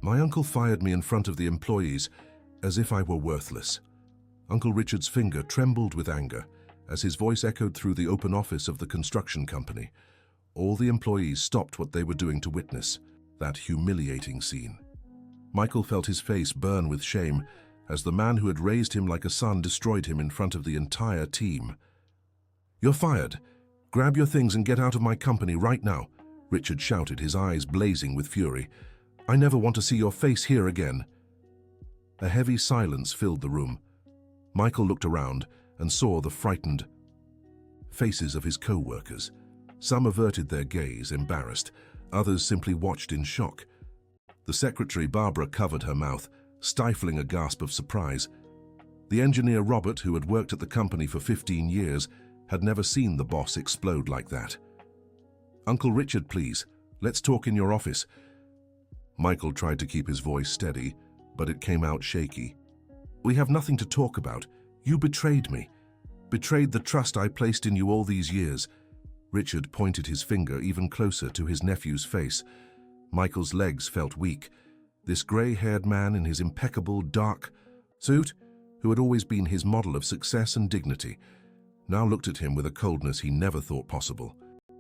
My uncle fired me in front of the employees as if I were worthless. Uncle Richard's finger trembled with anger as his voice echoed through the open office of the construction company. All the employees stopped what they were doing to witness that humiliating scene. Michael felt his face burn with shame as the man who had raised him like a son destroyed him in front of the entire team. "You're fired. Grab your things and get out of my company right now," Richard shouted, his eyes blazing with fury. "I never want to see your face here again." A heavy silence filled the room. Michael looked around and saw the frightened faces of his co-workers. Some averted their gaze, embarrassed. Others simply watched in shock. The secretary, Barbara, covered her mouth, stifling a gasp of surprise. The engineer, Robert, who had worked at the company for 15 years, had never seen the boss explode like that. "Uncle Richard, please. Let's talk in your office." Michael tried to keep his voice steady, but it came out shaky. "We have nothing to talk about. You betrayed me. Betrayed the trust I placed in you all these years." Richard pointed his finger even closer to his nephew's face. Michael's legs felt weak. This grey-haired man in his impeccable dark suit, who had always been his model of success and dignity, now looked at him with a coldness he never thought possible.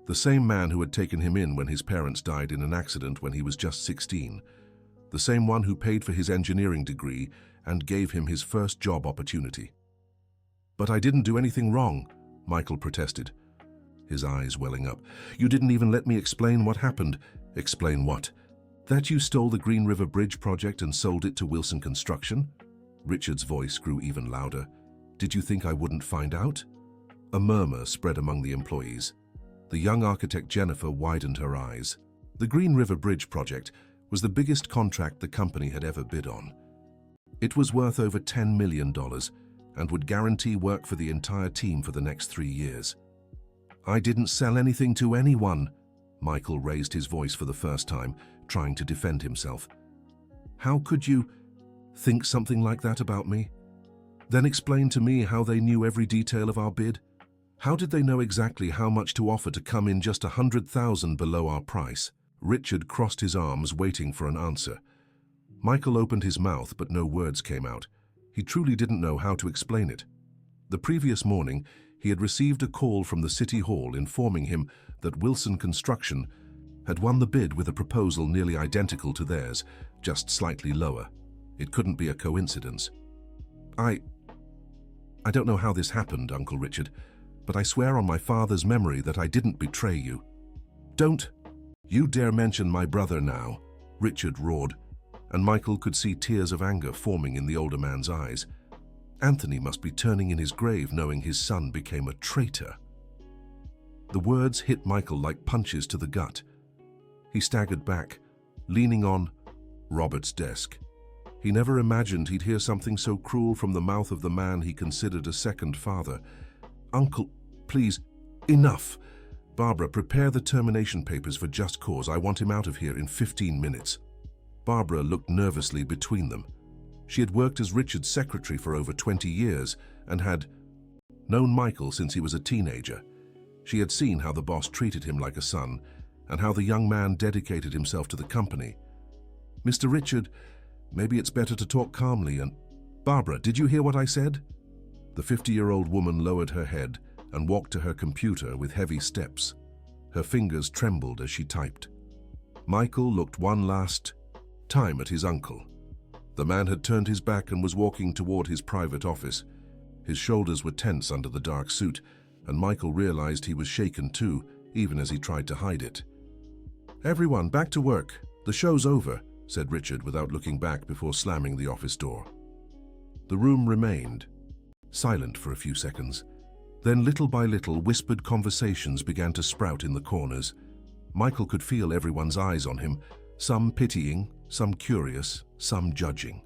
The same man who had taken him in when his parents died in an accident when he was just 16. The same one who paid for his engineering degree and gave him his first job opportunity. "But I didn't do anything wrong," Michael protested, his eyes welling up. "You didn't even let me explain what happened." "Explain what? That you stole the Green River Bridge project and sold it to Wilson Construction?" Richard's voice grew even louder. "Did you think I wouldn't find out?" A murmur spread among the employees. The young architect Jennifer widened her eyes. The Green River Bridge project was the biggest contract the company had ever bid on. It was worth over $10 million and would guarantee work for the entire team for the next 3 years. "I didn't sell anything to anyone." Michael raised his voice for the first time, trying to defend himself. "How could you think something like that about me? Then explain to me how they knew every detail of our bid. How did they know exactly how much to offer to come in just 100,000 below our price?" Richard crossed his arms, waiting for an answer. Michael opened his mouth, but no words came out. He truly didn't know how to explain it. The previous morning, he had received a call from the City Hall informing him that Wilson Construction had won the bid with a proposal nearly identical to theirs, just slightly lower. It couldn't be a coincidence. I don't know how this happened, Uncle Richard, but I swear on my father's memory that I didn't betray you." "Don't you dare mention my brother now," Richard roared, and Michael could see tears of anger forming in the older man's eyes. Anthony must be turning in his grave knowing his son became a traitor. The words hit Michael like punches to the gut. He staggered back, leaning on Robert's desk. He never imagined he'd hear something so cruel from the mouth of the man he considered a second father. "Uncle, please, enough. Barbara, prepare the termination papers for Just Cause. I want him out of here in 15 minutes. Barbara looked nervously between them. She had worked as Richard's secretary for over 20 years and had known Michael since he was a teenager. She had seen how the boss treated him like a son and how the young man dedicated himself to the company. "Mr. Richard, maybe it's better to talk calmly and—" "Barbara, did you hear what I said?" The 50-year-old woman lowered her head and walked to her computer with heavy steps. Her fingers trembled as she typed. Michael looked one last time at his uncle. The man had turned his back and was walking toward his private office. His shoulders were tense under the dark suit, and Michael realized he was shaken too, even as he tried to hide it. "Everyone, back to work. The show's over," said Richard without looking back before slamming the office door. The room remained silent for a few seconds. Then, little by little, whispered conversations began to sprout in the corners. Michael could feel everyone's eyes on him, some pitying, some curious, some judging.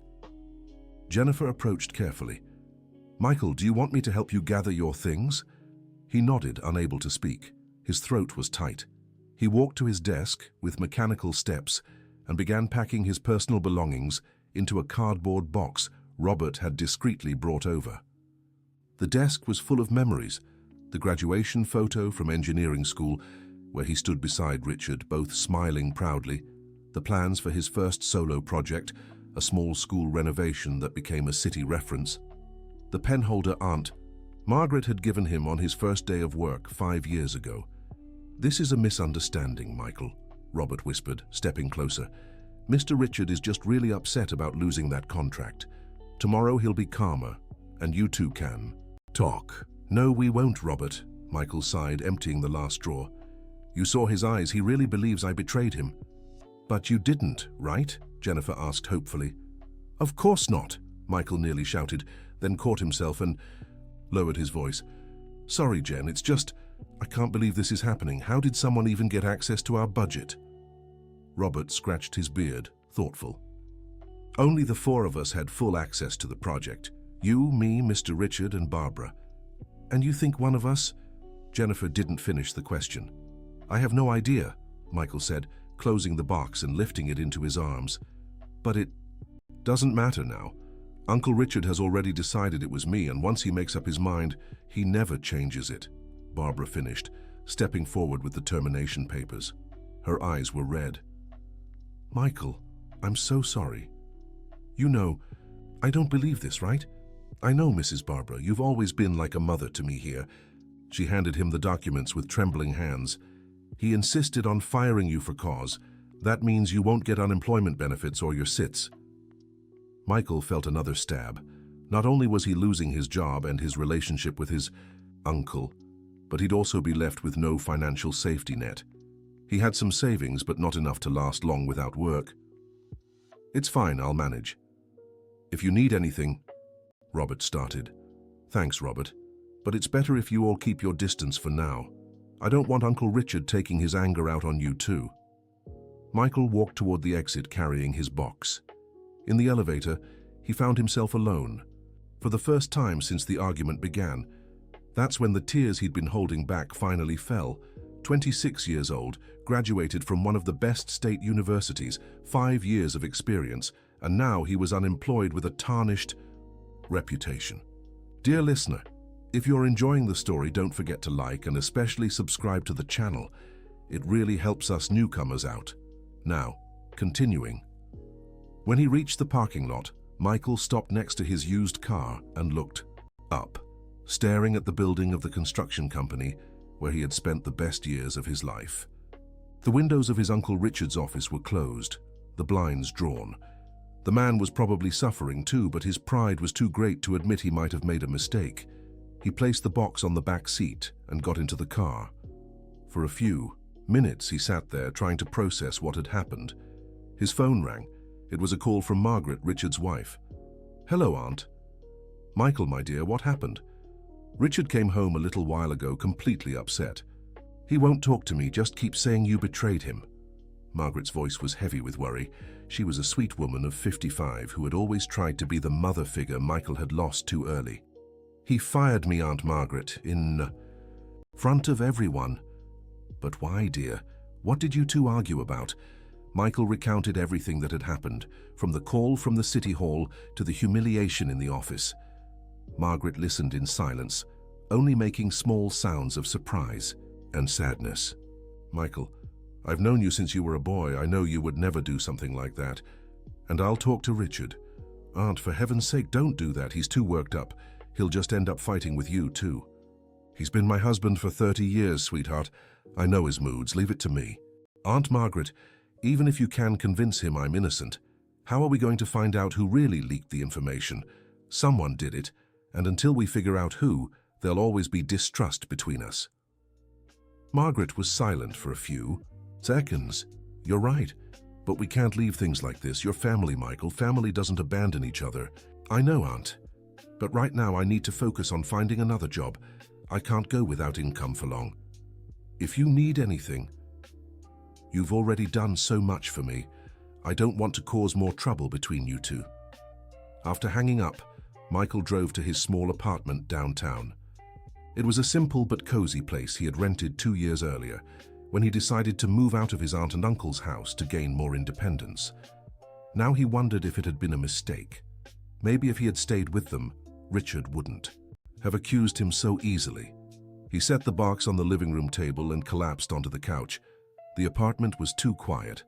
Jennifer approached carefully. "Michael, do you want me to help you gather your things?" He nodded, unable to speak. His throat was tight. He walked to his desk with mechanical steps and began packing his personal belongings into a cardboard box Robert had discreetly brought over. The desk was full of memories, the graduation photo from engineering school, where he stood beside Richard, both smiling proudly, the plans for his first solo project, a small school renovation that became a city reference. The penholder aunt, Margaret, had given him on his first day of work 5 years ago. "This is a misunderstanding, Michael," Robert whispered, stepping closer. "Mr. Richard is just really upset about losing that contract. Tomorrow he'll be calmer, and you two can talk." "No, we won't, Robert," Michael sighed, emptying the last drawer. "You saw his eyes. He really believes I betrayed him." "But you didn't, right?" Jennifer asked hopefully. "Of course not," Michael nearly shouted, then caught himself and lowered his voice. "Sorry, Jen, it's just, I can't believe this is happening. How did someone even get access to our budget?" Robert scratched his beard, thoughtful. "Only the 4 of us had full access to the project. You, me, Mr. Richard, and Barbara. And you think one of us?" Jennifer didn't finish the question. "I have no idea," Michael said, closing the box and lifting it into his arms. "But it doesn't matter now. Uncle Richard has already decided it was me, and once he makes up his mind, he never changes it," Barbara finished, stepping forward with the termination papers. Her eyes were red. "Michael, I'm so sorry. You know, I don't believe this, right? I know, Mrs. Barbara, you've always been like a mother to me here." She handed him the documents with trembling hands. "He insisted on firing you for cause. That means you won't get unemployment benefits or your SITs." Michael felt another stab. Not only was he losing his job and his relationship with his uncle, but he'd also be left with no financial safety net. He had some savings, but not enough to last long without work. "It's fine, I'll manage. If you need anything," Robert started. "Thanks, Robert. But it's better if you all keep your distance for now. I don't want Uncle Richard taking his anger out on you too." Michael walked toward the exit carrying his box. In the elevator, he found himself alone. For the first time since the argument began. That's when the tears he'd been holding back finally fell. 26 years old, graduated from one of the best state universities, 5 years of experience, and now he was unemployed with a tarnished reputation. Dear listener, if you're enjoying the story, don't forget to like and especially subscribe to the channel. It really helps us newcomers out. Now, continuing. When he reached the parking lot, Michael stopped next to his used car and looked up, staring at the building of the construction company where he had spent the best years of his life. The windows of his Uncle Richard's office were closed, the blinds drawn. The man was probably suffering too, but his pride was too great to admit he might have made a mistake. He placed the box on the back seat and got into the car. For a few minutes he sat there trying to process what had happened. His phone rang. It was a call from Margaret, Richard's wife. "Hello, Aunt." "Michael, my dear, what happened?" "Richard came home a little while ago completely upset. He won't talk to me, just keeps saying you betrayed him." Margaret's voice was heavy with worry. She was a sweet woman of 55 who had always tried to be the mother figure Michael had lost too early. "He fired me, Aunt Margaret, in front of everyone." "But why, dear? What did you two argue about?" Michael recounted everything that had happened, from the call from the city hall to the humiliation in the office. Margaret listened in silence, only making small sounds of surprise and sadness. "Michael, I've known you since you were a boy. I know you would never do something like that. And I'll talk to Richard." "Aunt, for heaven's sake, don't do that. He's too worked up. He'll just end up fighting with you, too." "He's been my husband for 30 years, sweetheart. I know his moods. Leave it to me." "Aunt Margaret, even if you can convince him I'm innocent, how are we going to find out who really leaked the information? Someone did it, and until we figure out who, there'll always be distrust between us." Margaret was silent for a few seconds. "You're right, but we can't leave things like this. You're family, Michael. Family doesn't abandon each other." "I know, Aunt. But right now I need to focus on finding another job. I can't go without income for long. If you need anything, you've already done so much for me. I don't want to cause more trouble between you two." After hanging up, Michael drove to his small apartment downtown. It was a simple but cozy place he had rented 2 years earlier, when he decided to move out of his aunt and uncle's house to gain more independence. Now he wondered if it had been a mistake. Maybe if he had stayed with them, Richard wouldn't have accused him so easily. He set the box on the living room table and collapsed onto the couch. The apartment was too quiet.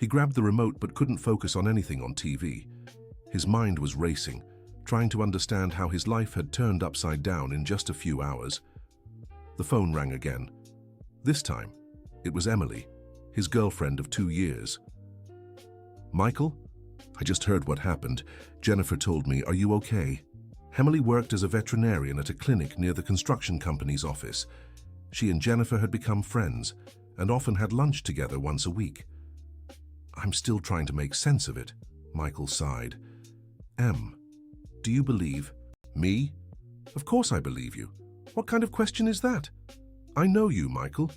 He grabbed the remote but couldn't focus on anything on TV. His mind was racing, trying to understand how his life had turned upside down in just a few hours. The phone rang again. This time, it was Emily, his girlfriend of 2 years. "Michael? I just heard what happened. Jennifer told me, are you okay?" Emily worked as a veterinarian at a clinic near the construction company's office. She and Jennifer had become friends and often had lunch together once a week. "I'm still trying to make sense of it," Michael sighed. "Em, do you believe me?" "Of course I believe you. What kind of question is that? I know you, Michael.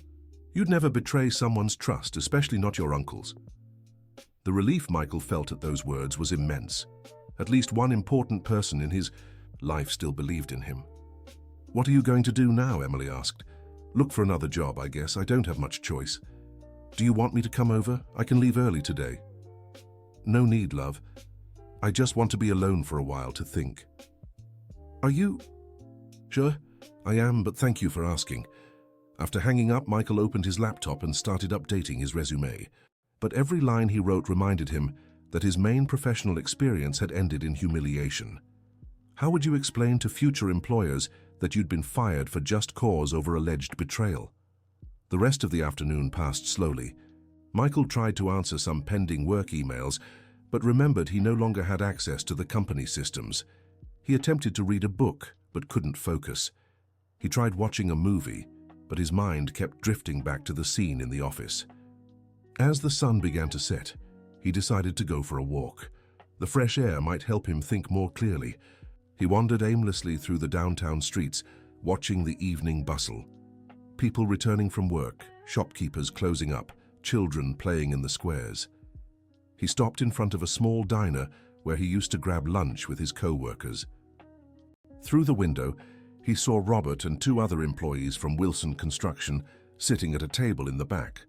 You'd never betray someone's trust, especially not your uncle's." The relief Michael felt at those words was immense. At least one important person in his life still believed in him. "What are you going to do now?" Emily asked. "Look for another job, I guess. I don't have much choice." "Do you want me to come over? I can leave early today." "No need, love. I just want to be alone for a while to think." "Are you?" "Sure, I am, but thank you for asking." After hanging up, Michael opened his laptop and started updating his resume. But every line he wrote reminded him that his main professional experience had ended in humiliation. How would you explain to future employers that you'd been fired for just cause over alleged betrayal? The rest of the afternoon passed slowly. Michael tried to answer some pending work emails, but remembered he no longer had access to the company systems. He attempted to read a book, but couldn't focus. He tried watching a movie, but his mind kept drifting back to the scene in the office. As the sun began to set, he decided to go for a walk. The fresh air might help him think more clearly. He wandered aimlessly through the downtown streets, watching the evening bustle. People returning from work, shopkeepers closing up, children playing in the squares. He stopped in front of a small diner where he used to grab lunch with his co-workers. Through the window, he saw Robert and 2 other employees from Wilson Construction sitting at a table in the back.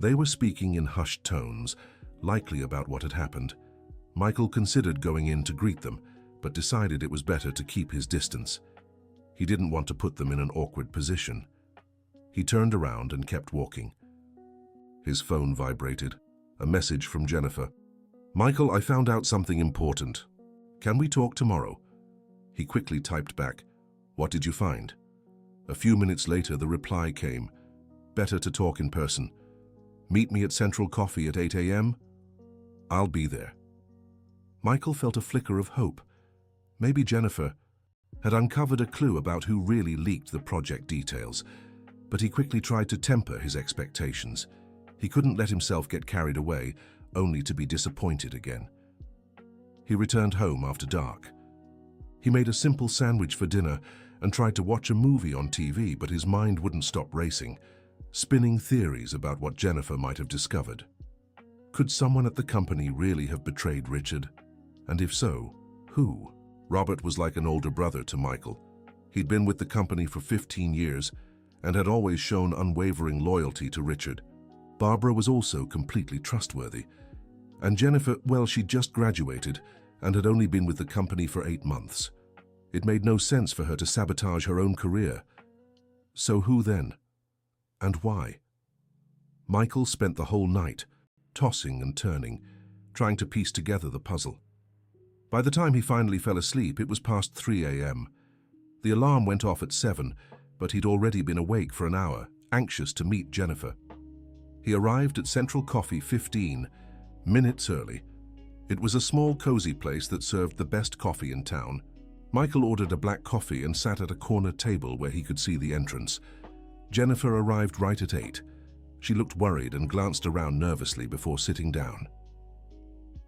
They were speaking in hushed tones, likely about what had happened. Michael considered going in to greet them, but decided it was better to keep his distance. He didn't want to put them in an awkward position. He turned around and kept walking. His phone vibrated. A message from Jennifer. "Michael, I found out something important. Can we talk tomorrow?" He quickly typed back, "What did you find?" A few minutes later, the reply came. "Better to talk in person. Meet me at Central Coffee at 8 a.m. I'll be there." Michael felt a flicker of hope. Maybe Jennifer had uncovered a clue about who really leaked the project details, but he quickly tried to temper his expectations. He couldn't let himself get carried away, only to be disappointed again. He returned home after dark. He made a simple sandwich for dinner and tried to watch a movie on TV, but his mind wouldn't stop racing, spinning theories about what Jennifer might have discovered. Could someone at the company really have betrayed Richard? And if so, who? Robert was like an older brother to Michael. He'd been with the company for 15 years and had always shown unwavering loyalty to Richard. Barbara was also completely trustworthy. And Jennifer, well, she'd just graduated and had only been with the company for 8 months. It made no sense for her to sabotage her own career. So who then? And why? Michael spent the whole night, tossing and turning, trying to piece together the puzzle. By the time he finally fell asleep, it was past 3 a.m. The alarm went off at 7, but he'd already been awake for an hour, anxious to meet Jennifer. He arrived at Central Coffee 15 minutes early. It was a small, cozy place that served the best coffee in town. Michael ordered a black coffee and sat at a corner table where he could see the entrance. Jennifer arrived right at 8. She looked worried and glanced around nervously before sitting down.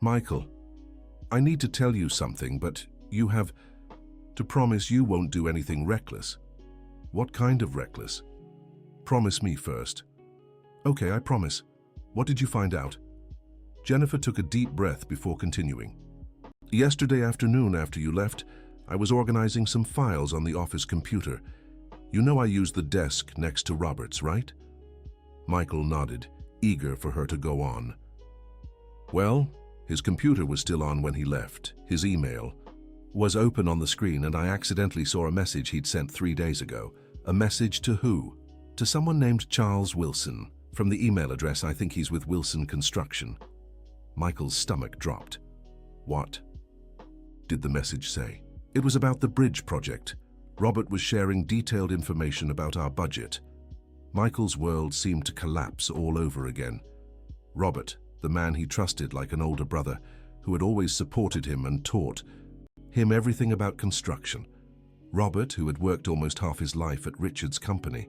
"Michael, I need to tell you something, but you have to promise you won't do anything reckless." "What kind of reckless?" "Promise me first." "Okay, I promise. What did you find out?" Jennifer took a deep breath before continuing. "Yesterday afternoon after you left, I was organizing some files on the office computer. You know I used the desk next to Robert's, right?" Michael nodded, eager for her to go on. "Well, his computer was still on when he left. His email was open on the screen, and I accidentally saw a message he'd sent 3 days ago. A message to who? To someone named Charles Wilson. From the email address, I think he's with Wilson Construction. Michael's stomach dropped. What did the message say? It was about the bridge project. Robert was sharing detailed information about our budget. Michael's world seemed to collapse all over again. Robert, the man he trusted like an older brother, who had always supported him and taught him everything about construction. Robert, who had worked almost half his life at Richard's company.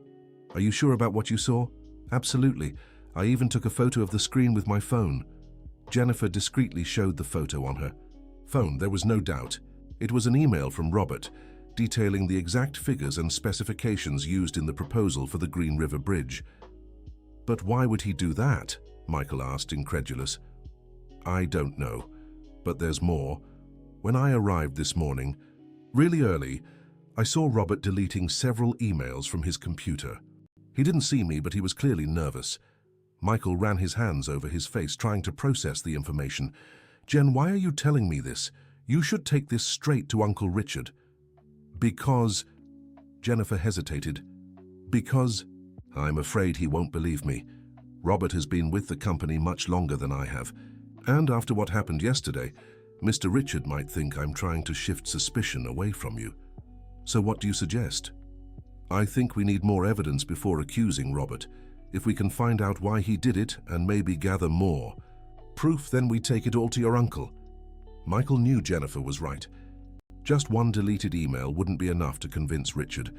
Are you sure about what you saw? Absolutely. I even took a photo of the screen with my phone. Jennifer discreetly showed the photo on her phone. There was no doubt. It was an email from Robert, detailing the exact figures and specifications used in the proposal for the Green River Bridge. But why would he do that? Michael asked, incredulous. I don't know, but there's more. When I arrived this morning, really early, I saw Robert deleting several emails from his computer. He didn't see me, but he was clearly nervous. Michael ran his hands over his face, trying to process the information. Jen, why are you telling me this? You should take this straight to Uncle Richard. Because... Jennifer hesitated. Because... I'm afraid he won't believe me. Robert has been with the company much longer than I have. And after what happened yesterday, Mr. Richard might think I'm trying to shift suspicion away from you. So what do you suggest? I think we need more evidence before accusing Robert. If we can find out why he did it and maybe gather more proof, then we take it all to your uncle. Michael knew Jennifer was right. Just one deleted email wouldn't be enough to convince Richard,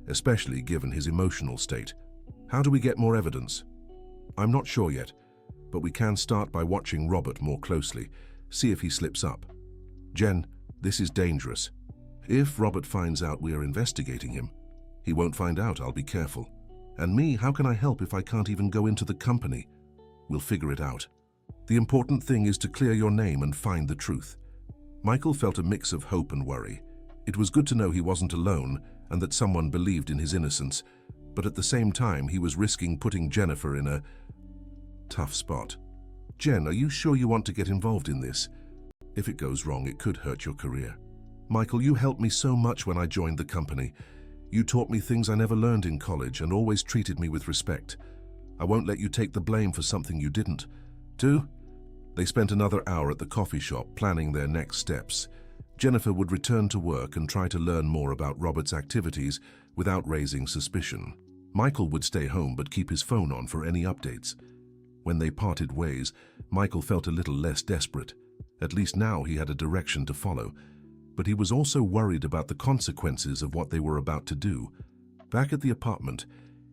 especially given his emotional state. How do we get more evidence? I'm not sure yet, but we can start by watching Robert more closely, see if he slips up. Jen, this is dangerous. If Robert finds out we are investigating him, he won't find out, I'll be careful. And me, how can I help if I can't even go into the company? We'll figure it out. The important thing is to clear your name and find the truth. Michael felt a mix of hope and worry. It was good to know he wasn't alone and that someone believed in his innocence, but at the same time he was risking putting Jennifer in a tough spot. Jen, are you sure you want to get involved in this? If it goes wrong, it could hurt your career. Michael, you helped me so much when I joined the company. You taught me things I never learned in college and always treated me with respect. I won't let you take the blame for something you didn't. They spent another hour at the coffee shop planning their next steps. Jennifer would return to work and try to learn more about Robert's activities without raising suspicion. Michael would stay home but keep his phone on for any updates. When they parted ways, Michael felt a little less desperate. At least now he had a direction to follow. But he was also worried about the consequences of what they were about to do. Back at the apartment,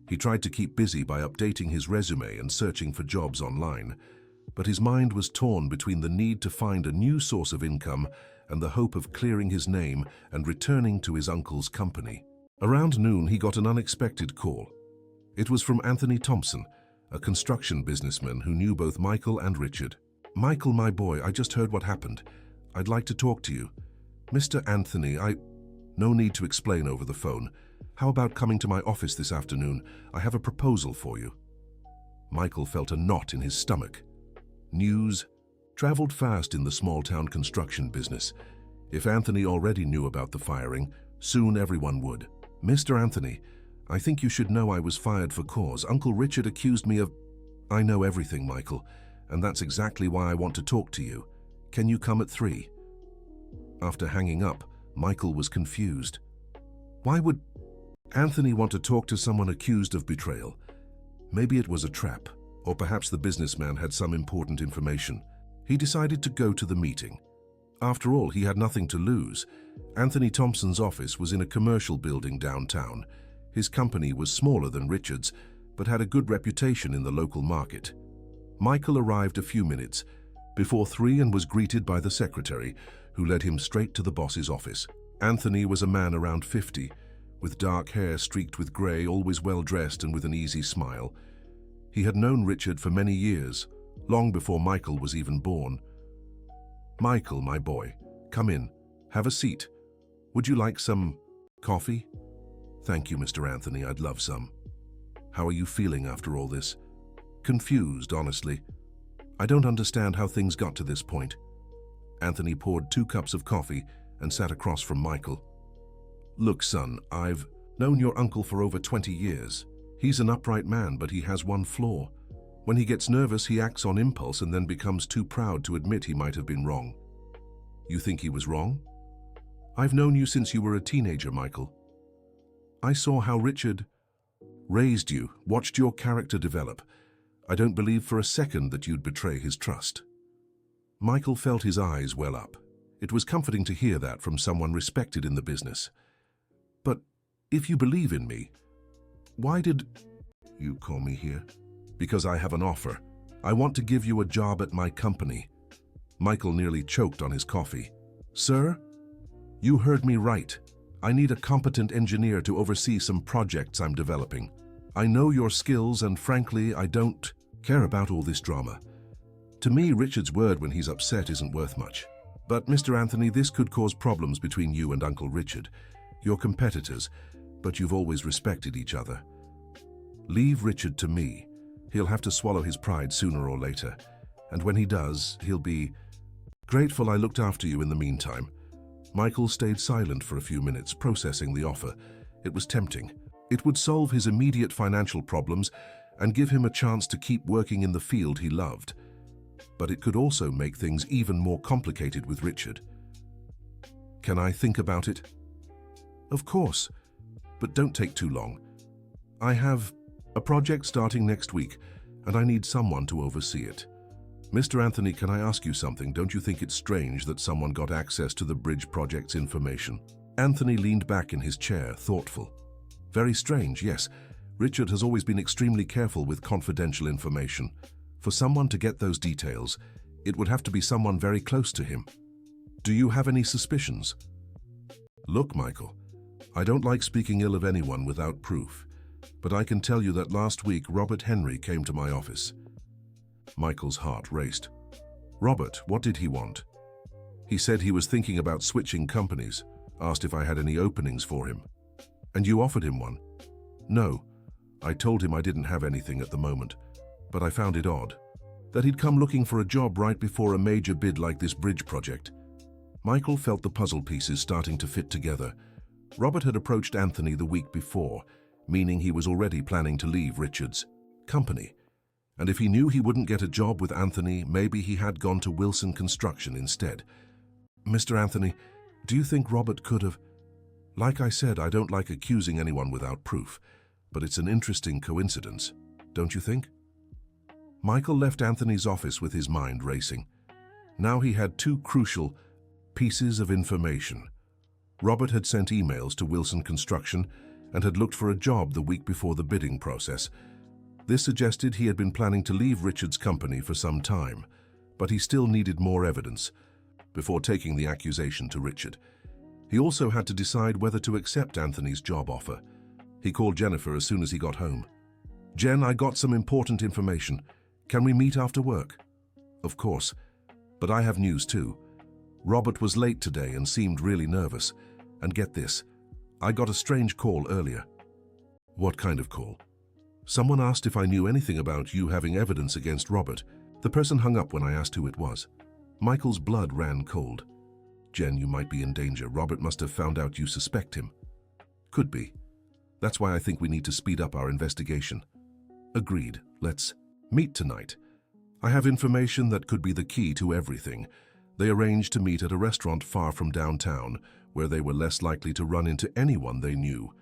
he tried to keep busy by updating his resume and searching for jobs online. But his mind was torn between the need to find a new source of income and the hope of clearing his name and returning to his uncle's company. Around noon, he got an unexpected call. It was from Anthony Thompson, a construction businessman who knew both Michael and Richard. Michael, my boy, I just heard what happened. I'd like to talk to you. Mr. Anthony, No need to explain over the phone. How about coming to my office this afternoon? I have a proposal for you. Michael felt a knot in his stomach. News traveled fast in the small-town construction business. If Anthony already knew about the firing, soon everyone would. Mr. Anthony, I think you should know I was fired for cause. Uncle Richard accused me of... I know everything, Michael, and that's exactly why I want to talk to you. Can you come at 3? After hanging up, Michael was confused. Why would Anthony want to talk to someone accused of betrayal? Maybe it was a trap, or perhaps the businessman had some important information. He decided to go to the meeting. After all, he had nothing to lose. Anthony Thompson's office was in a commercial building downtown. His company was smaller than Richard's, but had a good reputation in the local market. Michael arrived a few minutes before 3 and was greeted by the secretary, who led him straight to the boss's office. Anthony was a man around 50, with dark hair streaked with grey, always well-dressed and with an easy smile. He had known Richard for many years, long before Michael was even born. Michael, my boy, come in. Have a seat. Would you like some coffee? Thank you, Mr. Anthony. I'd love some. How are you feeling after all this? Confused, honestly. I don't understand how things got to this point. Anthony poured 2 cups of coffee and sat across from Michael. Look, son, I've known your uncle for over 20 years. He's an upright man, but he has one flaw. When he gets nervous, he acts on impulse and then becomes too proud to admit he might have been wrong. You think he was wrong? I've known you since you were a teenager, Michael. I saw how Richard raised you, watched your character develop. I don't believe for a second that you'd betray his trust. Michael felt his eyes well up. It was comforting to hear that from someone respected in the business. But if you believe in me, why did you call me here? Because I have an offer. I want to give you a job at my company. Michael nearly choked on his coffee. Sir, you heard me right. I need a competent engineer to oversee some projects I'm developing. I know your skills and frankly, I don't care about all this drama. To me, Richard's word when he's upset isn't worth much. But Mr. Anthony, this could cause problems between you and Uncle Richard. You're competitors, but you've always respected each other. Leave Richard to me. He'll have to swallow his pride sooner or later. And when he does, he'll be grateful I looked after you in the meantime. Michael stayed silent for a few minutes, processing the offer. It was tempting. It would solve his immediate financial problems and give him a chance to keep working in the field he loved. But it could also make things even more complicated with Richard. Can I think about it? Of course, but don't take too long. I have a project starting next week, and I need someone to oversee it. Mr. Anthony, can I ask you something? Don't you think it's strange that someone got access to the bridge project's information? Anthony leaned back in his chair, thoughtful. Very strange, yes. Richard has always been extremely careful with confidential information. For someone to get those details, it would have to be someone very close to him. Do you have any suspicions? Look, Michael, I don't like speaking ill of anyone without proof, but I can tell you that last week Robert Henry came to my office. Michael's heart raced. Robert, what did he want? He said he was thinking about switching companies, asked if I had any openings for him. And you offered him one? No, I told him I didn't have anything at the moment. But I found it odd that he'd come looking for a job right before a major bid like this bridge project. Michael felt the puzzle pieces starting to fit together. Robert had approached Anthony the week before, meaning he was already planning to leave Richard's company. And if he knew he wouldn't get a job with Anthony, maybe he had gone to Wilson Construction instead. Mr. Anthony, do you think Robert could have... Like I said, I don't like accusing anyone without proof, but it's an interesting coincidence, don't you think? Michael left Anthony's office with his mind racing. Now he had two crucial pieces of information. Robert had sent emails to Wilson Construction and had looked for a job the week before the bidding process. This suggested he had been planning to leave Richard's company for some time, but he still needed more evidence before taking the accusation to Richard. He also had to decide whether to accept Anthony's job offer. He called Jennifer as soon as he got home. Jen, I got some important information. Can we meet after work? Of course, but I have news too. Robert was late today and seemed really nervous. And get this, I got a strange call earlier. What kind of call? Someone asked if I knew anything about you having evidence against Robert. The person hung up when I asked who it was. Michael's blood ran cold. Jen, you might be in danger. Robert must have found out you suspect him. Could be. That's why I think we need to speed up our investigation. Agreed. Let's meet tonight. I have information that could be the key to everything. They arranged to meet at a restaurant far from downtown, where they were less likely to run into anyone they knew.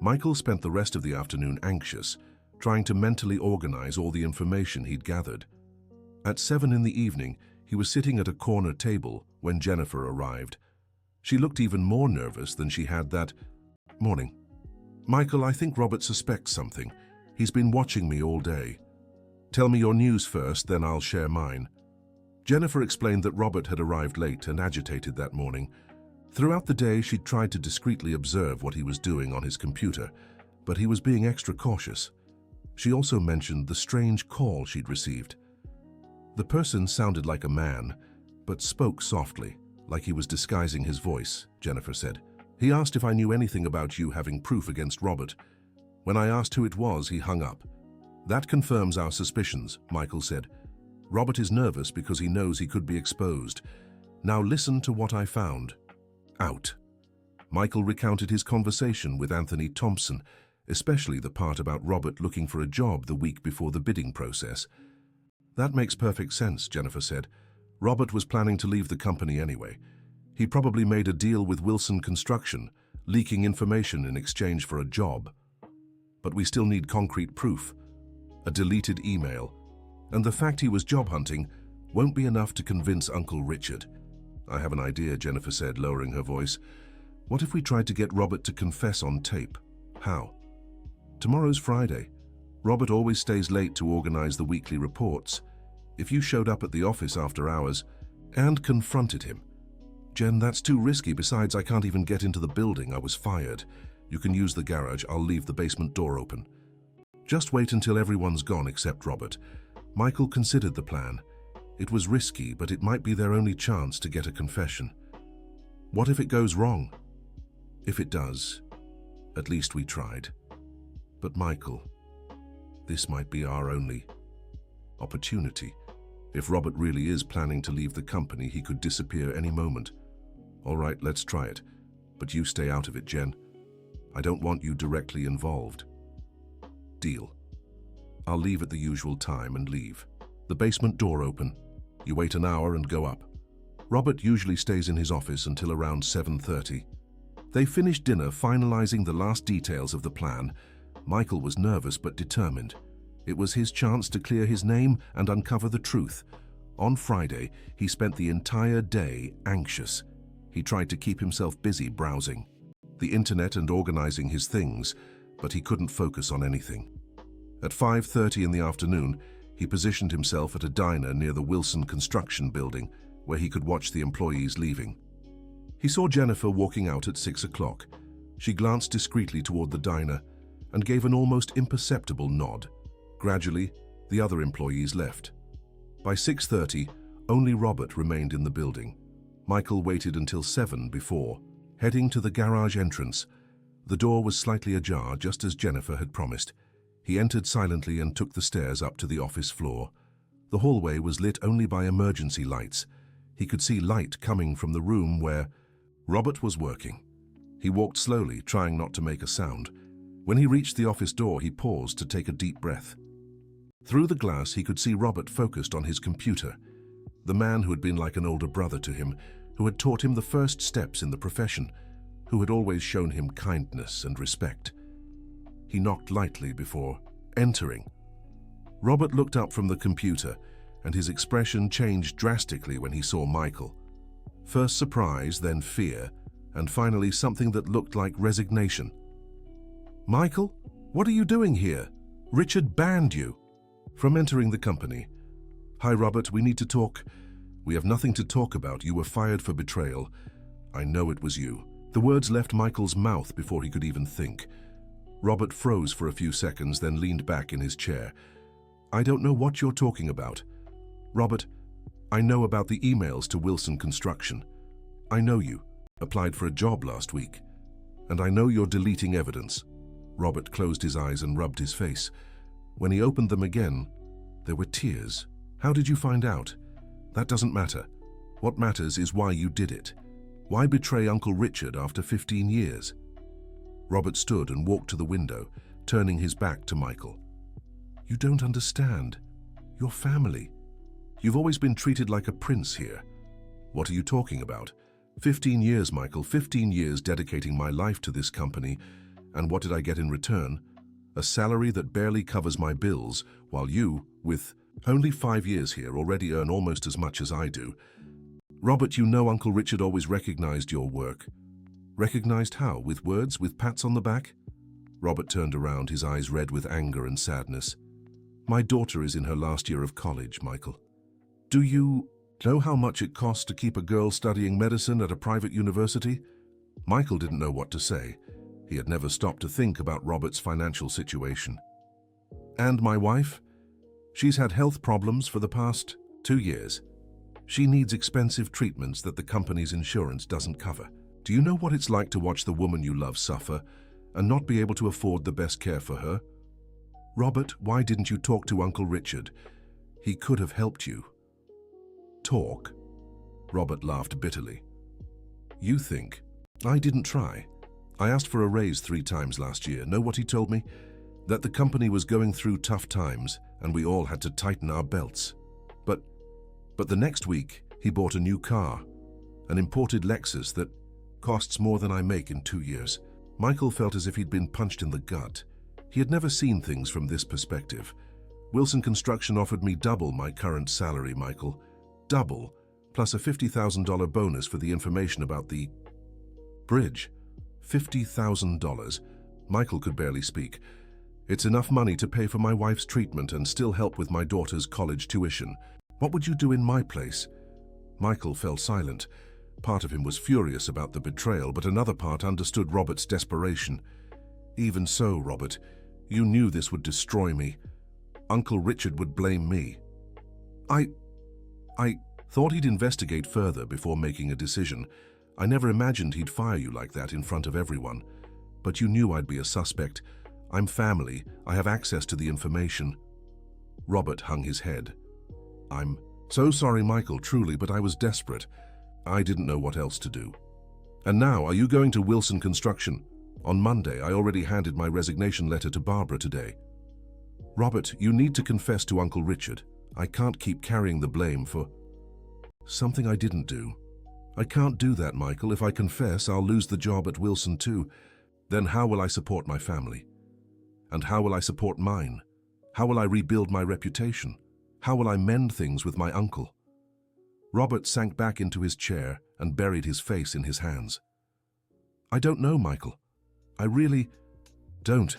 Michael spent the rest of the afternoon anxious, trying to mentally organize all the information he'd gathered. At 7 in the evening, he was sitting at a corner table when Jennifer arrived. She looked even more nervous than she had that morning. Michael, I think Robert suspects something. He's been watching me all day. Tell me your news first, then I'll share mine. Jennifer explained that Robert had arrived late and agitated that morning. Throughout the day, she'd tried to discreetly observe what he was doing on his computer, but he was being extra cautious. She also mentioned the strange call she'd received. The person sounded like a man, but spoke softly, like he was disguising his voice, Jennifer said. He asked if I knew anything about you having proof against Robert. When I asked who it was, he hung up. That confirms our suspicions, Michael said. Robert is nervous because he knows he could be exposed. Now listen to what I found. Out. Michael recounted his conversation with Anthony Thompson especially the part about Robert looking for a job the week before the bidding process. That makes perfect sense, Jennifer said. Robert was planning to leave the company anyway. He probably made a deal with Wilson Construction, leaking information in exchange for a job. But we still need concrete proof. A deleted email. And the fact he was job hunting won't be enough to convince Uncle Richard. I have an idea, Jennifer said, lowering her voice. What if we tried to get Robert to confess on tape? How? Tomorrow's Friday. Robert always stays late to organize the weekly reports. If you showed up at the office after hours and confronted him. Jen, that's too risky. Besides, I can't even get into the building. I was fired. You can use the garage. I'll leave the basement door open. Just wait until everyone's gone except Robert. Michael considered the plan. It was risky, but it might be their only chance to get a confession. What if it goes wrong? If it does, at least we tried. But Michael, this might be our only opportunity. If Robert really is planning to leave the company, he could disappear any moment. All right, let's try it. But you stay out of it, Jen. I don't want you directly involved. Deal. I'll leave at the usual time and leave. The basement door open. You wait an hour and go up. Robert usually stays in his office until around 7:30. They finished dinner, finalizing the last details of the plan. Michael was nervous but determined. It was his chance to clear his name and uncover the truth. On Friday, he spent the entire day anxious. He tried to keep himself busy browsing the internet and organizing his things, but he couldn't focus on anything. At 5:30 in the afternoon, he positioned himself at a diner near the Wilson Construction building where he could watch the employees leaving. He saw Jennifer walking out at 6 o'clock. She glanced discreetly toward the diner and gave an almost imperceptible nod. Gradually, the other employees left. By 6:30, only Robert remained in the building. Michael waited until 7 before heading to the garage entrance. The door was slightly ajar, just as Jennifer had promised. He entered silently and took the stairs up to the office floor. The hallway was lit only by emergency lights. He could see light coming from the room where Robert was working. He walked slowly, trying not to make a sound. When he reached the office door, he paused to take a deep breath. Through the glass, he could see Robert focused on his computer. The man who had been like an older brother to him, who had taught him the first steps in the profession, who had always shown him kindness and respect. He knocked lightly before entering. Robert looked up from the computer, and his expression changed drastically when he saw Michael. First surprise, then fear, and finally something that looked like resignation. "Michael, what are you doing here? Richard banned you from entering the company." "Hi, Robert, we need to talk." "We have nothing to talk about. You were fired for betrayal." "I know it was you." The words left Michael's mouth before he could even think. Robert froze for a few seconds, then leaned back in his chair. "I don't know what you're talking about." "Robert, I know about the emails to Wilson Construction. I know you applied for a job last week, and I know you're deleting evidence." Robert closed his eyes and rubbed his face. When he opened them again, there were tears. "How did you find out?" "That doesn't matter. What matters is why you did it. Why betray Uncle Richard after 15 years? Robert stood and walked to the window, turning his back to Michael. "You don't understand. Your family. You've always been treated like a prince here." "What are you talking about?" 15 years, Michael, 15 years dedicating my life to this company. And what did I get in return? A salary that barely covers my bills, while you, with only 5 years here, already earn almost as much as I do. Robert, you know Uncle Richard always recognized your work. Recognized how? With words? With pats on the back? Robert turned around, his eyes red with anger and sadness. "My daughter is in her last year of college, Michael. Do you know how much it costs to keep a girl studying medicine at a private university?" Michael didn't know what to say. He had never stopped to think about Robert's financial situation. "And my wife? She's had health problems for the past 2 years. She needs expensive treatments that the company's insurance doesn't cover. Do you know what it's like to watch the woman you love suffer and not be able to afford the best care for her? Robert, why didn't you talk to Uncle Richard? He could have helped you." "Talk?" Robert laughed bitterly. "You think I didn't try? I asked for a raise 3 times last year. Know what he told me? That the company was going through tough times and we all had to tighten our belts. But the next week, he bought a new car, an imported Lexus that costs more than I make in 2 years. Michael felt as if he'd been punched in the gut. He had never seen things from this perspective. Wilson Construction offered me double my current salary, Michael. Double, plus a $50,000 bonus for the information about the bridge. $50,000. Michael could barely speak. It's enough money to pay for my wife's treatment and still help with my daughter's college tuition. What would you do in my place? Michael fell silent. Part of him was furious about the betrayal, but another part understood Robert's desperation. Even so, Robert, you knew this would destroy me. Uncle Richard would blame me. I thought he'd investigate further before making a decision. I never imagined he'd fire you like that in front of everyone. But you knew I'd be a suspect. I'm family. I have access to the information. Robert hung his head. I'm so sorry, Michael, truly, but I was desperate. I didn't know what else to do. And now, are you going to Wilson Construction? On Monday, I already handed my resignation letter to Barbara today. Robert, you need to confess to Uncle Richard. I can't keep carrying the blame for something I didn't do. I can't do that, Michael. If I confess, I'll lose the job at Wilson too. Then how will I support my family? And how will I support mine? How will I rebuild my reputation? How will I mend things with my uncle? Robert sank back into his chair and buried his face in his hands. I don't know, Michael. I really don't.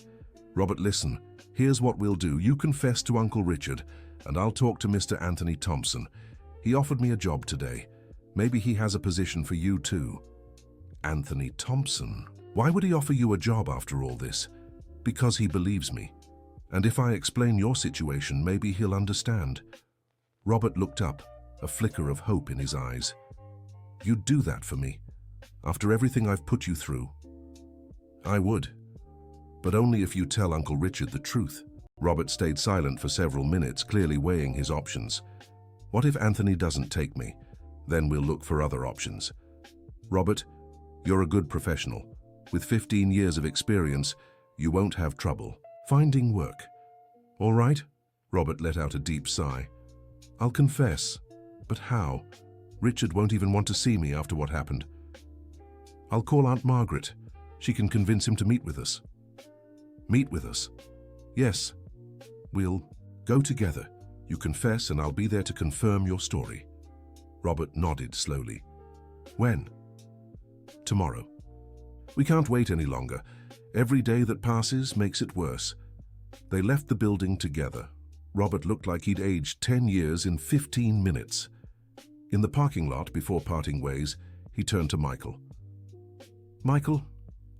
Robert, listen. Here's what we'll do. You confess to Uncle Richard, and I'll talk to Mr. Anthony Thompson. He offered me a job today. Maybe he has a position for you too. Anthony Thompson? Why would he offer you a job after all this? Because he believes me. And if I explain your situation, maybe he'll understand. Robert looked up, a flicker of hope in his eyes. You'd do that for me, after everything I've put you through? I would, but only if you tell Uncle Richard the truth. Robert stayed silent for several minutes, clearly weighing his options. What if Anthony doesn't take me? Then we'll look for other options. Robert, you're a good professional. With 15 years of experience, you won't have trouble finding work. All right? Robert let out a deep sigh. I'll confess, but how? Richard won't even want to see me after what happened. I'll call Aunt Margaret. She can convince him to meet with us. Meet with us? Yes. We'll go together. You confess and I'll be there to confirm your story. Robert nodded slowly. When? Tomorrow. We can't wait any longer. Every day that passes makes it worse. They left the building together. Robert looked like he'd aged 10 years in 15 minutes. In the parking lot before parting ways, he turned to Michael. Michael,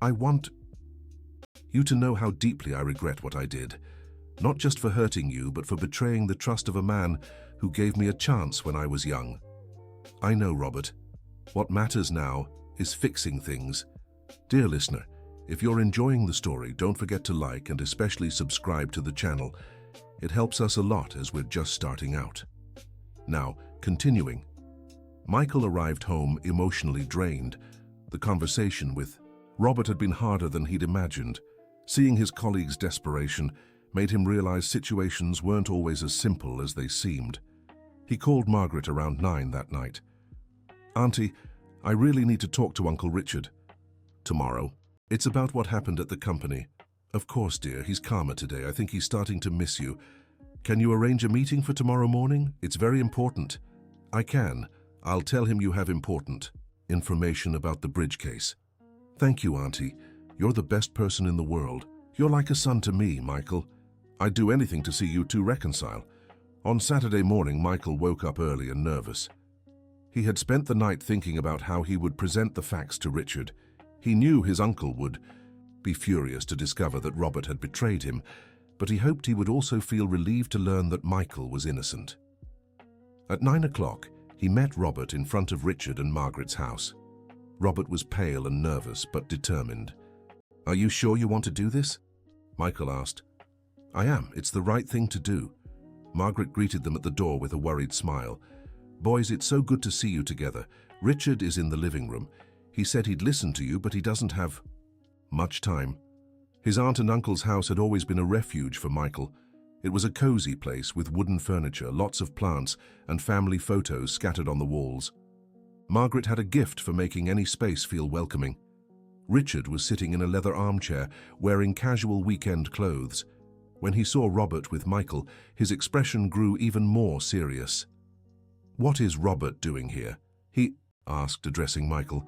I want you to know how deeply I regret what I did. Not just for hurting you, but for betraying the trust of a man who gave me a chance when I was young. I know, Robert. What matters now is fixing things. Dear listener, if you're enjoying the story, don't forget to like and especially subscribe to the channel. It helps us a lot as we're just starting out. Now, continuing. Michael arrived home emotionally drained. The conversation with Robert had been harder than he'd imagined. Seeing his colleague's desperation made him realize situations weren't always as simple as they seemed. He called Margaret around 9 that night. Auntie, I really need to talk to Uncle Richard. Tomorrow. It's about what happened at the company. Of course, dear, he's calmer today. I think he's starting to miss you. Can you arrange a meeting for tomorrow morning? It's very important. I can. I'll tell him you have important information about the bridge case. Thank you, Auntie. You're the best person in the world. You're like a son to me, Michael. I'd do anything to see you two reconcile. On Saturday morning, Michael woke up early and nervous. He had spent the night thinking about how he would present the facts to Richard. He knew his uncle would be furious to discover that Robert had betrayed him, but he hoped he would also feel relieved to learn that Michael was innocent. At 9 o'clock, he met Robert in front of Richard and Margaret's house. Robert was pale and nervous, but determined. Are you sure you want to do this? Michael asked. I am. It's the right thing to do. Margaret greeted them at the door with a worried smile. Boys, it's so good to see you together. Richard is in the living room. He said he'd listen to you, but he doesn't have much time. His aunt and uncle's house had always been a refuge for Michael. It was a cozy place with wooden furniture, lots of plants, and family photos scattered on the walls. Margaret had a gift for making any space feel welcoming. Richard was sitting in a leather armchair, wearing casual weekend clothes. When he saw Robert with Michael, his expression grew even more serious. "What is Robert doing here?" he asked, addressing Michael.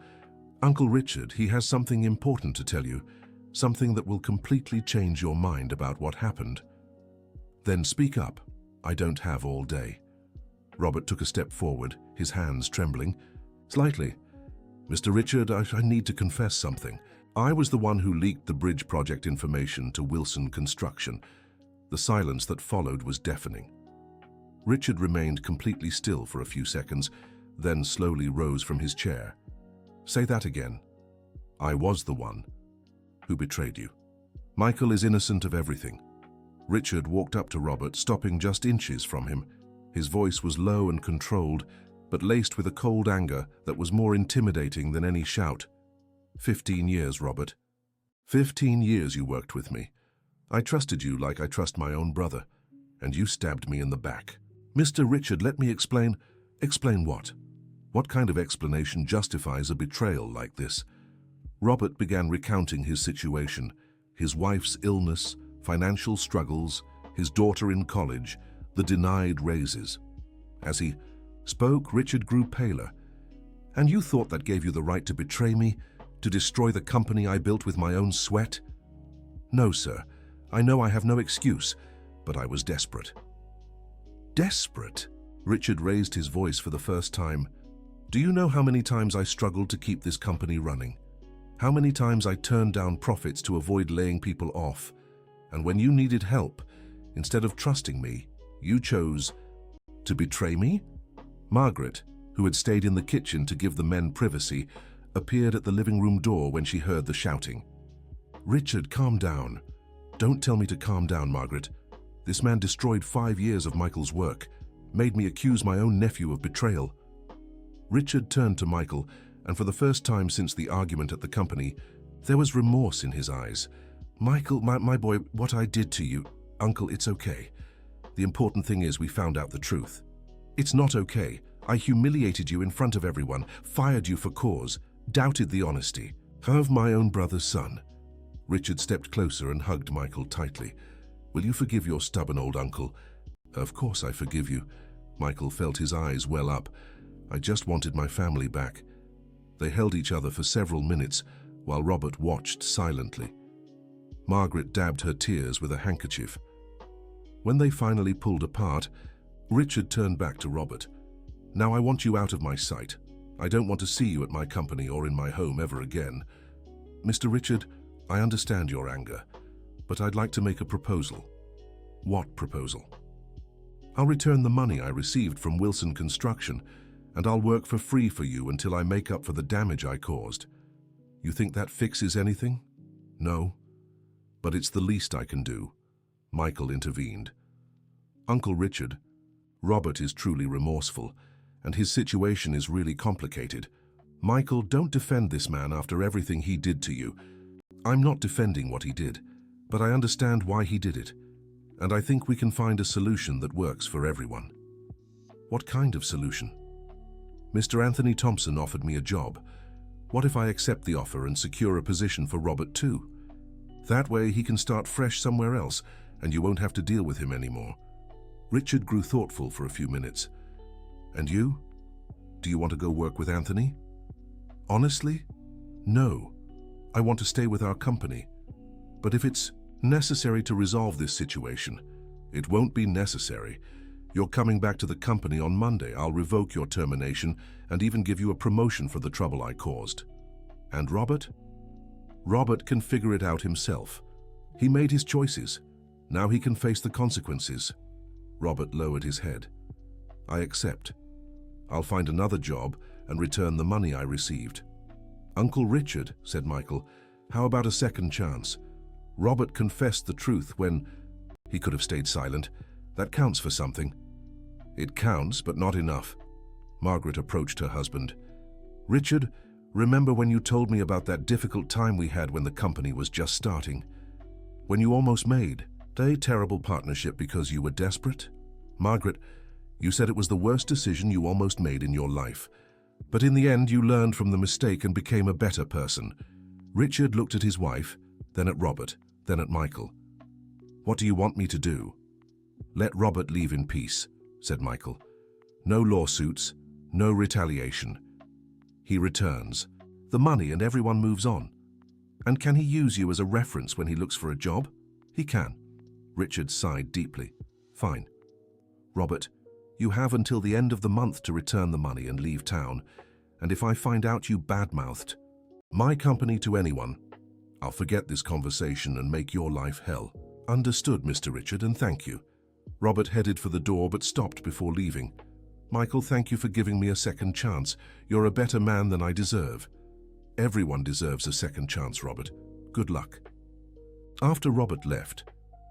"Uncle Richard, he has something important to tell you, something that will completely change your mind about what happened." "Then speak up. I don't have all day." Robert took a step forward, his hands trembling. "Slightly. Mr. Richard, I need to confess something. I was the one who leaked the bridge project information to Wilson Construction." The silence that followed was deafening. Richard remained completely still for a few seconds, then slowly rose from his chair. "Say that again." "I was the one who betrayed you. Michael is innocent of everything." Richard walked up to Robert, stopping just inches from him. His voice was low and controlled, but laced with a cold anger that was more intimidating than any shout. 15 years, Robert. 15 years you worked with me. I trusted you like I trust my own brother, and you stabbed me in the back. Mr. Richard, let me explain." "Explain what? What kind of explanation justifies a betrayal like this?" Robert began recounting his situation, his wife's illness, financial struggles, his daughter in college, the denied raises. As he spoke, Richard grew paler. "And you thought that gave you the right to betray me, to destroy the company I built with my own sweat?" "No, sir. I know I have no excuse, but I was desperate." "Desperate?" Richard raised his voice for the first time. "Do you know how many times I struggled to keep this company running? How many times I turned down profits to avoid laying people off? And when you needed help, instead of trusting me, you chose to betray me?" Margaret, who had stayed in the kitchen to give the men privacy, appeared at the living room door when she heard the shouting. "Richard, calm down. Don't tell me to calm down, Margaret. This man destroyed 5 years of Michael's work, made me accuse my own nephew of betrayal." Richard turned to Michael, and for the first time since the argument at the company, there was remorse in his eyes. "Michael, my boy, what I did to you, Uncle, it's okay. The important thing is we found out the truth." "It's not okay. I humiliated you in front of everyone, fired you for cause, doubted the honesty of my own brother's son." Richard stepped closer and hugged Michael tightly. "Will you forgive your stubborn old uncle?" "Of course I forgive you." Michael felt his eyes well up. "I just wanted my family back." They held each other for several minutes while Robert watched silently. Margaret dabbed her tears with a handkerchief. When they finally pulled apart, Richard turned back to Robert. "Now I want you out of my sight. I don't want to see you at my company or in my home ever again. Mr. Richard, I understand your anger, but I'd like to make a proposal." "What proposal?" "I'll return the money I received from Wilson Construction, and I'll work for free for you until I make up for the damage I caused. You think that fixes anything?" "No, but it's the least I can do." Michael intervened. "Uncle Richard, Robert is truly remorseful, and his situation is really complicated. Michael, don't defend this man after everything he did to you. I'm not defending what he did, but I understand why he did it, and I think we can find a solution that works for everyone." "What kind of solution?" "Mr. Anthony Thompson offered me a job. What if I accept the offer and secure a position for Robert too? That way he can start fresh somewhere else, and you won't have to deal with him anymore." Richard grew thoughtful for a few minutes. "And you? Do you want to go work with Anthony?" "Honestly, no. I want to stay with our company. But if it's necessary to resolve this situation, it won't be necessary. You're coming back to the company on Monday. I'll revoke your termination and even give you a promotion for the trouble I caused." "And Robert?" "Robert can figure it out himself. He made his choices. Now he can face the consequences." Robert lowered his head. "I accept. I'll find another job and return the money I received." "Uncle Richard," said Michael, "how about a second chance? Robert confessed the truth when he could have stayed silent. That counts for something." "It counts, but not enough." Margaret approached her husband. "Richard, Remember when you told me about that difficult time we had when the company was just starting? When you almost made a terrible partnership because you were desperate? Margaret, you said it was the worst decision you almost made in your life. But in the end, you learned from the mistake and became a better person. Richard looked at his wife, then at Robert, then at Michael. What do you want me to do? Let Robert leave in peace, said Michael. No lawsuits, no retaliation. He returns. The money and everyone moves on. And can he use you as a reference when he looks for a job? He can. Richard sighed deeply. Fine. Robert, you have until the end of the month to return the money and leave town. And if I find out you badmouthed my company to anyone, I'll forget this conversation and make your life hell. Understood, Mr. Richard, and thank you. Robert headed for the door but stopped before leaving. Michael, thank you for giving me a second chance. You're a better man than I deserve. Everyone deserves a second chance, Robert. Good luck. After Robert left,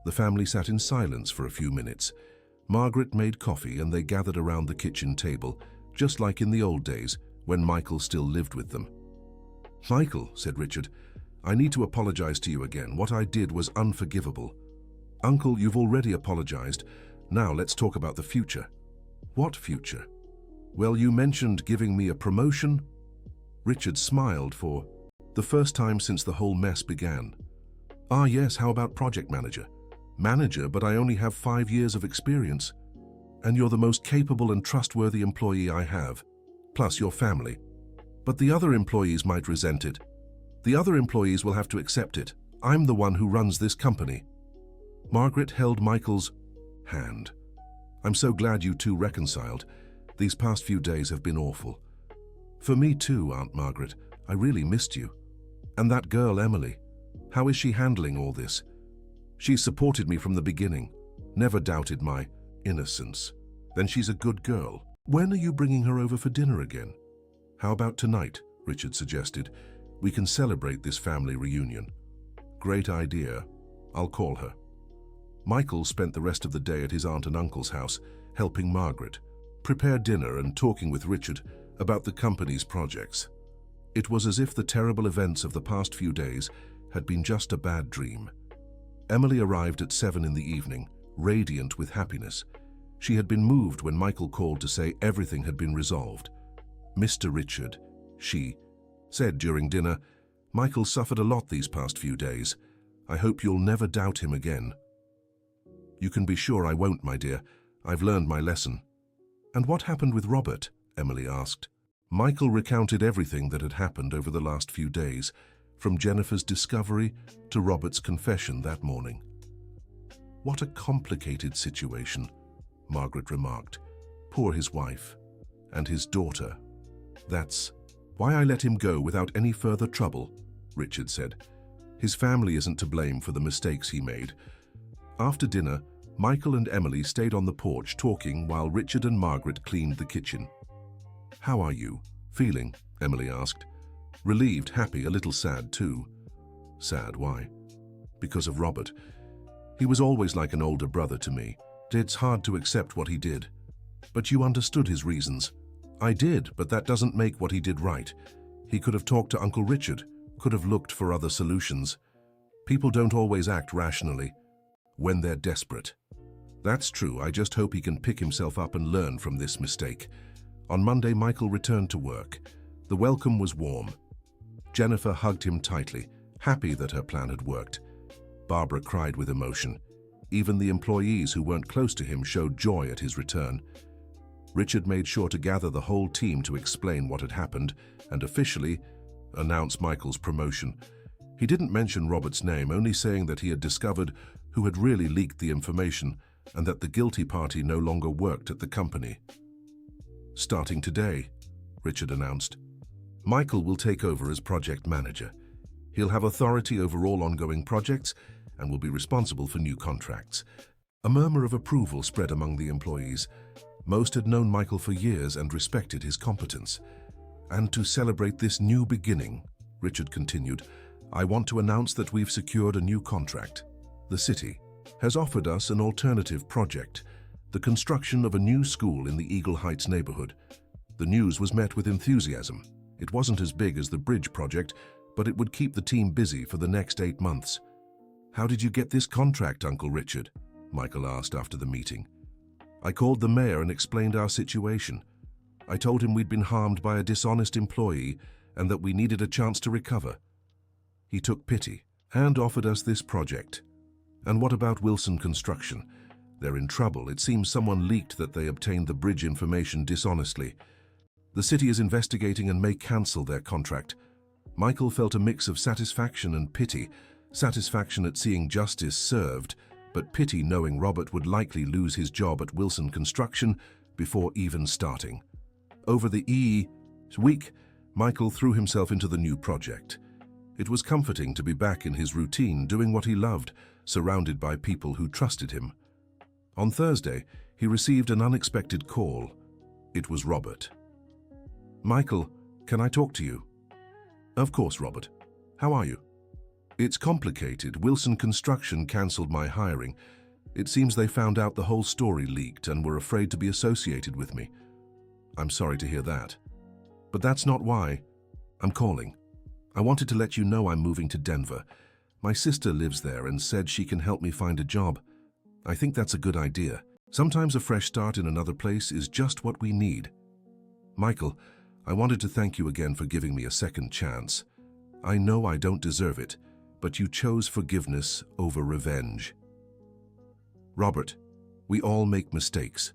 the family sat in silence for a few minutes. Margaret made coffee and they gathered around the kitchen table, just like in the old days when Michael still lived with them. Michael, said Richard, I need to apologize to you again. What I did was unforgivable. Uncle, you've already apologized. Now let's talk about the future. What future? Well, you mentioned giving me a promotion. Richard smiled for the first time since the whole mess began. Ah yes, how about project manager? Manager, but I only have 5 years of experience. And you're the most capable and trustworthy employee I have, plus your family. But the other employees might resent it. The other employees will have to accept it. I'm the one who runs this company. Margaret held Michael's hand. I'm so glad you two reconciled. These past few days have been awful. For me too, Aunt Margaret. I really missed you. And that girl, Emily. How is she handling all this? She supported me from the beginning, never doubted my innocence. Then she's a good girl. When are you bringing her over for dinner again? How about tonight? Richard suggested. We can celebrate this family reunion. Great idea. I'll call her. Michael spent the rest of the day at his aunt and uncle's house, helping Margaret, prepare dinner and talking with Richard about the company's projects. It was as if the terrible events of the past few days had been just a bad dream. Emily arrived at 7 in the evening, radiant with happiness. She had been moved when Michael called to say everything had been resolved. Mr. Richard, she said during dinner, Michael suffered a lot these past few days. I hope you'll never doubt him again. You can be sure I won't, my dear. I've learned my lesson. And what happened with Robert? Emily asked. Michael recounted everything that had happened over the last few days, from Jennifer's discovery to Robert's confession that morning. What a complicated situation, Margaret remarked. Poor his wife and his daughter. That's why I let him go without any further trouble, Richard said. His family isn't to blame for the mistakes he made. After dinner, Michael and Emily stayed on the porch talking while Richard and Margaret cleaned the kitchen. How are you feeling? Emily asked. Relieved, happy, a little sad too. Sad, why? Because of Robert. He was always like an older brother to me. It's hard to accept what he did. But you understood his reasons. I did, but that doesn't make what he did right. He could have talked to Uncle Richard, could have looked for other solutions. People don't always act rationally when they're desperate. That's true. I just hope he can pick himself up and learn from this mistake. On Monday, Michael returned to work. The welcome was warm. Jennifer hugged him tightly, happy that her plan had worked. Barbara cried with emotion. Even the employees who weren't close to him showed joy at his return. Richard made sure to gather the whole team to explain what had happened and officially announce Michael's promotion. He didn't mention Robert's name, only saying that he had discovered who had really leaked the information and that the guilty party no longer worked at the company. Starting today, Richard announced, Michael will take over as project manager. He'll have authority over all ongoing projects and will be responsible for new contracts. A murmur of approval spread among the employees. Most had known Michael for years and respected his competence. And to celebrate this new beginning, Richard continued, I want to announce that we've secured a new contract. The city has offered us an alternative project, the construction of a new school in the Eagle Heights neighborhood. The news was met with enthusiasm. It wasn't as big as the bridge project, but it would keep the team busy for the next 8 months. "How did you get this contract, Uncle Richard?" Michael asked after the meeting. "I called the mayor and explained our situation. I told him we'd been harmed by a dishonest employee and that we needed a chance to recover. He took pity and offered us this project." "And what about Wilson Construction? They're in trouble. It seems someone leaked that they obtained the bridge information dishonestly. The city is investigating and may cancel their contract." Michael felt a mix of satisfaction and pity. Satisfaction at seeing justice served, but pity knowing Robert would likely lose his job at Wilson Construction before even starting. Over the week, Michael threw himself into the new project. It was comforting to be back in his routine, doing what he loved, surrounded by people who trusted him. On Thursday, he received an unexpected call. It was Robert. "Michael, can I talk to you?" "Of course, Robert. How are you?" "It's complicated. Wilson Construction cancelled my hiring. It seems they found out the whole story leaked and were afraid to be associated with me." "I'm sorry to hear that. But that's not why I'm calling. I wanted to let you know I'm moving to Denver. My sister lives there and said she can help me find a job. I think that's a good idea. Sometimes a fresh start in another place is just what we need." "Michael, I wanted to thank you again for giving me a second chance. I know I don't deserve it, but you chose forgiveness over revenge." "Robert, we all make mistakes.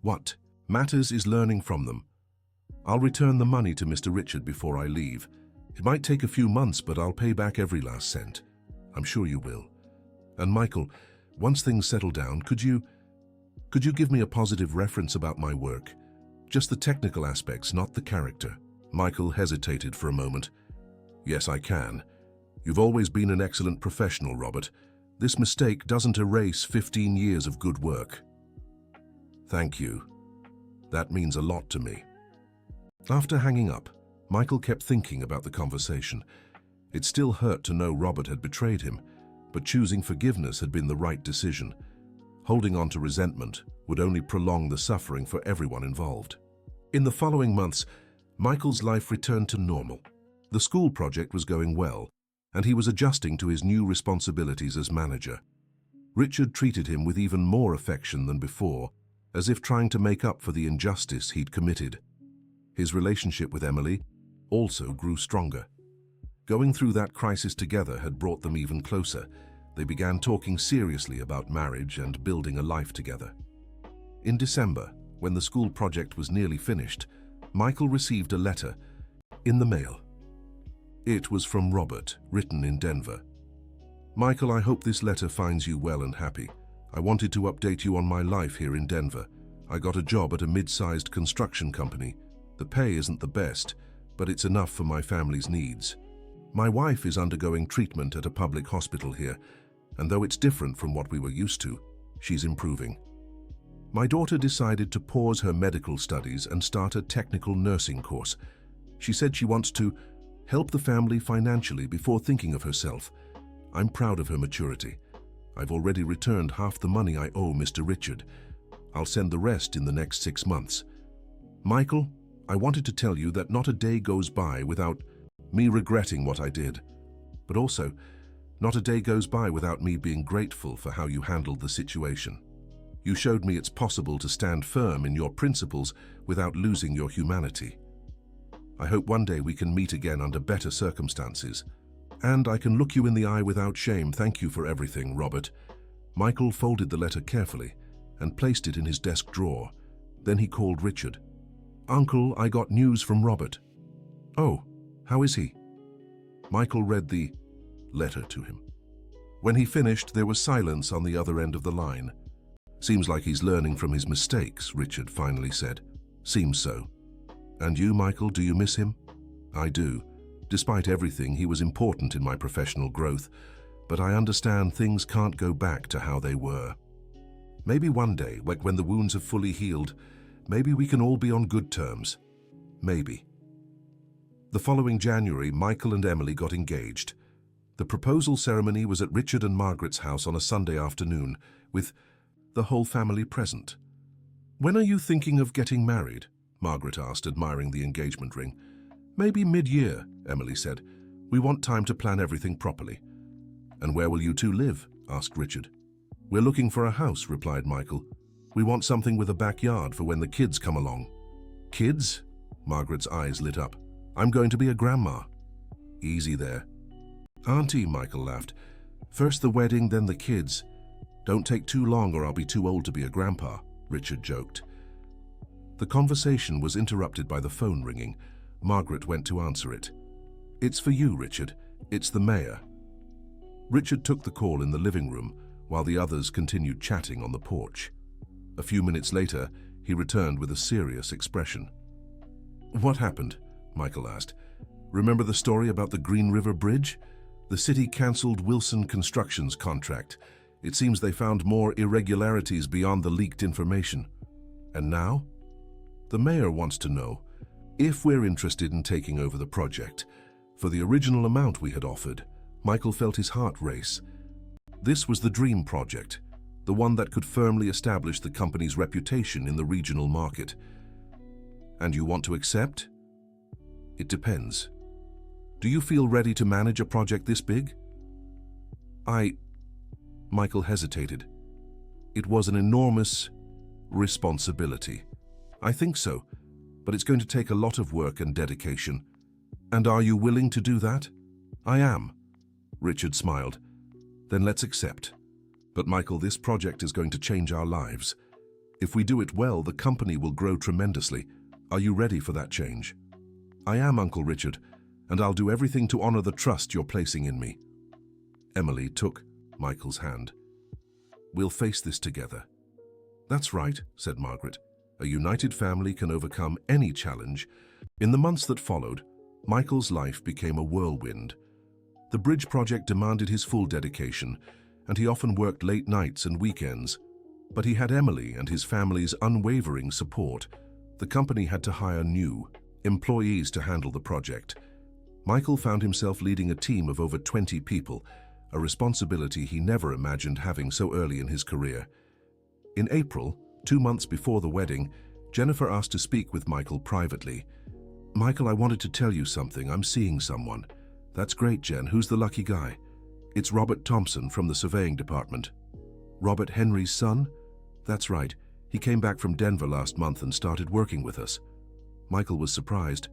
What matters is learning from them. I'll return the money to Mr. Richard before I leave. It might take a few months, but I'll pay back every last cent. I'm sure you will. And Michael, once things settle down, could you give me a positive reference about my work? Just the technical aspects, not the character." Michael hesitated for a moment. "Yes, I can. You've always been an excellent professional, Robert. This mistake doesn't erase 15 years of good work." "Thank you. That means a lot to me." After hanging up, Michael kept thinking about the conversation. It still hurt to know Robert had betrayed him, but choosing forgiveness had been the right decision. Holding on to resentment would only prolong the suffering for everyone involved. In the following months, Michael's life returned to normal. The school project was going well, and he was adjusting to his new responsibilities as manager. Richard treated him with even more affection than before, as if trying to make up for the injustice he'd committed. His relationship with Emily also grew stronger. Going through that crisis together had brought them even closer. They began talking seriously about marriage and building a life together. In December, when the school project was nearly finished, Michael received a letter in the mail. It was from Robert, written in Denver. "Michael, I hope this letter finds you well and happy. I wanted to update you on my life here in Denver. I got a job at a mid-sized construction company. The pay isn't the best, but it's enough for my family's needs. My wife is undergoing treatment at a public hospital here, and though it's different from what we were used to, she's improving. My daughter decided to pause her medical studies and start a technical nursing course. She said she wants to help the family financially before thinking of herself. I'm proud of her maturity. I've already returned half the money I owe Mr. Richard. I'll send the rest in the next 6 months. Michael, I wanted to tell you that not a day goes by without me regretting what I did, but also not a day goes by without me being grateful for how you handled the situation. You showed me it's possible to stand firm in your principles without losing your humanity. I hope one day we can meet again under better circumstances, and I can look you in the eye without shame. Thank you for everything, Robert." Michael folded the letter carefully and placed it in his desk drawer. Then he called Richard. "Uncle, I got news from Robert." "Oh, how is he?" Michael read the letter to him. When he finished, there was silence on the other end of the line. "Seems like he's learning from his mistakes," Richard finally said. "Seems so. And you, Michael, do you miss him?" "I do. Despite everything, he was important in my professional growth, but I understand things can't go back to how they were. Maybe one day, like when the wounds have fully healed, maybe we can all be on good terms. Maybe." The following January, Michael and Emily got engaged. The proposal ceremony was at Richard and Margaret's house on a Sunday afternoon, with the whole family present. "When are you thinking of getting married?" Margaret asked, admiring the engagement ring. Maybe mid-year, Emily said. We want time to plan everything properly. And where will you two live? Asked Richard. We're looking for a house, replied Michael. We want something with a backyard for when the kids come along. Kids? Margaret's eyes lit up. I'm going to be a grandma. Easy there. Auntie, Michael laughed. First the wedding, then the kids. Don't take too long or I'll be too old to be a grandpa, Richard joked. The conversation was interrupted by the phone ringing. Margaret went to answer it. It's for you, Richard. It's the mayor. Richard took the call in the living room while the others continued chatting on the porch. A few minutes later, he returned with a serious expression. What happened? Michael asked. Remember the story about the Green River Bridge? The city cancelled Wilson Construction's contract. It seems they found more irregularities beyond the leaked information. And now? The mayor wants to know if we're interested in taking over the project. For the original amount we had offered, Michael felt his heart race. This was the dream project, the one that could firmly establish the company's reputation in the regional market. And you want to accept? It depends. Do you feel ready to manage a project this big? Michael hesitated. It was an enormous responsibility. I think so, but it's going to take a lot of work and dedication. And are you willing to do that? I am. Richard smiled. Then let's accept. But Michael, this project is going to change our lives. If we do it well, the company will grow tremendously. Are you ready for that change? I am, Uncle Richard, and I'll do everything to honor the trust you're placing in me. Emily took Michael's hand. We'll face this together. That's right, said Margaret. A united family can overcome any challenge. In the months that followed, Michael's life became a whirlwind. The bridge project demanded his full dedication, and he often worked late nights and weekends. But he had Emily and his family's unwavering support. The company had to hire new employees to handle the project. Michael found himself leading a team of over 20 people, a responsibility he never imagined having so early in his career. In April, 2 months before the wedding, Jennifer asked to speak with Michael privately. Michael, I wanted to tell you something. I'm seeing someone. That's great, Jen. Who's the lucky guy? It's Robert Thompson from the surveying department. Robert Henry's son? That's right. He came back from Denver last month and started working with us. Michael was surprised.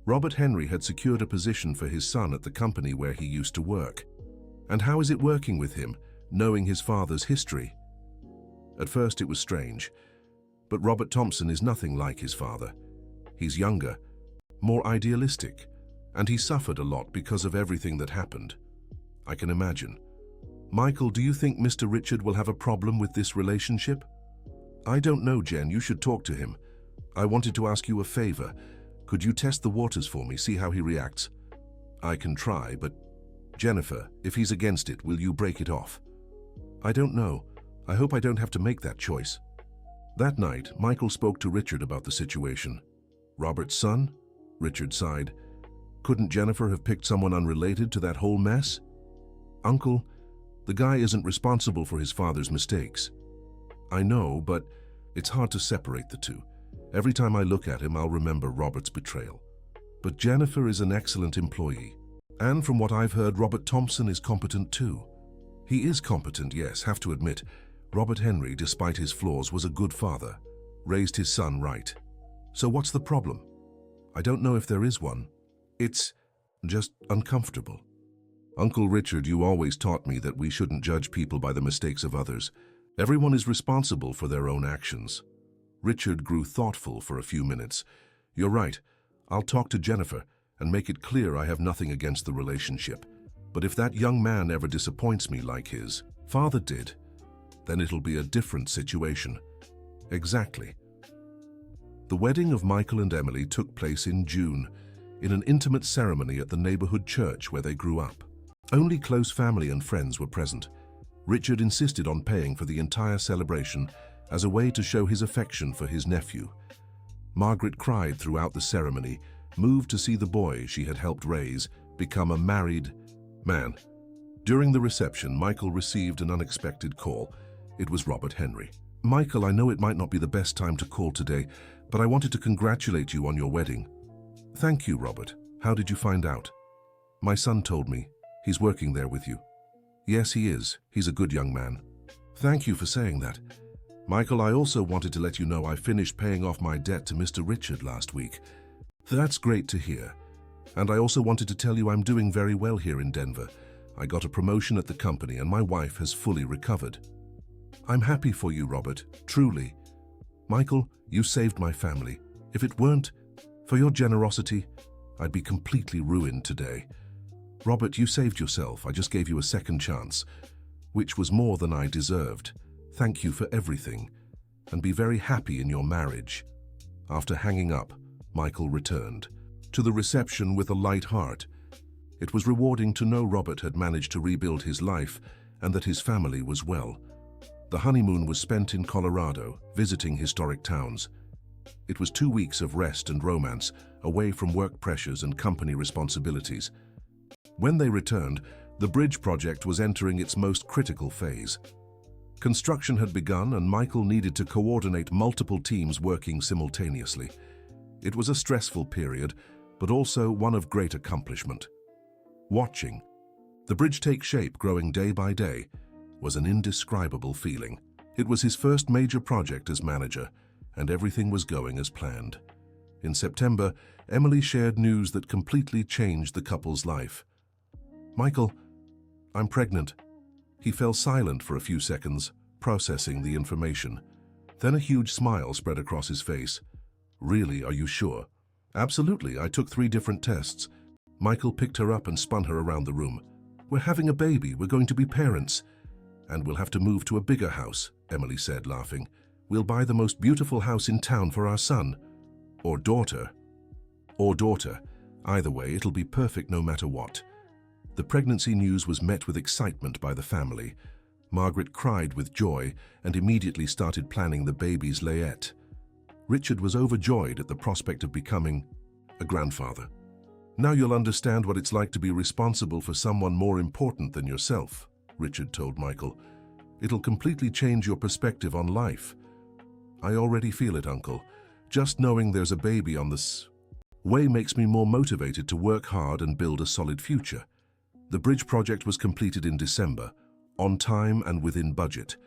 Robert Henry had secured a position for his son at the company where he used to work. And how is it working with him, knowing his father's history? At first it was strange, but Robert Thompson is nothing like his father. He's younger, more idealistic, and he suffered a lot because of everything that happened. I can imagine. Michael, do you think Mr. Richard will have a problem with this relationship? I don't know, Jen. You should talk to him. I wanted to ask you a favor. Could you test the waters for me, see how he reacts? I can try, but Jennifer, if he's against it, will you break it off? I don't know. I hope I don't have to make that choice. That night, Michael spoke to Richard about the situation. Robert's son? Richard sighed. Couldn't Jennifer have picked someone unrelated to that whole mess? Uncle, the guy isn't responsible for his father's mistakes. I know, but it's hard to separate the two. Every time I look at him, I'll remember Robert's betrayal. But Jennifer is an excellent employee. And from what I've heard, Robert Thompson is competent too. He is competent, yes, have to admit. Robert Henry, despite his flaws, was a good father, raised his son right. So what's the problem? I don't know if there is one. It's just uncomfortable. Uncle Richard, you always taught me that we shouldn't judge people by the mistakes of others. Everyone is responsible for their own actions. Richard grew thoughtful for a few minutes. You're right. I'll talk to Jennifer and make it clear I have nothing against the relationship. But if that young man ever disappoints me like his father did, then it'll be a different situation. Exactly. The wedding of Michael and Emily took place in June, in an intimate ceremony at the neighborhood church where they grew up. Only close family and friends were present. Richard insisted on paying for the entire celebration as a way to show his affection for his nephew. Margaret cried throughout the ceremony, moved to see the boy she had helped raise become a married man. During the reception, Michael received an unexpected call. It was Robert Henry. Michael, I know it might not be the best time to call today, but I wanted to congratulate you on your wedding. Thank you, Robert. How did you find out? My son told me. He's working there with you. Yes, he is. He's a good young man. Thank you for saying that. Michael, I also wanted to let you know I finished paying off my debt to Mr. Richard last week. That's great to hear. And I also wanted to tell you I'm doing very well here in Denver. I got a promotion at the company and my wife has fully recovered. I'm happy for you, Robert, truly. Michael, you saved my family. If it weren't for your generosity, I'd be completely ruined today. Robert, you saved yourself. I just gave you a second chance, which was more than I deserved. Thank you for everything, and be very happy in your marriage. After hanging up, Michael returned to the reception with a light heart. It was rewarding to know Robert had managed to rebuild his life and that his family was well. The honeymoon was spent in Colorado, visiting historic towns. It was 2 weeks of rest and romance, away from work pressures and company responsibilities. When they returned, the bridge project was entering its most critical phase. Construction had begun and Michael needed to coordinate multiple teams working simultaneously. It was a stressful period, but also one of great accomplishment. Watching the bridge take shape, growing day by day, was an indescribable feeling. It was his first major project as manager, and everything was going as planned. In September, Emily shared news that completely changed the couple's life. Michael, I'm pregnant. He fell silent for a few seconds, processing the information. Then a huge smile spread across his face. Really, are you sure? Absolutely, I took 3 different tests. Michael picked her up and spun her around the room. We're having a baby, we're going to be parents. And we'll have to move to a bigger house, Emily said, laughing. We'll buy the most beautiful house in town for our son. Or daughter. Either way, it'll be perfect no matter what. The pregnancy news was met with excitement by the family. Margaret cried with joy and immediately started planning the baby's layette. Richard was overjoyed at the prospect of becoming a grandfather. Now you'll understand what it's like to be responsible for someone more important than yourself, Richard told Michael. It'll completely change your perspective on life. I already feel it, Uncle. Just knowing there's a baby on this way makes me more motivated to work hard and build a solid future. The bridge project was completed in December, on time and within budget.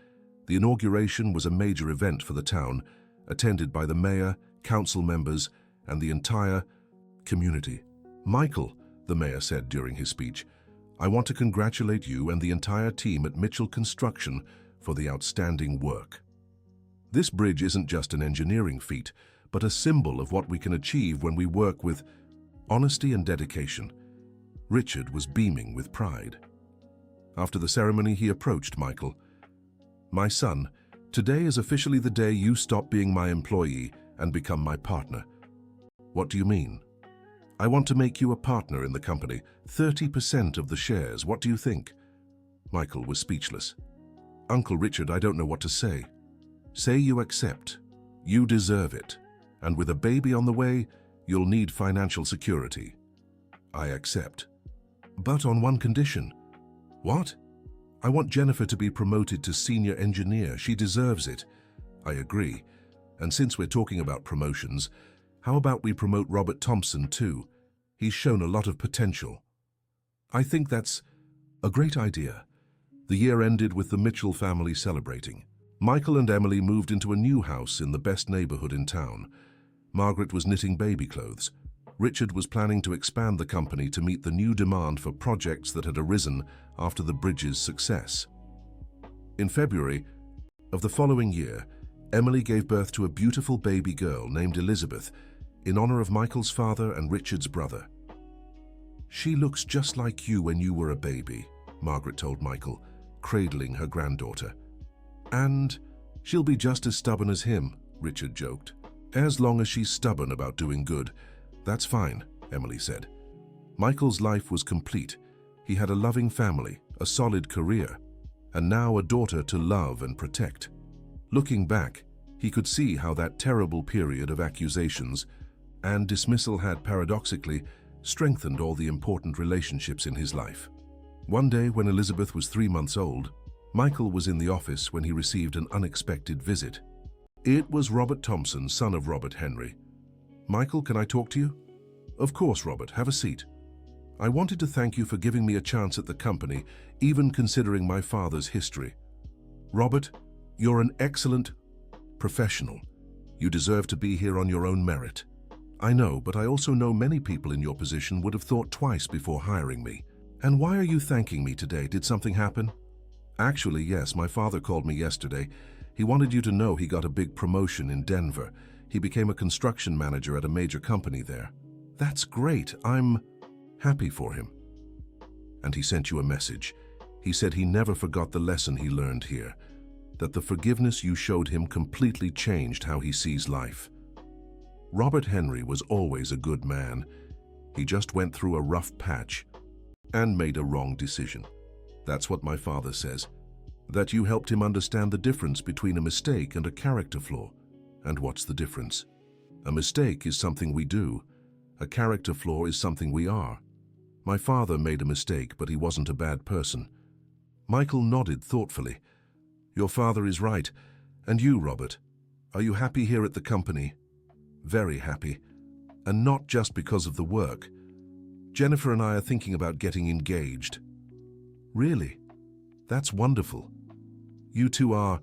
The inauguration was a major event for the town, attended by the mayor, council members, and the entire community. Michael, the mayor said during his speech, I want to congratulate you and the entire team at Mitchell Construction for the outstanding work. This bridge isn't just an engineering feat, but a symbol of what we can achieve when we work with honesty and dedication. Richard was beaming with pride. After the ceremony, he approached Michael. My son, today is officially the day you stop being my employee and become my partner. What do you mean? I want to make you a partner in the company, 30% of the shares. What do you think? Michael was speechless. Uncle Richard, I don't know what to say. Say you accept. You deserve it. And with a baby on the way, you'll need financial security. I accept. But on one condition. What? I want Jennifer to be promoted to senior engineer. She deserves it. I agree. And since we're talking about promotions, how about we promote Robert Thompson too? He's shown a lot of potential. I think that's a great idea. The year ended with the Mitchell family celebrating. Michael and Emily moved into a new house in the best neighborhood in town. Margaret was knitting baby clothes. Richard was planning to expand the company to meet the new demand for projects that had arisen after the bridge's success. In February of the following year, Emily gave birth to a beautiful baby girl named Elizabeth in honor of Michael's father and Richard's brother. She looks just like you when you were a baby, Margaret told Michael, cradling her granddaughter. And she'll be just as stubborn as him, Richard joked. As long as she's stubborn about doing good, that's fine, Emily said. Michael's life was complete. He had a loving family, a solid career, and now a daughter to love and protect. Looking back, he could see how that terrible period of accusations and dismissal had paradoxically strengthened all the important relationships in his life. One day, when Elizabeth was 3 months old, Michael was in the office when he received an unexpected visit. It was Robert Thompson, son of Robert Henry. Michael, can I talk to you? Of course, Robert, have a seat. I wanted to thank you for giving me a chance at the company, even considering my father's history. Robert, you're an excellent professional. You deserve to be here on your own merit. I know, but I also know many people in your position would have thought twice before hiring me. And why are you thanking me today? Did something happen? Actually, yes, my father called me yesterday. He wanted you to know he got a big promotion in Denver. He became a construction manager at a major company there. That's great. I'm happy for him. And he sent you a message. He said he never forgot the lesson he learned here, that the forgiveness you showed him completely changed how he sees life. Robert Henry was always a good man. He just went through a rough patch and made a wrong decision. That's what my father says, that you helped him understand the difference between a mistake and a character flaw. And what's the difference? A mistake is something we do. A character flaw is something we are. My father made a mistake, but he wasn't a bad person. Michael nodded thoughtfully. Your father is right. And you, Robert, are you happy here at the company? Very happy. And not just because of the work. Jennifer and I are thinking about getting engaged. Really? That's wonderful. You two are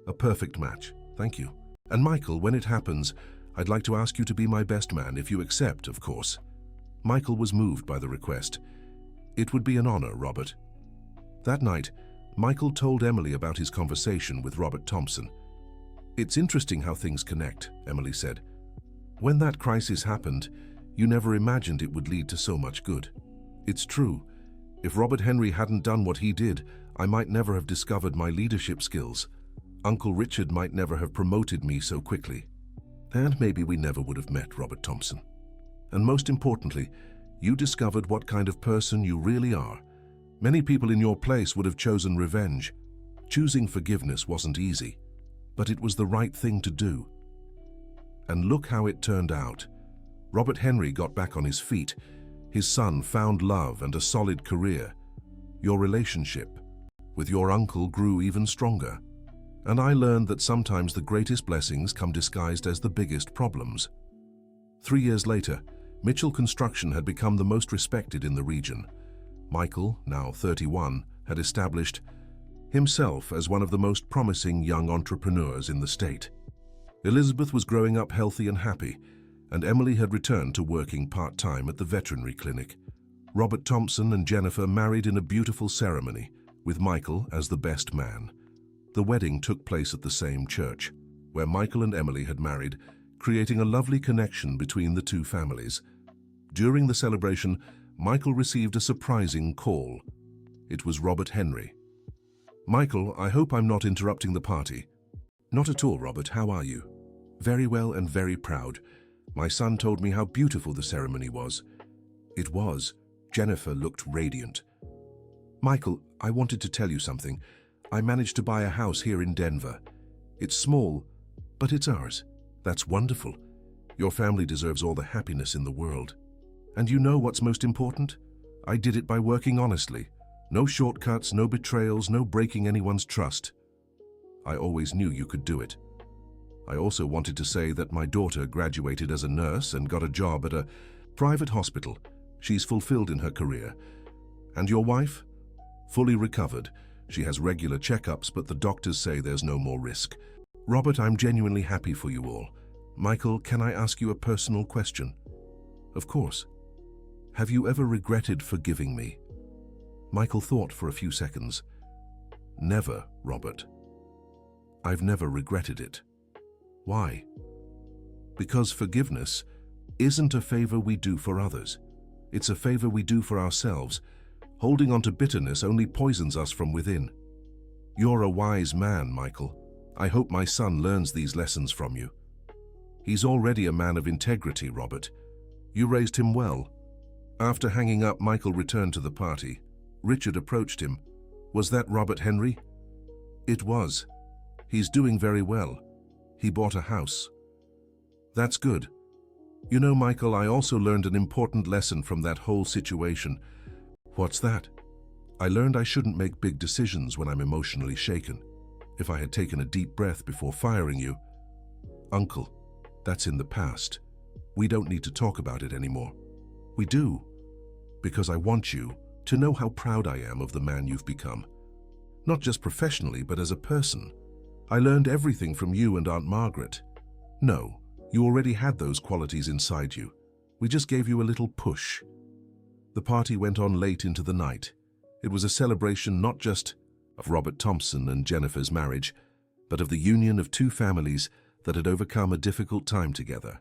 a perfect match. Thank you. And Michael, when it happens, I'd like to ask you to be my best man, if you accept, of course. Michael was moved by the request. It would be an honor, Robert. That night, Michael told Emily about his conversation with Robert Thompson. It's interesting how things connect, Emily said. When that crisis happened, you never imagined it would lead to so much good. It's true. If Robert Henry hadn't done what he did, I might never have discovered my leadership skills. Uncle Richard might never have promoted me so quickly. And maybe we never would have met Robert Thompson. And most importantly, you discovered what kind of person you really are. Many people in your place would have chosen revenge. Choosing forgiveness wasn't easy, but it was the right thing to do. And look how it turned out. Robert Henry got back on his feet. His son found love and a solid career. Your relationship with your uncle grew even stronger. And I learned that sometimes the greatest blessings come disguised as the biggest problems. 3 years later, Mitchell Construction had become the most respected in the region. Michael, now 31, had established himself as one of the most promising young entrepreneurs in the state. Elizabeth was growing up healthy and happy, and Emily had returned to working part-time at the veterinary clinic. Robert Thompson and Jennifer married in a beautiful ceremony, with Michael as the best man. The wedding took place at the same church, where Michael and Emily had married, creating a lovely connection between the two families. During the celebration, Michael received a surprising call. It was Robert Henry. Michael, I hope I'm not interrupting the party. Not at all, Robert. How are you? Very well and very proud. My son told me how beautiful the ceremony was. It was. Jennifer looked radiant. Michael, I wanted to tell you something. I managed to buy a house here in Denver. It's small, but it's ours. That's wonderful. Your family deserves all the happiness in the world. And you know what's most important? I did it by working honestly. No shortcuts, no betrayals, no breaking anyone's trust. I always knew you could do it. I also wanted to say that my daughter graduated as a nurse and got a job at a private hospital. She's fulfilled in her career. And your wife? Fully recovered. She has regular checkups, but the doctors say there's no more risk. Robert, I'm genuinely happy for you all. Michael, can I ask you a personal question? Of course. Have you ever regretted forgiving me? Michael thought for a few seconds. Never, Robert. I've never regretted it. Why? Because forgiveness isn't a favor we do for others. It's a favor we do for ourselves. Holding on to bitterness only poisons us from within. You're a wise man, Michael. I hope my son learns these lessons from you. He's already a man of integrity, Robert. You raised him well. After hanging up, Michael returned to the party. Richard approached him. Was that Robert Henry? It was. He's doing very well. He bought a house. That's good. You know, Michael, I also learned an important lesson from that whole situation. What's that? I learned I shouldn't make big decisions when I'm emotionally shaken. If I had taken a deep breath before firing you. Uncle, that's in the past. We don't need to talk about it anymore. We do, because I want you to know how proud I am of the man you've become. Not just professionally, but as a person. I learned everything from you and Aunt Margaret. No, you already had those qualities inside you. We just gave you a little push. The party went on late into the night. It was a celebration not just of Robert Thompson and Jennifer's marriage, but of the union of two families that had overcome a difficult time together.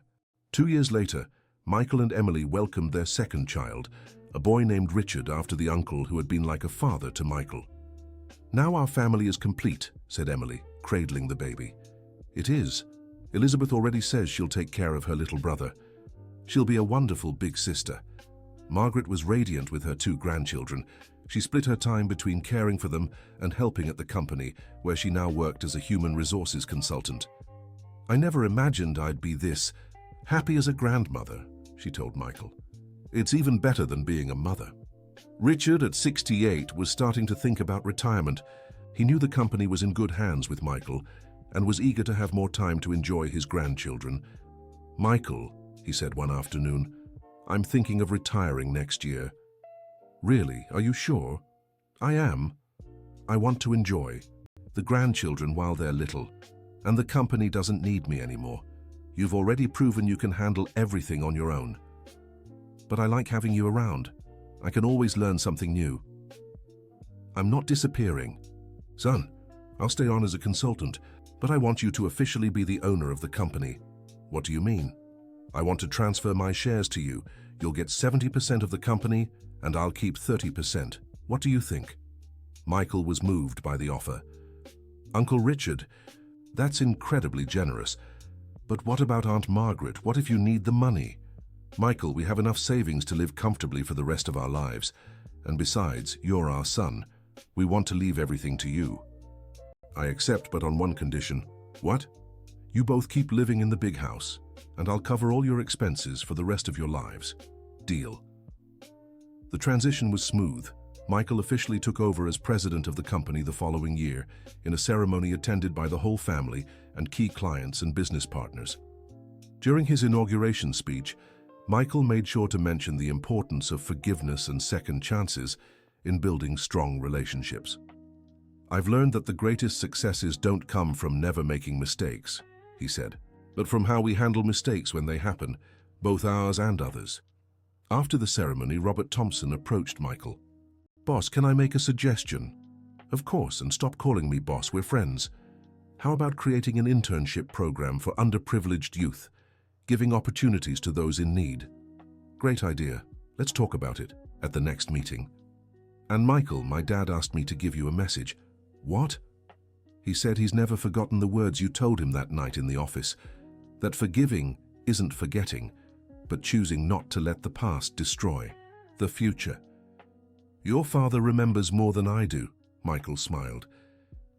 2 years later, Michael and Emily welcomed their second child, a boy named Richard, after the uncle who had been like a father to Michael. "Now our family is complete," said Emily, cradling the baby. "It is. Elizabeth already says she'll take care of her little brother. She'll be a wonderful big sister." Margaret was radiant with her 2 grandchildren. She split her time between caring for them and helping at the company, where she now worked as a human resources consultant. "I never imagined I'd be this happy as a grandmother," she told Michael. "It's even better than being a mother." Richard, at 68, was starting to think about retirement. He knew the company was in good hands with Michael and was eager to have more time to enjoy his grandchildren. "Michael," he said one afternoon, "I'm thinking of retiring next year." "Really? Are you sure?" "I am. I want to enjoy the grandchildren while they're little, and the company doesn't need me anymore. You've already proven you can handle everything on your own. But I like having you around. I can always learn something new." "I'm not disappearing. Son, I'll stay on as a consultant, but I want you to officially be the owner of the company." "What do you mean?" "I want to transfer my shares to you. You'll get 70% of the company, and I'll keep 30%. What do you think?" Michael was moved by the offer. "Uncle Richard, that's incredibly generous. But what about Aunt Margaret? What if you need the money?" "Michael, we have enough savings to live comfortably for the rest of our lives. And besides, you're our son. We want to leave everything to you." "I accept, but on one condition." "What?" "You both keep living in the big house, and I'll cover all your expenses for the rest of your lives. Deal." The transition was smooth. Michael officially took over as president of the company the following year, in a ceremony attended by the whole family and key clients and business partners. During his inauguration speech, Michael made sure to mention the importance of forgiveness and second chances in building strong relationships. "I've learned that the greatest successes don't come from never making mistakes," he said, "but from how we handle mistakes when they happen, both ours and others." After the ceremony, Robert Thompson approached Michael. "Boss, can I make a suggestion?" "Of course, and stop calling me boss, we're friends. How about creating an internship program for underprivileged youth, giving opportunities to those in need?" "Great idea. Let's talk about it at the next meeting." "And Michael, my dad asked me to give you a message." "What?" "He said he's never forgotten the words you told him that night in the office, that forgiving isn't forgetting, but choosing not to let the past destroy the future." "Your father remembers more than I do," Michael smiled.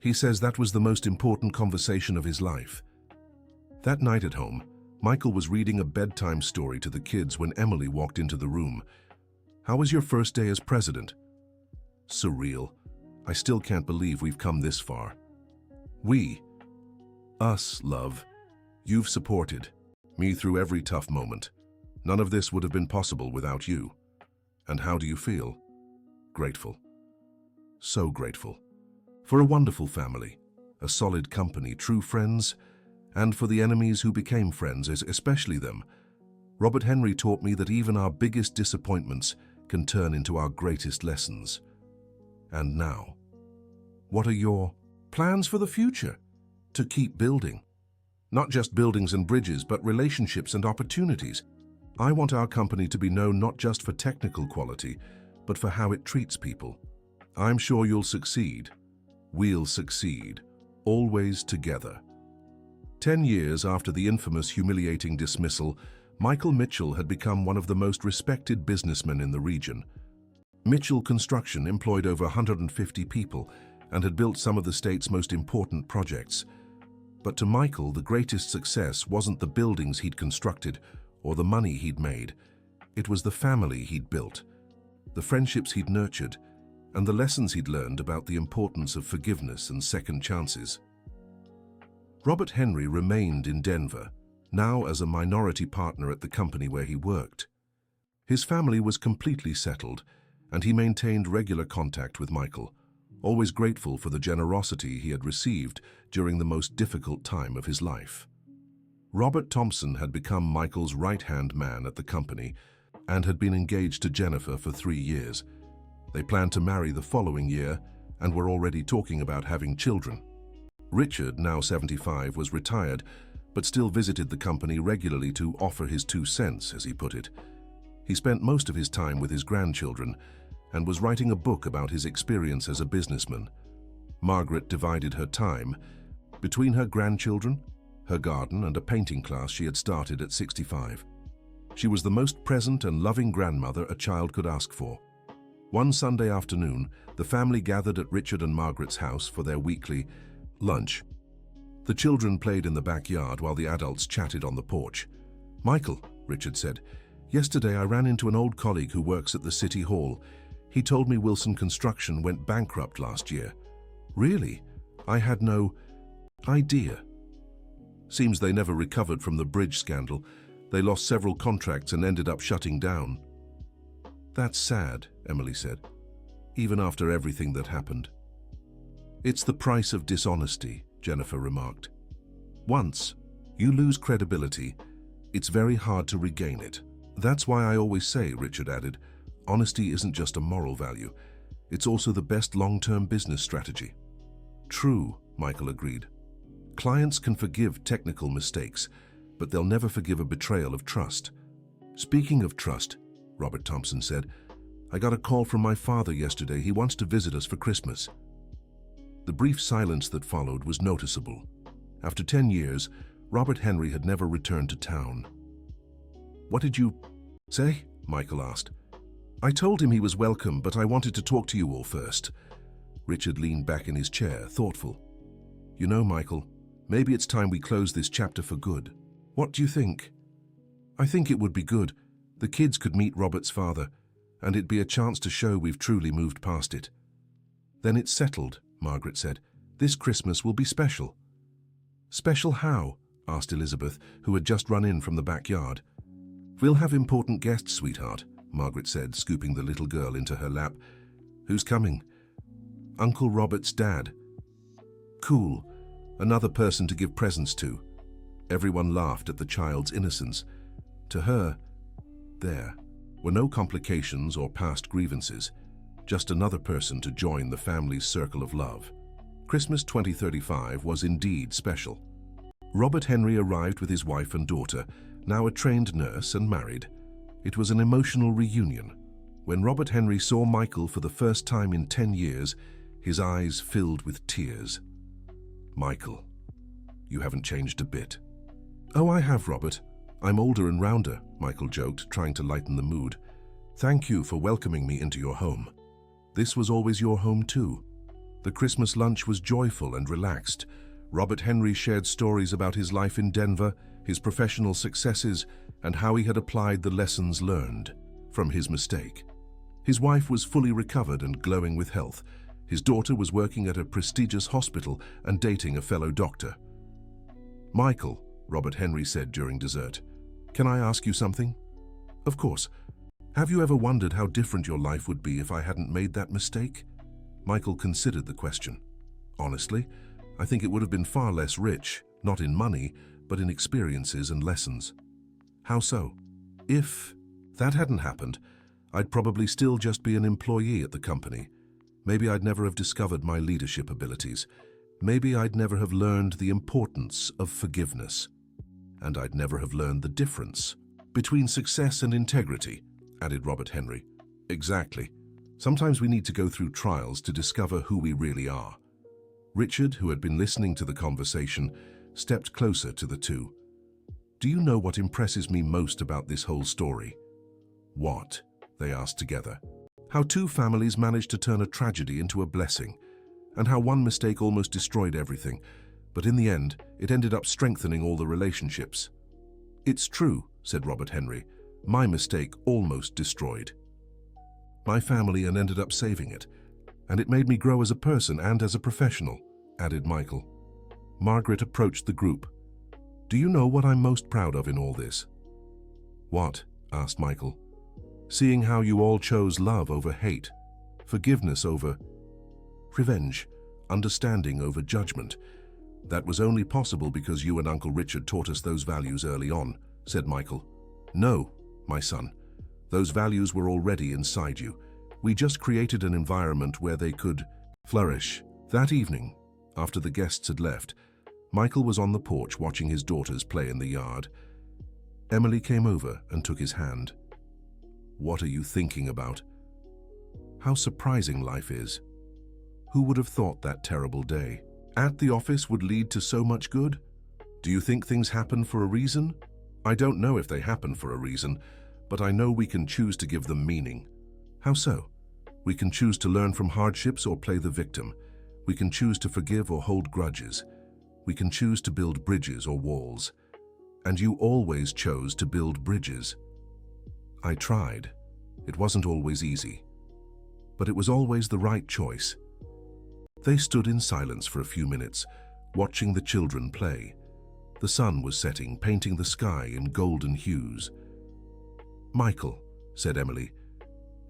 "He says that was the most important conversation of his life." That night at home, Michael was reading a bedtime story to the kids when Emily walked into the room. "How was your first day as president?" "Surreal. I still can't believe we've come this far." "We? Us, love. You've supported me through every tough moment. None of this would have been possible without you. And how do you feel?" "Grateful. So grateful. For a wonderful family, a solid company, true friends, and for the enemies who became friends, especially them. Robert Henry taught me that even our biggest disappointments can turn into our greatest lessons." "And now, what are your plans for the future?" "To keep building. Not just buildings and bridges, but relationships and opportunities. I want our company to be known not just for technical quality, but for how it treats people. I'm sure you'll succeed. We'll succeed, always together." 10 years after the infamous humiliating dismissal, Michael Mitchell had become one of the most respected businessmen in the region. Mitchell Construction employed over 150 people and had built some of the state's most important projects. But to Michael, the greatest success wasn't the buildings he'd constructed or the money he'd made. It was the family he'd built, the friendships he'd nurtured, and the lessons he'd learned about the importance of forgiveness and second chances. Robert Henry remained in Denver, now as a minority partner at the company where he worked. His family was completely settled, and he maintained regular contact with Michael, always grateful for the generosity he had received during the most difficult time of his life. Robert Thompson had become Michael's right-hand man at the company and had been engaged to Jennifer for 3 years. They planned to marry the following year and were already talking about having children. Richard, now 75, was retired, but still visited the company regularly to offer his 2 cents, as he put it. He spent most of his time with his grandchildren and was writing a book about his experience as a businessman. Margaret divided her time between her grandchildren, her garden, and a painting class she had started at 65. She was the most present and loving grandmother a child could ask for. One Sunday afternoon, the family gathered at Richard and Margaret's house for their weekly lunch. The children played in the backyard while the adults chatted on the porch. "Michael," Richard said, "yesterday I ran into an old colleague who works at the City Hall. He told me Wilson Construction went bankrupt last year." "Really? I had no idea." "Seems they never recovered from the bridge scandal. They lost several contracts and ended up shutting down." "That's sad," Emily said, "even after everything that happened." "It's the price of dishonesty," Jennifer remarked. "Once you lose credibility, it's very hard to regain it. That's why I always say," Richard added, "honesty isn't just a moral value, it's also the best long-term business strategy." "True," Michael agreed. "Clients can forgive technical mistakes, but they'll never forgive a betrayal of trust." "Speaking of trust," Robert Thompson said, "I got a call from my father yesterday. He wants to visit us for Christmas." The brief silence that followed was noticeable. After 10 years, Robert Henry had never returned to town. "What did you say?" Michael asked. "I told him he was welcome, but I wanted to talk to you all first." Richard leaned back in his chair, thoughtful. "You know, Michael, maybe it's time we close this chapter for good. What do you think?" "I think it would be good. The kids could meet Robert's father, and it'd be a chance to show we've truly moved past it." "Then it's settled," Margaret said. "This Christmas will be special." "Special how?" asked Elizabeth, who had just run in from the backyard. "We'll have important guests, sweetheart," Margaret said, scooping the little girl into her lap. "Who's coming?" "Uncle Robert's dad." "Cool. Another person to give presents to." Everyone laughed at the child's innocence. To her, there were no complications or past grievances, just another person to join the family's circle of love. Christmas 2035 was indeed special. Robert Henry arrived with his wife and daughter, now a trained nurse and married. It was an emotional reunion. When Robert Henry saw Michael for the first time in 10 years, his eyes filled with tears. "Michael, you haven't changed a bit." "Oh, I have, Robert. I'm older and rounder," Michael joked, trying to lighten the mood. "Thank you for welcoming me into your home. This was always your home too." The Christmas lunch was joyful and relaxed. Robert Henry shared stories about his life in Denver, his professional successes, and how he had applied the lessons learned from his mistake. His wife was fully recovered and glowing with health. His daughter was working at a prestigious hospital and dating a fellow doctor. "Michael," Robert Henry said during dessert, "can I ask you something?" "Of course. Have you ever wondered how different your life would be if I hadn't made that mistake?" Michael considered the question. "Honestly, I think it would have been far less rich, not in money, but in experiences and lessons." "How so?" "If that hadn't happened, I'd probably still just be an employee at the company. Maybe I'd never have discovered my leadership abilities. Maybe I'd never have learned the importance of forgiveness. And I'd never have learned the difference between success and integrity," added Robert Henry. "Exactly. Sometimes we need to go through trials to discover who we really are." Richard, who had been listening to the conversation, stepped closer to the two. "Do you know what impresses me most about this whole story?" "What?" they asked together. "How 2 families managed to turn a tragedy into a blessing, and how one mistake almost destroyed everything, but in the end, it ended up strengthening all the relationships." "It's true," said Robert Henry. "My mistake almost destroyed my family and ended up saving it. And it made me grow as a person and as a professional," added Michael. Margaret approached the group. "Do you know what I'm most proud of in all this?" "What?" asked Michael. seeing how you all chose love over hate, forgiveness over revenge, understanding over judgment. That was only possible because you and Uncle Richard taught us those values early on, said Michael. No, my son. Those values were already inside you. We just created an environment where they could flourish. That evening, after the guests had left, Michael was on the porch watching his daughters play in the yard. Emily came over and took his hand. What are you thinking about? How surprising life is. Who would have thought that terrible day at the office would lead to so much good? Do you think things happen for a reason? I don't know if they happen for a reason, but I know we can choose to give them meaning. How so? We can choose to learn from hardships or play the victim. We can choose to forgive or hold grudges. We can choose to build bridges or walls. And you always chose to build bridges. I tried. It wasn't always easy. But it was always the right choice. They stood in silence for a few minutes, watching the children play. The sun was setting, painting the sky in golden hues. Michael, said Emily,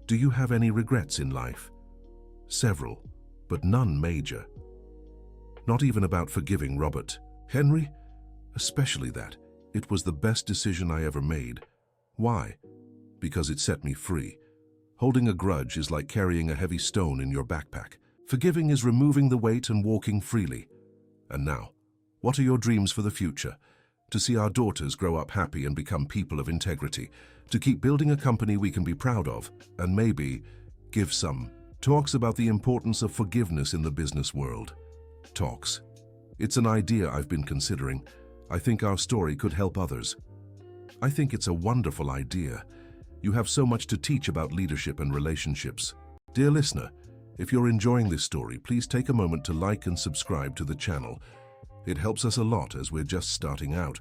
do you have any regrets in life? Several, but none major. Not even about forgiving Robert. Henry? Especially that. It was the best decision I ever made. Why? Because it set me free. Holding a grudge is like carrying a heavy stone in your backpack. Forgiving is removing the weight and walking freely. And now, what are your dreams for the future? To see our daughters grow up happy and become people of integrity. To keep building a company we can be proud of. And maybe give some talks about the importance of forgiveness in the business world. Talks. It's an idea I've been considering. I think our story could help others. I think it's a wonderful idea. You have so much to teach about leadership and relationships. Dear listener, if you're enjoying this story, please take a moment to like and subscribe to the channel. It helps us a lot as we're just starting out.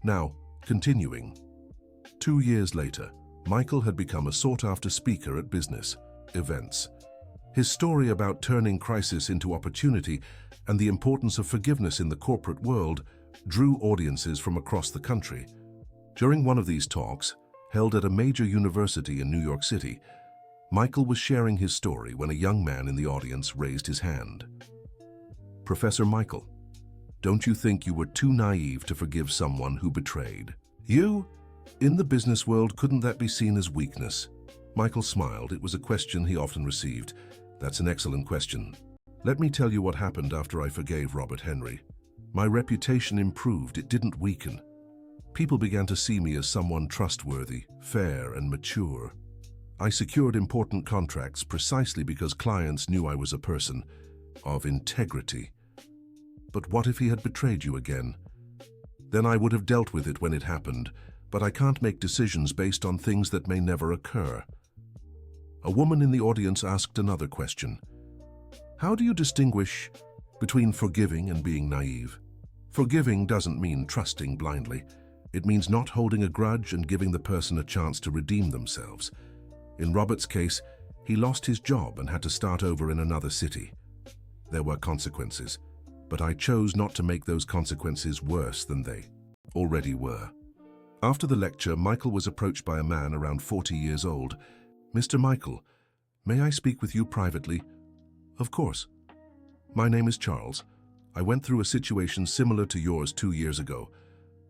Now, continuing. 2 years later, Michael had become a sought-after speaker at business events. His story about turning crisis into opportunity and the importance of forgiveness in the corporate world drew audiences from across the country. During one of these talks, held at a major university in New York City, Michael was sharing his story when a young man in the audience raised his hand. Professor Michael, don't you think you were too naive to forgive someone who betrayed you? In the business world, couldn't that be seen as weakness? Michael smiled. It was a question he often received. That's an excellent question. Let me tell you what happened after I forgave Robert Henry. My reputation improved. It didn't weaken. People began to see me as someone trustworthy, fair, and mature. I secured important contracts precisely because clients knew I was a person of integrity. But what if he had betrayed you again? Then I would have dealt with it when it happened, but I can't make decisions based on things that may never occur. A woman in the audience asked another question. How do you distinguish between forgiving and being naive? Forgiving doesn't mean trusting blindly. It means not holding a grudge and giving the person a chance to redeem themselves. In Robert's case, he lost his job and had to start over in another city. There were consequences, but I chose not to make those consequences worse than they already were. After the lecture, Michael was approached by a man around 40 years old. Mr. Michael, may I speak with you privately? Of course. My name is Charles. I went through a situation similar to yours 2 years ago.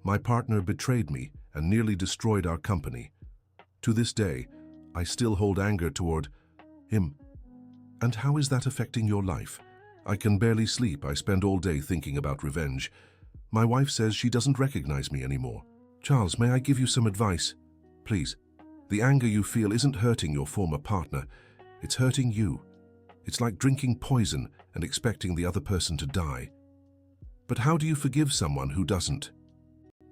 My partner betrayed me and nearly destroyed our company. To this day, I still hold anger toward him. And how is that affecting your life? I can barely sleep. I spend all day thinking about revenge. My wife says she doesn't recognize me anymore. Charles, may I give you some advice? Please. The anger you feel isn't hurting your former partner. It's hurting you. It's like drinking poison and expecting the other person to die. But how do you forgive someone who doesn't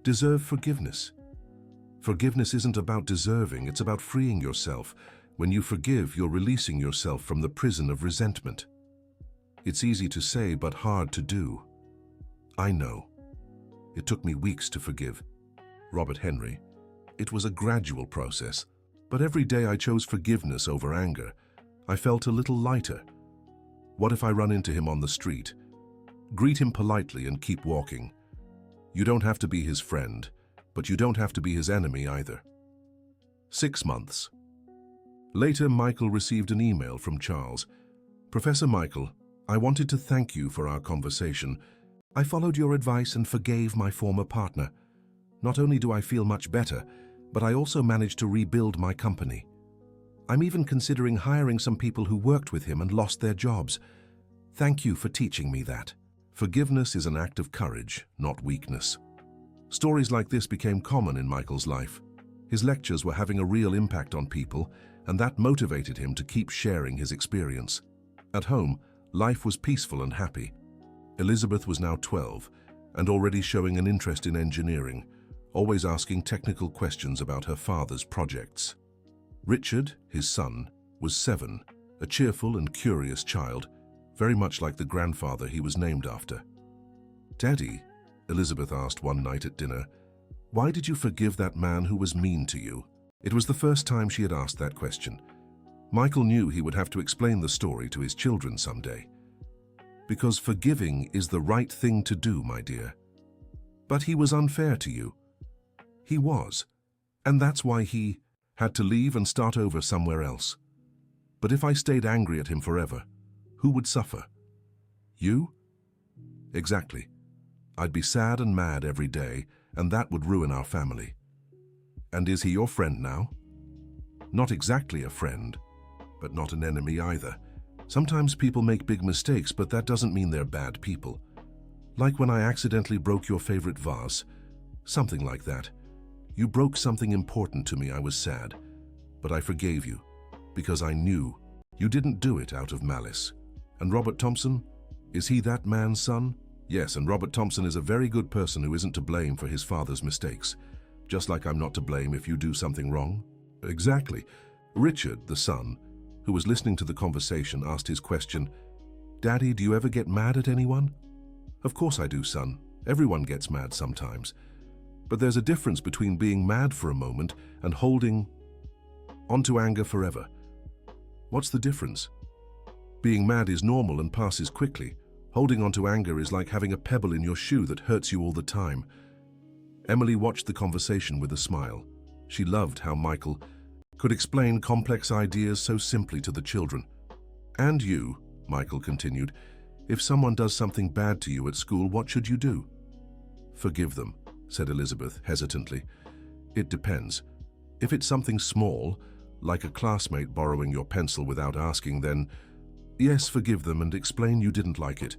deserve forgiveness? Forgiveness isn't about deserving, it's about freeing yourself. When you forgive, you're releasing yourself from the prison of resentment. It's easy to say, but hard to do. I know. It took me weeks to forgive Robert Henry. It was a gradual process, but every day I chose forgiveness over anger. I felt a little lighter. What if I run into him on the street? Greet him politely and keep walking. You don't have to be his friend, but you don't have to be his enemy either. 6 months. Later, Michael received an email from Charles. "Professor Michael, I wanted to thank you for our conversation. I followed your advice and forgave my former partner. Not only do I feel much better, but I also managed to rebuild my company. I'm even considering hiring some people who worked with him and lost their jobs. Thank you for teaching me that." Forgiveness is an act of courage, not weakness. Stories like this became common in Michael's life. His lectures were having a real impact on people, and that motivated him to keep sharing his experience. At home, life was peaceful and happy. Elizabeth was now 12 and already showing an interest in engineering, always asking technical questions about her father's projects. Richard, his son, was 7, a cheerful and curious child, very much like the grandfather he was named after. "Daddy," Elizabeth asked one night at dinner, "why did you forgive that man who was mean to you?" It was the first time she had asked that question. Michael knew he would have to explain the story to his children someday. "Because forgiving is the right thing to do, my dear." "But he was unfair to you." "He was, and that's why he had to leave and start over somewhere else. But if I stayed angry at him forever, who would suffer? You?" "Exactly. I'd be sad and mad every day, and that would ruin our family." "And is he your friend now?" "Not exactly a friend, but not an enemy either. Sometimes people make big mistakes, but that doesn't mean they're bad people. Like when I accidentally broke your favorite vase. Something like that. You broke something important to me. I was sad, but I forgave you, because I knew you didn't do it out of malice." "And Robert Thompson? Is he that man's son?" "Yes, and Robert Thompson is a very good person who isn't to blame for his father's mistakes. Just like I'm not to blame if you do something wrong." "Exactly." Richard, the son, who was listening to the conversation, asked his question, "Daddy, do you ever get mad at anyone?" "Of course I do, son. Everyone gets mad sometimes. But there's a difference between being mad for a moment and holding onto anger forever." "What's the difference?" "Being mad is normal and passes quickly. Holding onto anger is like having a pebble in your shoe that hurts you all the time." Emily watched the conversation with a smile. She loved how Michael could explain complex ideas so simply to the children. "And you," Michael continued, "if someone does something bad to you at school, what should you do?" "Forgive them," said Elizabeth hesitantly. "It depends. If it's something small, like a classmate borrowing your pencil without asking, then yes, forgive them and explain you didn't like it.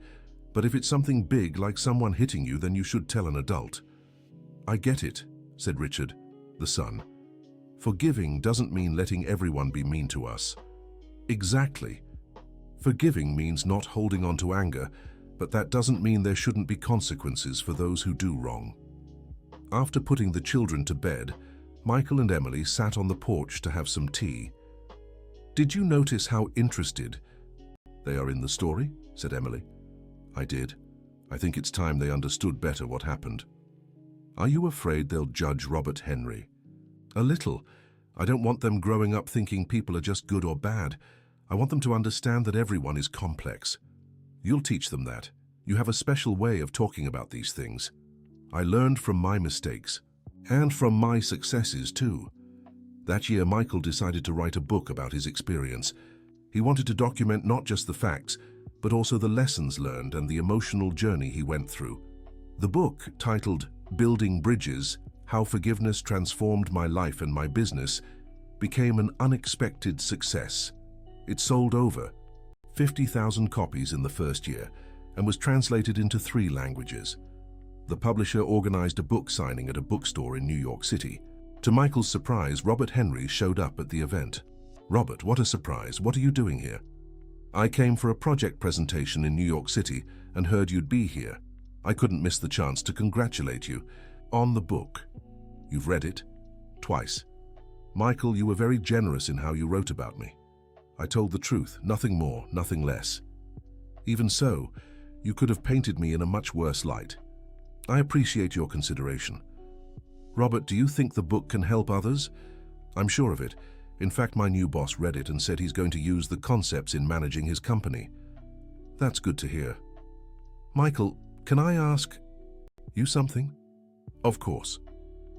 But if it's something big, like someone hitting you, then you should tell an adult." "I get it," said Richard, the son. "Forgiving doesn't mean letting everyone be mean to us." "Exactly. Forgiving means not holding on to anger, but that doesn't mean there shouldn't be consequences for those who do wrong." After putting the children to bed, Michael and Emily sat on the porch to have some tea. "Did you notice how interested they are in the story?" said Emily. "I did. I think it's time they understood better what happened." "Are you afraid they'll judge Robert Henry?" "A little. I don't want them growing up thinking people are just good or bad. I want them to understand that everyone is complex." "You'll teach them that. You have a special way of talking about these things." "I learned from my mistakes, and from my successes too." That year, Michael decided to write a book about his experience. He wanted to document not just the facts, but also the lessons learned and the emotional journey he went through. The book, titled Building Bridges: How Forgiveness Transformed My Life and My Business, became an unexpected success. It sold over 50,000 copies in the first year and was translated into 3 languages. The publisher organized a book signing at a bookstore in New York City. To Michael's surprise, Robert Henry showed up at the event. "Robert, what a surprise. What are you doing here?" "I came for a project presentation in New York City and heard you'd be here. I couldn't miss the chance to congratulate you on the book." "You've read it?" "Twice." "Michael, you were very generous in how you wrote about me." "I told the truth, nothing more, nothing less." "Even so, you could have painted me in a much worse light." "I appreciate your consideration." "Robert, do you think the book can help others?" "I'm sure of it. In fact, my new boss read it and said he's going to use the concepts in managing his company." "That's good to hear." "Michael, can I ask you something?" "Of course.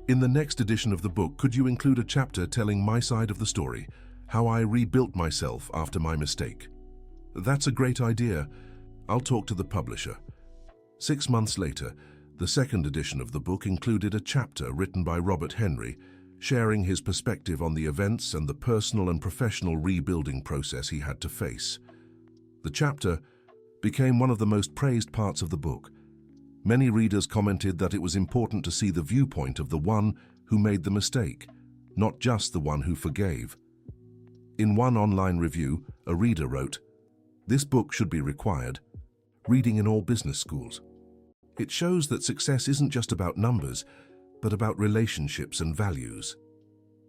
In the next edition of the book, could you include a chapter telling my side of the story? How I rebuilt myself after my mistake. That's a great idea. I'll talk to the publisher. 6 months later, the second edition of the book included a chapter written by Robert Henry, sharing his perspective on the events and the personal and professional rebuilding process he had to face. The chapter became one of the most praised parts of the book. Many readers commented that it was important to see the viewpoint of the one who made the mistake, not just the one who forgave. In one online review, a reader wrote, "This book should be required reading in all business schools. It shows that success isn't just about numbers, but about relationships and values."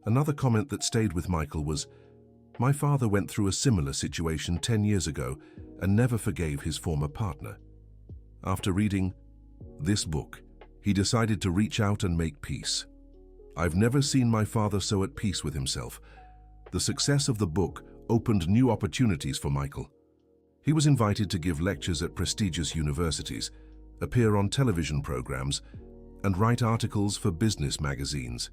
Another comment that stayed with Michael was, "My father went through a similar situation 10 years ago and never forgave his former partner. After reading this book, he decided to reach out and make peace. I've never seen my father so at peace with himself." The success of the book opened new opportunities for Michael. He was invited to give lectures at prestigious universities, appear on television programs, and write articles for business magazines.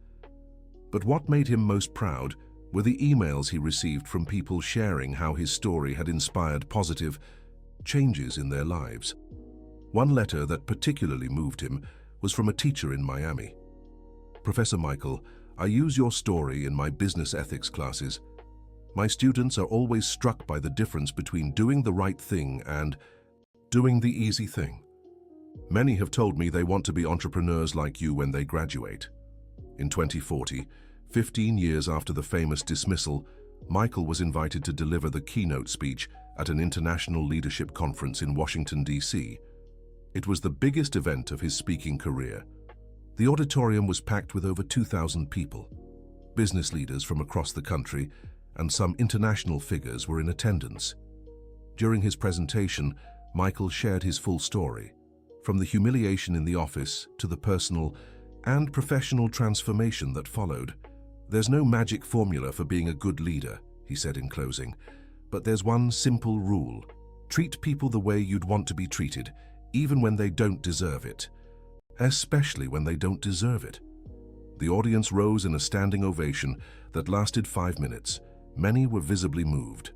But what made him most proud were the emails he received from people sharing how his story had inspired positive changes in their lives. One letter that particularly moved him was from a teacher in Miami. "Professor Michael, I use your story in my business ethics classes. My students are always struck by the difference between doing the right thing and doing the easy thing. Many have told me they want to be entrepreneurs like you when they graduate." In 2040, 15 years after the famous dismissal, Michael was invited to deliver the keynote speech at an international leadership conference in Washington, D.C. It was the biggest event of his speaking career. The auditorium was packed with over 2,000 people. Business leaders from across the country and some international figures were in attendance. During his presentation, Michael shared his full story, from the humiliation in the office to the personal and professional transformation that followed. "There's no magic formula for being a good leader," he said in closing, "but there's one simple rule. Treat people the way you'd want to be treated, even when they don't deserve it. Especially when they don't deserve it." The audience rose in a standing ovation that lasted 5 minutes. Many were visibly moved.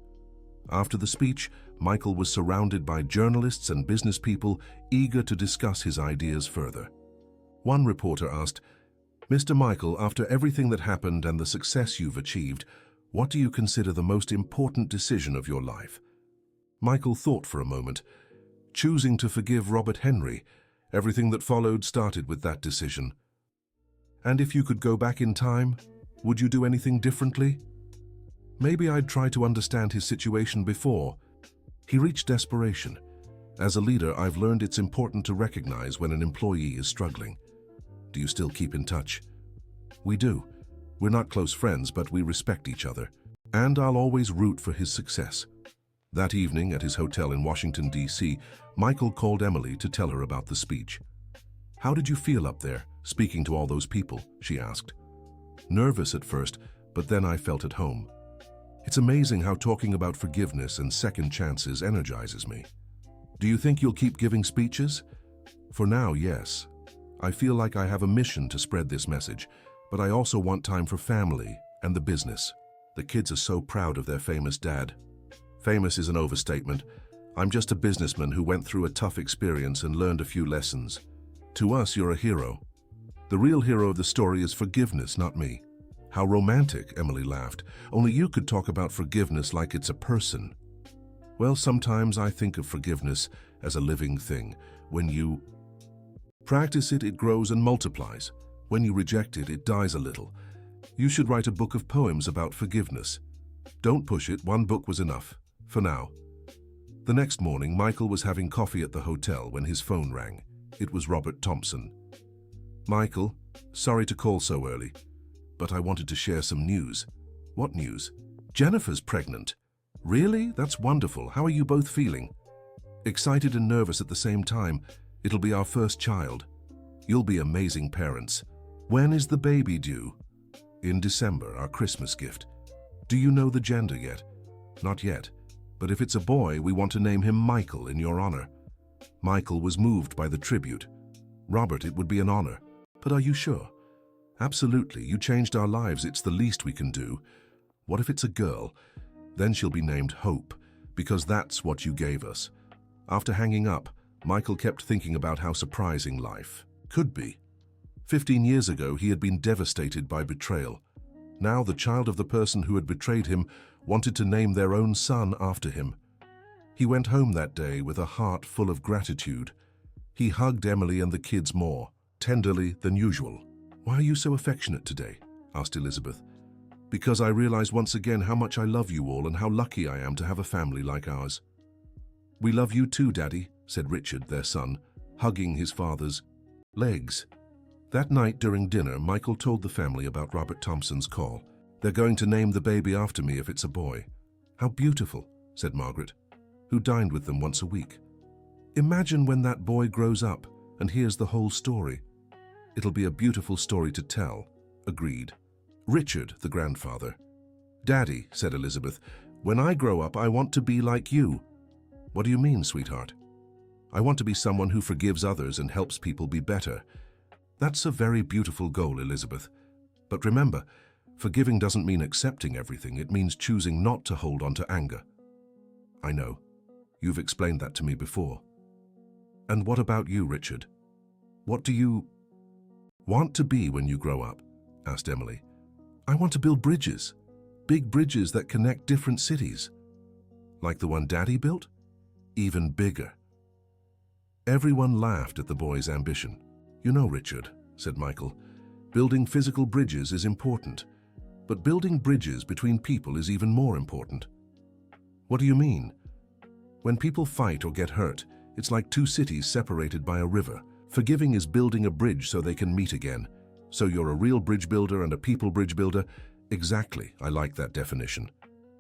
After the speech, Michael was surrounded by journalists and business people eager to discuss his ideas further. One reporter asked, "Mr. Michael, after everything that happened and the success you've achieved, what do you consider the most important decision of your life?" Michael thought for a moment. Choosing to forgive Robert Henry. Everything that followed started with that decision. "And if you could go back in time, would you do anything differently?" "Maybe I'd try to understand his situation before." He reached desperation. "As a leader, I've learned it's important to recognize when an employee is struggling." "Do you still keep in touch?" "We do. We're not close friends, but we respect each other. And I'll always root for his success." That evening at his hotel in Washington, D.C., Michael called Emily to tell her about the speech. "How did you feel up there, speaking to all those people?" she asked. "Nervous at first, but then I felt at home. It's amazing how talking about forgiveness and second chances energizes me." "Do you think you'll keep giving speeches?" "For now, yes. I feel like I have a mission to spread this message, but I also want time for family and the business. The kids are so proud of their famous dad." "Famous is an overstatement. I'm just a businessman who went through a tough experience and learned a few lessons. To us, you're a hero. The real hero of the story is forgiveness, not me." "How romantic," Emily laughed. "Only you could talk about forgiveness like it's a person." "Well, sometimes I think of forgiveness as a living thing. When you practice it, it grows and multiplies. When you reject it, it dies a little. You should write a book of poems about forgiveness." "Don't push it. One book was enough. For now." The next morning, Michael was having coffee at the hotel when his phone rang. It was Robert Thompson. "Michael, sorry to call so early, but I wanted to share some news." "What news?" "Jennifer's pregnant." "Really? That's wonderful. How are you both feeling?" "Excited and nervous at the same time. It'll be our first child." "You'll be amazing parents." "When is the baby due?" "In December, our Christmas gift." "Do you know the gender yet?" "Not yet. But if it's a boy, we want to name him Michael in your honor." Michael was moved by the tribute. "Robert, it would be an honor." "But are you sure?" "Absolutely. You changed our lives. It's the least we can do." What if it's a girl? Then she'll be named Hope, because that's what you gave us. After hanging up, Michael kept thinking about how surprising life could be. 15 years ago, he had been devastated by betrayal. Now, the child of the person who had betrayed him wanted to name their own son after him. He went home that day with a heart full of gratitude. He hugged Emily and the kids more tenderly than usual. "Why are you so affectionate today?" asked Elizabeth. "Because I realize once again how much I love you all and how lucky I am to have a family like ours." "We love you too, Daddy," said Richard, their son, hugging his father's legs. That night during dinner, Michael told the family about Robert Thompson's call. "They're going to name the baby after me if it's a boy." "How beautiful," said Margaret, who dined with them once a week. "Imagine when that boy grows up and hears the whole story. It'll be a beautiful story to tell," agreed Richard, the grandfather. "Daddy," said Elizabeth, "when I grow up, I want to be like you." "What do you mean, sweetheart?" "I want to be someone who forgives others and helps people be better." "That's a very beautiful goal, Elizabeth. But remember, forgiving doesn't mean accepting everything. It means choosing not to hold on to anger." "I know. You've explained that to me before." "And what about you, Richard? What do you want to be when you grow up?" asked Emily. "I want to build bridges. Big bridges that connect different cities." "Like the one Daddy built? Even bigger." Everyone laughed at the boy's ambition. "You know, Richard," said Michael, "building physical bridges is important, but building bridges between people is even more important." "What do you mean?" "When people fight or get hurt, it's like two cities separated by a river. Forgiving is building a bridge so they can meet again. So you're a real bridge builder and a people bridge builder?" "Exactly, I like that definition."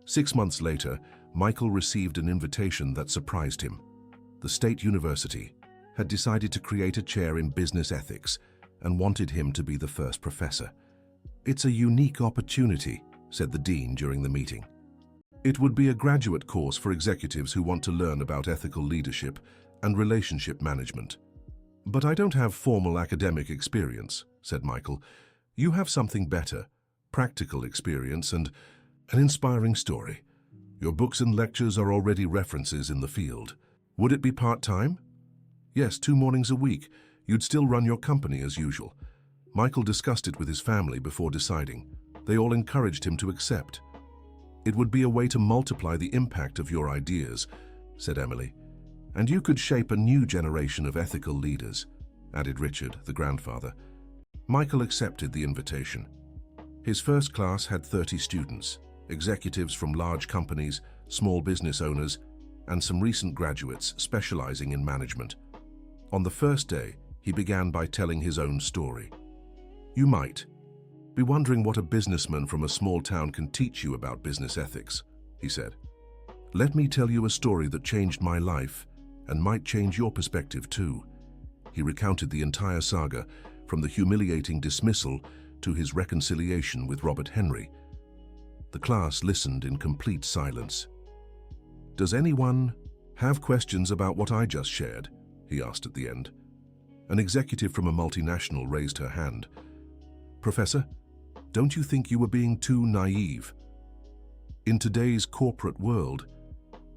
6 months later, Michael received an invitation that surprised him. The State University had decided to create a chair in business ethics and wanted him to be the first professor. "It's a unique opportunity," said the dean during the meeting. "It would be a graduate course for executives who want to learn about ethical leadership and relationship management." "But I don't have formal academic experience," said Michael. "You have something better, practical experience and an inspiring story. Your books and lectures are already references in the field. Would it be part-time?" "Yes, 2 mornings a week. You'd still run your company as usual." Michael discussed it with his family before deciding. They all encouraged him to accept. "It would be a way to multiply the impact of your ideas," said Emily. "And you could shape a new generation of ethical leaders," added Richard, the grandfather. Michael accepted the invitation. His first class had 30 students, executives from large companies, small business owners, and some recent graduates specializing in management. On the first day, he began by telling his own story. "You might be wondering what a businessman from a small town can teach you about business ethics," he said. "Let me tell you a story that changed my life and might change your perspective too." He recounted the entire saga, from the humiliating dismissal to his reconciliation with Robert Henry. The class listened in complete silence. "Does anyone have questions about what I just shared?" he asked at the end. An executive from a multinational raised her hand. "Professor, don't you think you were being too naive? In today's corporate world,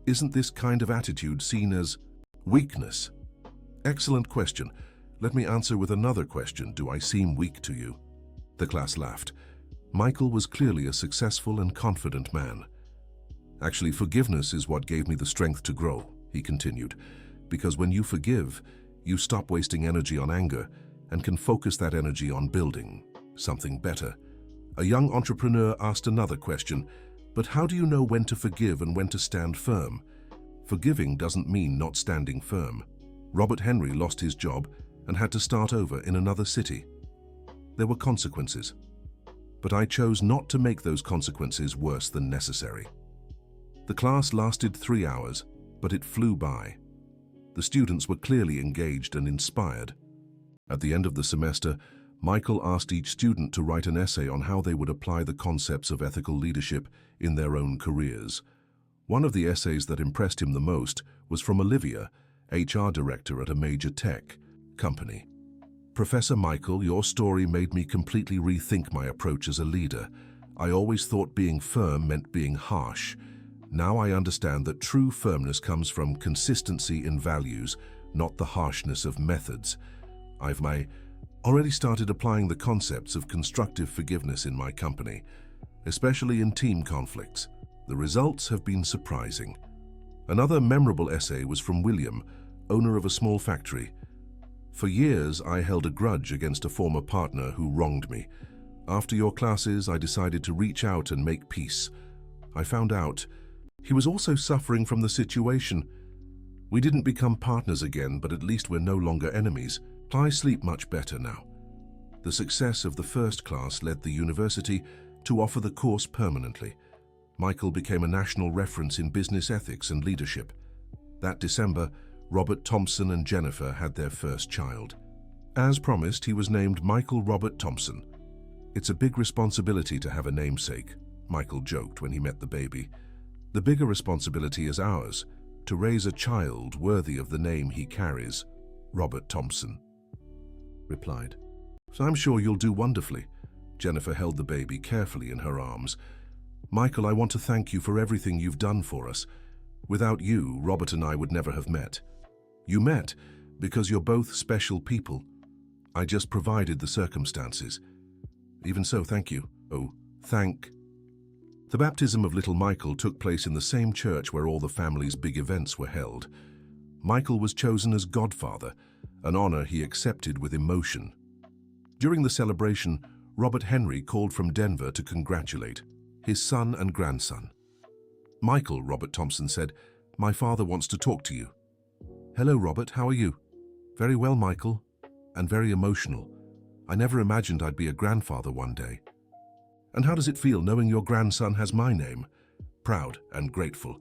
isn't this kind of attitude seen as weakness?" "Excellent question. Let me answer with another question. Do I seem weak to you?" The class laughed. Michael was clearly a successful and confident man. "Actually, forgiveness is what gave me the strength to grow," he continued, "because when you forgive, you stop wasting energy on anger and can focus that energy on building something better." A young entrepreneur asked another question, "But how do you know when to forgive and when to stand firm?" "Forgiving doesn't mean not standing firm." Robert Henry lost his job and had to start over in another city. There were consequences, but I chose not to make those consequences worse than necessary. The class lasted 3 hours, but it flew by. The students were clearly engaged and inspired. At the end of the semester, Michael asked each student to write an essay on how they would apply the concepts of ethical leadership in their own careers. One of the essays that impressed him the most was from Olivia, HR director at a major tech company. "Professor Michael, your story made me completely rethink my approach as a leader. I always thought being firm meant being harsh. Now I understand that true firmness comes from consistency in values, not the harshness of methods. I've already started applying the concepts of constructive forgiveness in my company, especially in team conflicts. The results have been surprising. Another memorable essay was from William, owner of a small factory. For years, I held a grudge against a former partner who wronged me. After your classes, I decided to reach out and make peace. I found out he was also suffering from the situation. We didn't become partners again, but at least we're no longer enemies. I sleep much better now. The success of the first class led the university to offer the course permanently. Michael became a national reference in business ethics and leadership. That December, Robert Thompson and Jennifer had their first child. As promised, he was named Michael Robert Thompson. It's a big responsibility to have a namesake, Michael joked when he met the baby. The bigger responsibility is ours, to raise a child worthy of the name he carries, Robert Thompson replied. So I'm sure you'll do wonderfully. Jennifer held the baby carefully in her arms. Michael, I want to thank you for everything you've done for us. Without you, Robert and I would never have met. You met because you're both special people. I just provided the circumstances. Even so, thank you. Oh, thank. The baptism of little Michael took place in the same church where all the family's big events were held. Michael was chosen as godfather, an honor he accepted with emotion. During the celebration, Robert Henry called from Denver to congratulate his son and grandson. Michael, Robert Thompson said, "My father wants to talk to you." "Hello, Robert, how are you?" "Very well, Michael, and very emotional. I never imagined I'd be a grandfather one day." "And how does it feel knowing your grandson has my name?" "Proud and grateful.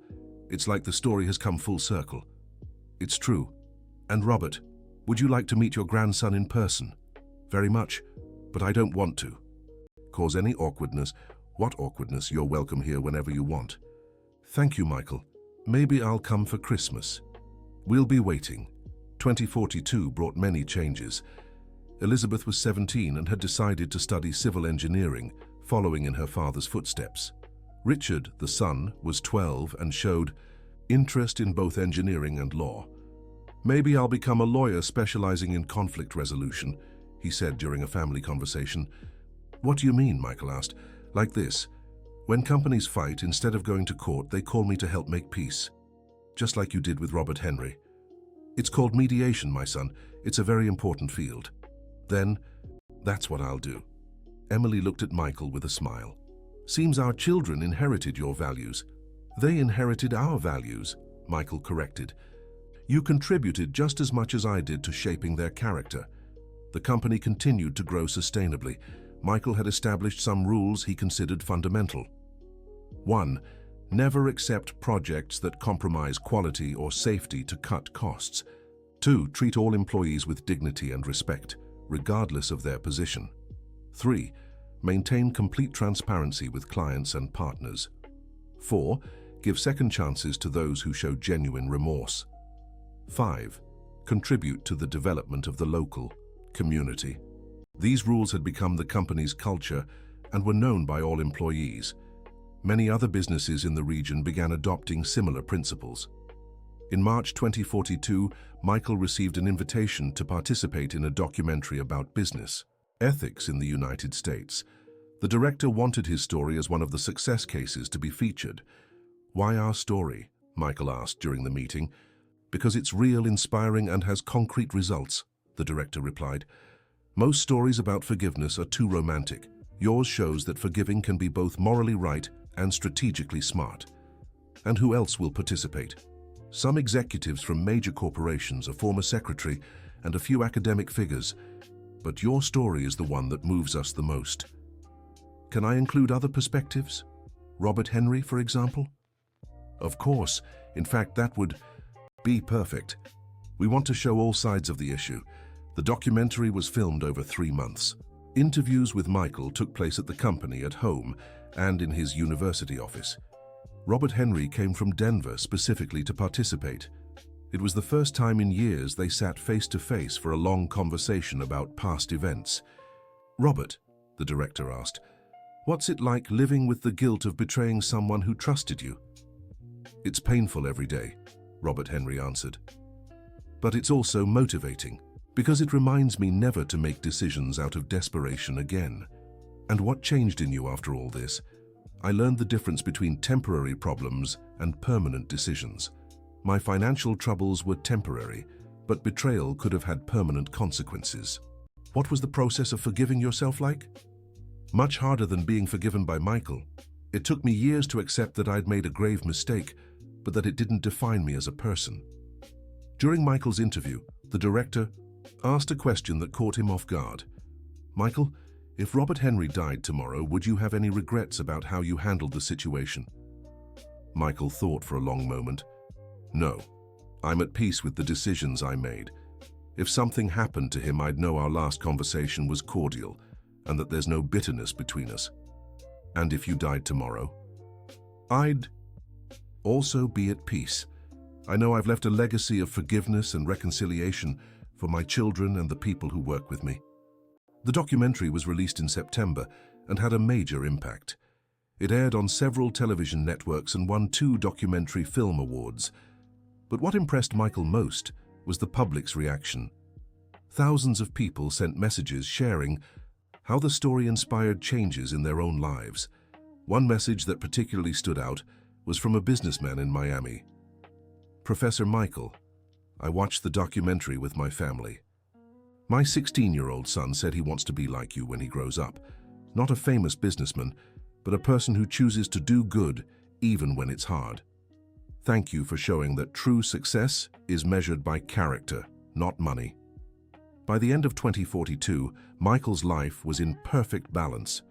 It's like the story has come full circle." "It's true. And Robert, would you like to meet your grandson in person?" "Very much, but I don't want to." "Cause any awkwardness?" "What awkwardness? You're welcome here whenever you want." "Thank you, Michael. Maybe I'll come for Christmas." "We'll be waiting." 2042 brought many changes. Elizabeth was 17 and had decided to study civil engineering, following in her father's footsteps. Richard, the son, was 12 and showed interest in both engineering and law. "Maybe I'll become a lawyer specializing in conflict resolution," he said during a family conversation. "What do you mean?" Michael asked. "Like this. When companies fight, instead of going to court, they call me to help make peace. Just like you did with Robert Henry. It's called mediation, my son. It's a very important field." "Then, that's what I'll do." Emily looked at Michael with a smile. "Seems our children inherited your values." "They inherited our values," Michael corrected. "You contributed just as much as I did to shaping their character." The company continued to grow sustainably. Michael had established some rules he considered fundamental. 1. Never accept projects that compromise quality or safety to cut costs. 2. Treat all employees with dignity and respect, regardless of their position. 3. Maintain complete transparency with clients and partners. 4. Give second chances to those who show genuine remorse. 5. Contribute to the development of the local community. These rules had become the company's culture and were known by all employees. Many other businesses in the region began adopting similar principles. In March 2042, Michael received an invitation to participate in a documentary about business ethics in the United States. The director wanted his story as one of the success cases to be featured. "Why our story?" Michael asked during the meeting. "Because it's real, inspiring, and has concrete results," the director replied. "Most stories about forgiveness are too romantic. Yours shows that forgiving can be both morally right and strategically smart." "And who else will participate?" "Some executives from major corporations, a former secretary, and a few academic figures. But your story is the one that moves us the most." "Can I include other perspectives? Robert Henry, for example?" "Of course. In fact, that would be perfect. We want to show all sides of the issue." The documentary was filmed over 3 months. Interviews with Michael took place at the company, at home, and in his university office. Robert Henry came from Denver specifically to participate. It was the first time in years they sat face to face for a long conversation about past events. "Robert," the director asked, What's it like living with the guilt of betraying someone who trusted you? It's painful every day, Robert Henry answered. But it's also motivating, because it reminds me never to make decisions out of desperation again. And what changed in you after all this? I learned the difference between temporary problems and permanent decisions. My financial troubles were temporary, but betrayal could have had permanent consequences. What was the process of forgiving yourself like? Much harder than being forgiven by Michael. It took me years to accept that I'd made a grave mistake, but that it didn't define me as a person. During Michael's interview, the director asked a question that caught him off guard. Michael, if Robert Henry died tomorrow, would you have any regrets about how you handled the situation? Michael thought for a long moment. No, I'm at peace with the decisions I made. If something happened to him, I'd know our last conversation was cordial and that there's no bitterness between us. And if you died tomorrow, I'd also be at peace. I know I've left a legacy of forgiveness and reconciliation for my children and the people who work with me. The documentary was released in September and had a major impact. It aired on several television networks and won 2 documentary film awards. But what impressed Michael most was the public's reaction. Thousands of people sent messages sharing how the story inspired changes in their own lives. One message that particularly stood out was from a businessman in Miami. Professor Michael, I watched the documentary with my family. My 16-year-old son said he wants to be like you when he grows up. Not a famous businessman, but a person who chooses to do good even when it's hard. Thank you for showing that true success is measured by character, not money. By the end of 2042, Michael's life was in perfect balance.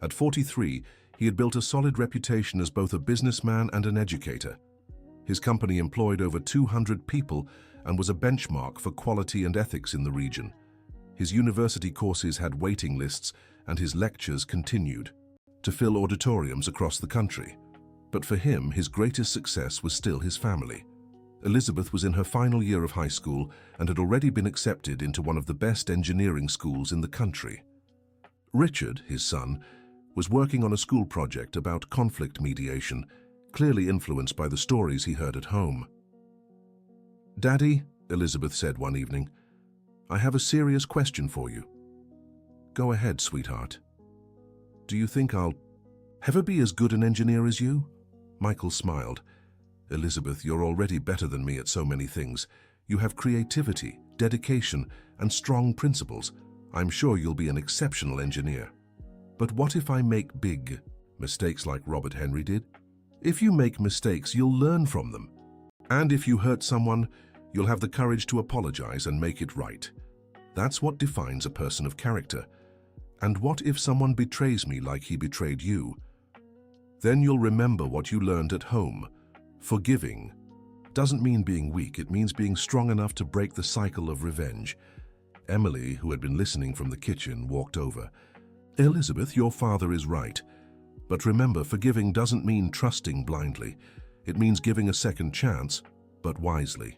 At 43, he had built a solid reputation as both a businessman and an educator. His company employed over 200 people and was a benchmark for quality and ethics in the region. His university courses had waiting lists, and his lectures continued to fill auditoriums across the country. But for him, his greatest success was still his family. Elizabeth was in her final year of high school and had already been accepted into one of the best engineering schools in the country. Richard, his son, was working on a school project about conflict mediation, clearly influenced by the stories he heard at home. "Daddy," Elizabeth said one evening, "I have a serious question for you." "Go ahead, sweetheart." "Do you think I'll ever be as good an engineer as you?" Michael smiled. "Elizabeth, you're already better than me at so many things. You have creativity, dedication, and strong principles. I'm sure you'll be an exceptional engineer. But what if I make big mistakes like Robert Henry did? If you make mistakes, you'll learn from them. And if you hurt someone, you'll have the courage to apologize and make it right. That's what defines a person of character. And what if someone betrays me like he betrayed you? Then you'll remember what you learned at home. Forgiving doesn't mean being weak, it means being strong enough to break the cycle of revenge." Emily, who had been listening from the kitchen, walked over. "Elizabeth, your father is right. But remember, forgiving doesn't mean trusting blindly. It means giving a second chance, but wisely."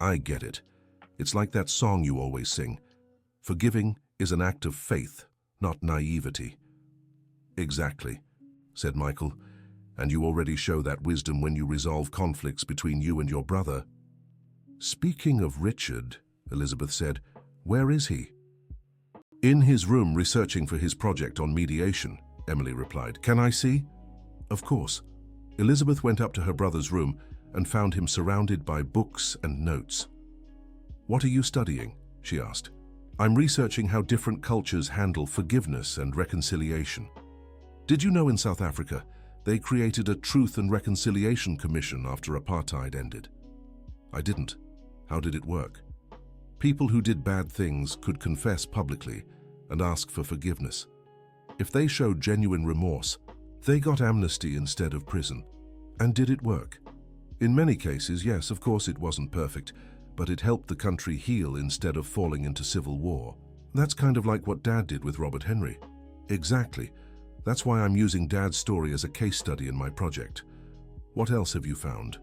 "I get it. It's like that song you always sing. Forgiving is an act of faith, not naivety." "Exactly," said Michael. "And you already show that wisdom when you resolve conflicts between you and your brother." "Speaking of Richard," Elizabeth said, "where is he?" "In his room researching for his project on mediation," Emily replied. "Can I see?" "Of course." Elizabeth went up to her brother's room and found him surrounded by books and notes. "What are you studying?" she asked. "I'm researching how different cultures handle forgiveness and reconciliation. Did you know in South Africa, they created a Truth and Reconciliation Commission after apartheid ended?" "I didn't. How did it work?" "People who did bad things could confess publicly and ask for forgiveness. If they showed genuine remorse, they got amnesty instead of prison." "And did it work?" "In many cases, yes. Of course it wasn't perfect, but it helped the country heal instead of falling into civil war." "That's kind of like what Dad did with Robert Henry." "Exactly. That's why I'm using Dad's story as a case study in my project." "What else have you found?"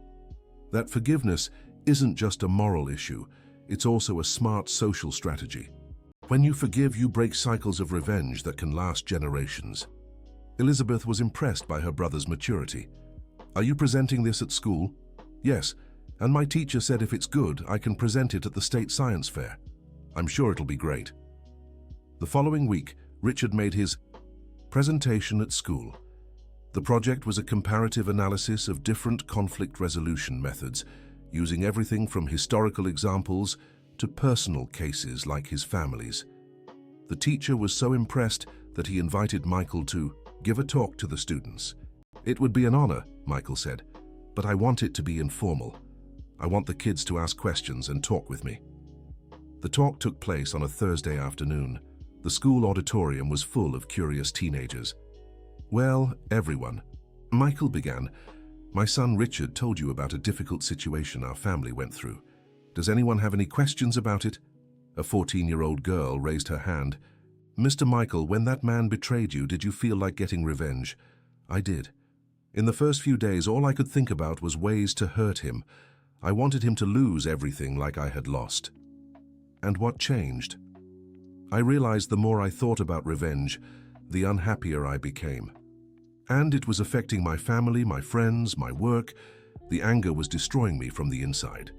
"That forgiveness isn't just a moral issue, it's also a smart social strategy. When you forgive, you break cycles of revenge that can last generations. Elizabeth was impressed by her brother's maturity. "Are you presenting this at school?" "Yes, and my teacher said if it's good, I can present it at the state science fair. I'm sure it'll be great." The following week, Richard made his presentation at school. The project was a comparative analysis of different conflict resolution methods, using everything from historical examples to personal cases like his family's. The teacher was so impressed that he invited Michael to give a talk to the students. "It would be an honor," Michael said, "but I want it to be informal. I want the kids to ask questions and talk with me." The talk took place on a Thursday afternoon. The school auditorium was full of curious teenagers. "Well, everyone," Michael began, "my son Richard told you about a difficult situation our family went through. Does anyone have any questions about it?" A 14-year-old girl raised her hand. "Mr. Michael, when that man betrayed you, did you feel like getting revenge?" "I did. In the first few days, all I could think about was ways to hurt him. I wanted him to lose everything like I had lost." "And what changed?" "I realized the more I thought about revenge, the unhappier I became. And it was affecting my family, my friends, my work. The anger was destroying me from the inside."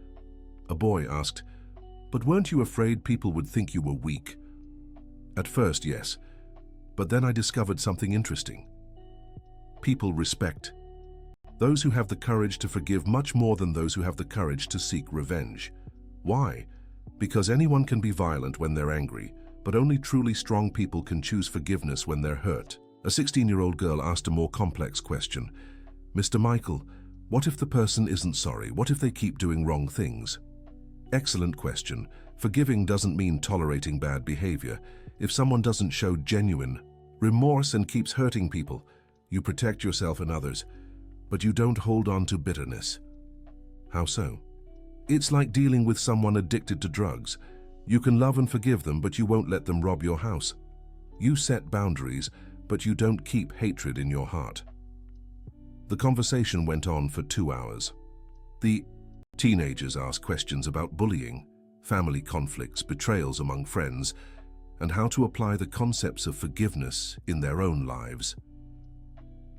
A boy asked, "But weren't you afraid people would think you were weak?" "At first, yes. But then I discovered something interesting. People respect those who have the courage to forgive much more than those who have the courage to seek revenge. Why? Because anyone can be violent when they're angry, but only truly strong people can choose forgiveness when they're hurt." A 16-year-old girl asked a more complex question. "Mr. Michael, what if the person isn't sorry? What if they keep doing wrong things?" "Excellent question. Forgiving doesn't mean tolerating bad behavior. If someone doesn't show genuine remorse and keeps hurting people, you protect yourself and others, but you don't hold on to bitterness." "How so?" "It's like dealing with someone addicted to drugs. You can love and forgive them, but you won't let them rob your house. You set boundaries, but you don't keep hatred in your heart." The conversation went on for 2 hours. The teenagers asked questions about bullying, family conflicts, betrayals among friends, and how to apply the concepts of forgiveness in their own lives.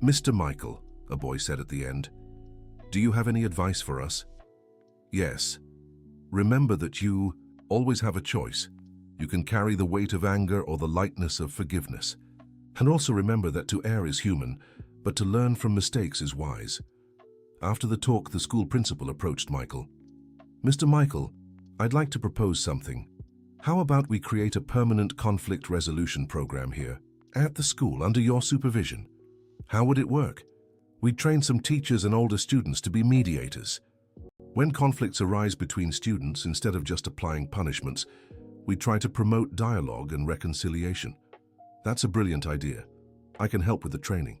"Mr. Michael," a boy said at the end, "do you have any advice for us?" "Yes. Remember that you always have a choice. You can carry the weight of anger or the lightness of forgiveness. And also remember that to err is human, but to learn from mistakes is wise." After the talk, the school principal approached Michael. "Mr. Michael, I'd like to propose something. How about we create a permanent conflict resolution program here at the school under your supervision? How would it work? We'd train some teachers and older students to be mediators. When conflicts arise between students, instead of just applying punishments, we try to promote dialogue and reconciliation." "That's a brilliant idea. I can help with the training."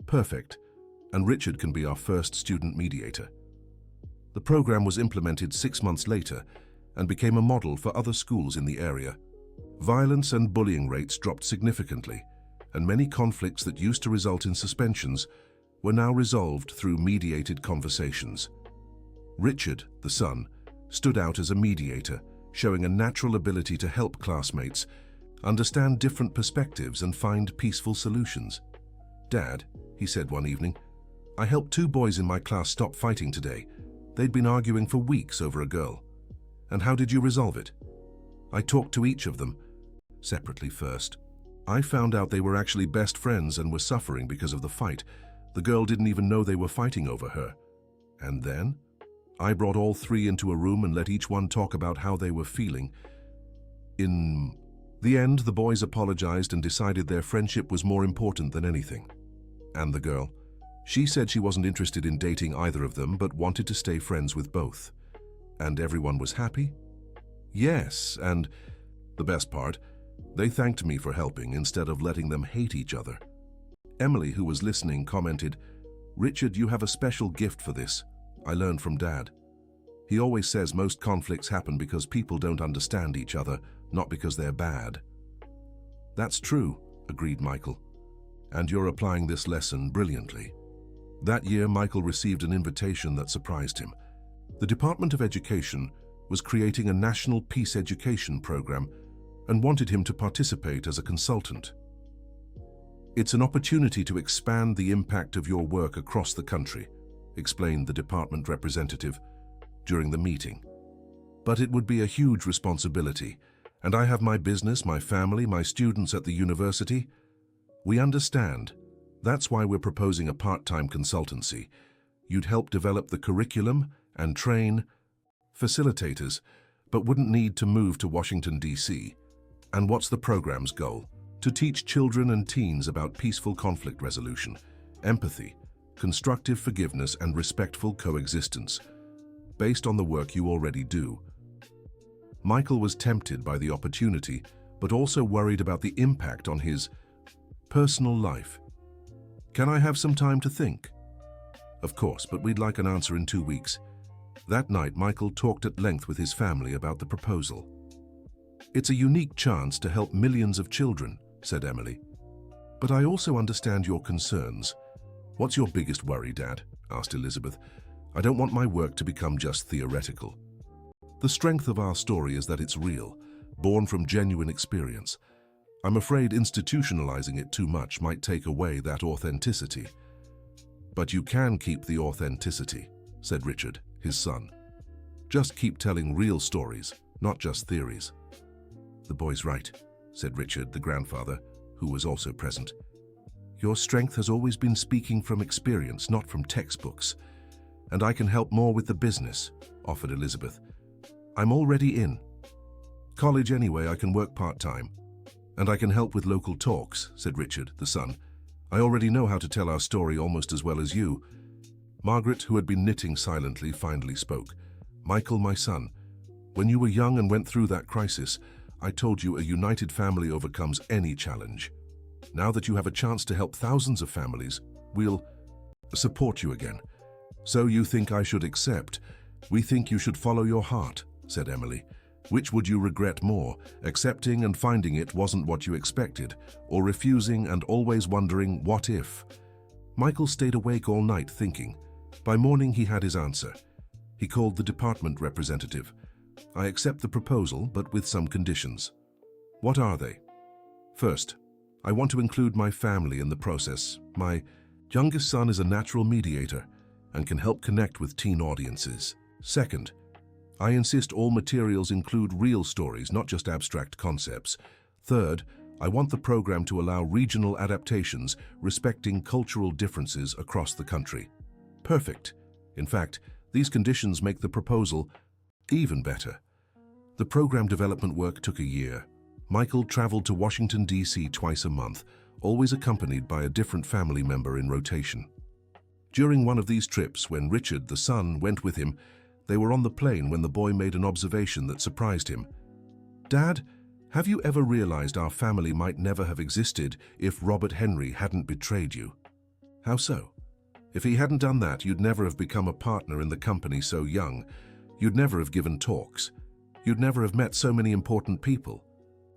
"Perfect. And Richard can be our first student mediator." The program was implemented 6 months later and became a model for other schools in the area. Violence and bullying rates dropped significantly, and many conflicts that used to result in suspensions were now resolved through mediated conversations. Richard, the son, stood out as a mediator, showing a natural ability to help classmates understand different perspectives and find peaceful solutions. "Dad," he said one evening, "I helped 2 boys in my class stop fighting today. They'd been arguing for weeks over a girl. And how did you resolve it?" "I talked to each of them separately first. I found out they were actually best friends and were suffering because of the fight. The girl didn't even know they were fighting over her. And then I brought all 3 into a room and let each one talk about how they were feeling. In the end, the boys apologized and decided their friendship was more important than anything. And the girl, she said she wasn't interested in dating either of them but wanted to stay friends with both. And everyone was happy?" "Yes, and the best part, they thanked me for helping instead of letting them hate each other." Emily, who was listening, commented, "Richard, you have a special gift for this. I learned from Dad. He always says most conflicts happen because people don't understand each other, not because they're bad." "That's true," agreed Michael. "And you're applying this lesson brilliantly." That year, Michael received an invitation that surprised him. The Department of Education was creating a national peace education program and wanted him to participate as a consultant. It's an opportunity to expand the impact of your work across the country, explained the department representative during the meeting. But it would be a huge responsibility, and I have my business, my family, my students at the university. We understand. That's why we're proposing a part-time consultancy. You'd help develop the curriculum and train facilitators, but wouldn't need to move to Washington, D.C. And what's the program's goal? To teach children and teens about peaceful conflict resolution, empathy, constructive forgiveness, and respectful coexistence, based on the work you already do. Michael was tempted by the opportunity, but also worried about the impact on his personal life. Can I have some time to think? Of course, but we'd like an answer in 2 weeks. That night, Michael talked at length with his family about the proposal. It's a unique chance to help millions of children, said Emily. But I also understand your concerns. What's your biggest worry, Dad? Asked Elizabeth. I don't want my work to become just theoretical. The strength of our story is that it's real, born from genuine experience. I'm afraid institutionalizing it too much might take away that authenticity. But you can keep the authenticity, said Richard, his son. Just keep telling real stories, not just theories. The boy's right, said Richard, the grandfather, who was also present. Your strength has always been speaking from experience, not from textbooks. And I can help more with the business, offered Elizabeth. I'm already in. College anyway, I can work part-time. And I can help with local talks, said Richard, the son. I already know how to tell our story almost as well as you. Margaret, who had been knitting silently, finally spoke. Michael, my son, when you were young and went through that crisis, I told you a united family overcomes any challenge. Now that you have a chance to help thousands of families, we'll support you again. So you think I should accept? We think you should follow your heart, said Emily. Which would you regret more, accepting and finding it wasn't what you expected, or refusing and always wondering, what if? Michael stayed awake all night thinking. By morning he had his answer. He called the department representative. I accept the proposal, but with some conditions. What are they? First, I want to include my family in the process. My youngest son is a natural mediator and can help connect with teen audiences. Second, I insist all materials include real stories, not just abstract concepts. Third, I want the program to allow regional adaptations respecting cultural differences across the country. Perfect. In fact, these conditions make the proposal even better. The program development work took a year. Michael traveled to Washington, D.C. twice a month, always accompanied by a different family member in rotation. During one of these trips, when Richard, the son, went with him, they were on the plane when the boy made an observation that surprised him. Dad, have you ever realized our family might never have existed if Robert Henry hadn't betrayed you? How so? If he hadn't done that, you'd never have become a partner in the company so young. You'd never have given talks. You'd never have met so many important people.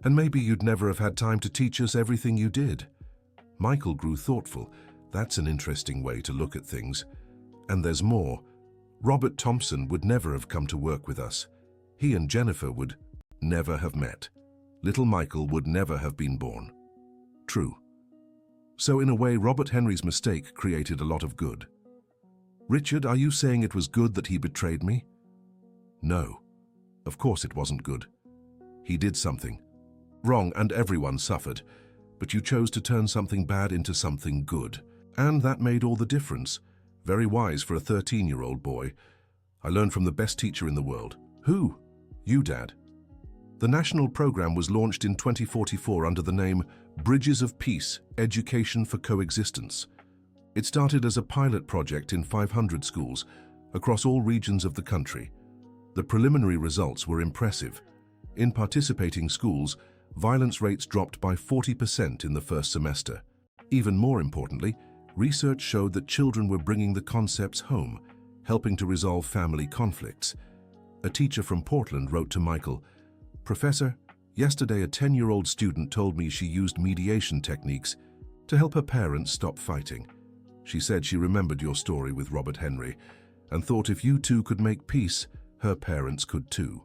And maybe you'd never have had time to teach us everything you did. Michael grew thoughtful. That's an interesting way to look at things. And there's more. Robert Thompson would never have come to work with us. He and Jennifer would never have met. Little Michael would never have been born. True. So in a way, Robert Henry's mistake created a lot of good. Richard, are you saying it was good that he betrayed me? No. Of course it wasn't good. He did something wrong and everyone suffered, but you chose to turn something bad into something good. And that made all the difference. Very wise for a 13-year-old boy. I learned from the best teacher in the world. Who? You, Dad. The national program was launched in 2044 under the name Bridges of Peace, Education for Coexistence. It started as a pilot project in 500 schools across all regions of the country. The preliminary results were impressive. In participating schools, violence rates dropped by 40% in the first semester. Even more importantly, research showed that children were bringing the concepts home, helping to resolve family conflicts. A teacher from Portland wrote to Michael, Professor, yesterday a 10-year-old student told me she used mediation techniques to help her parents stop fighting. She said she remembered your story with Robert Henry and thought if you two could make peace, her parents could too.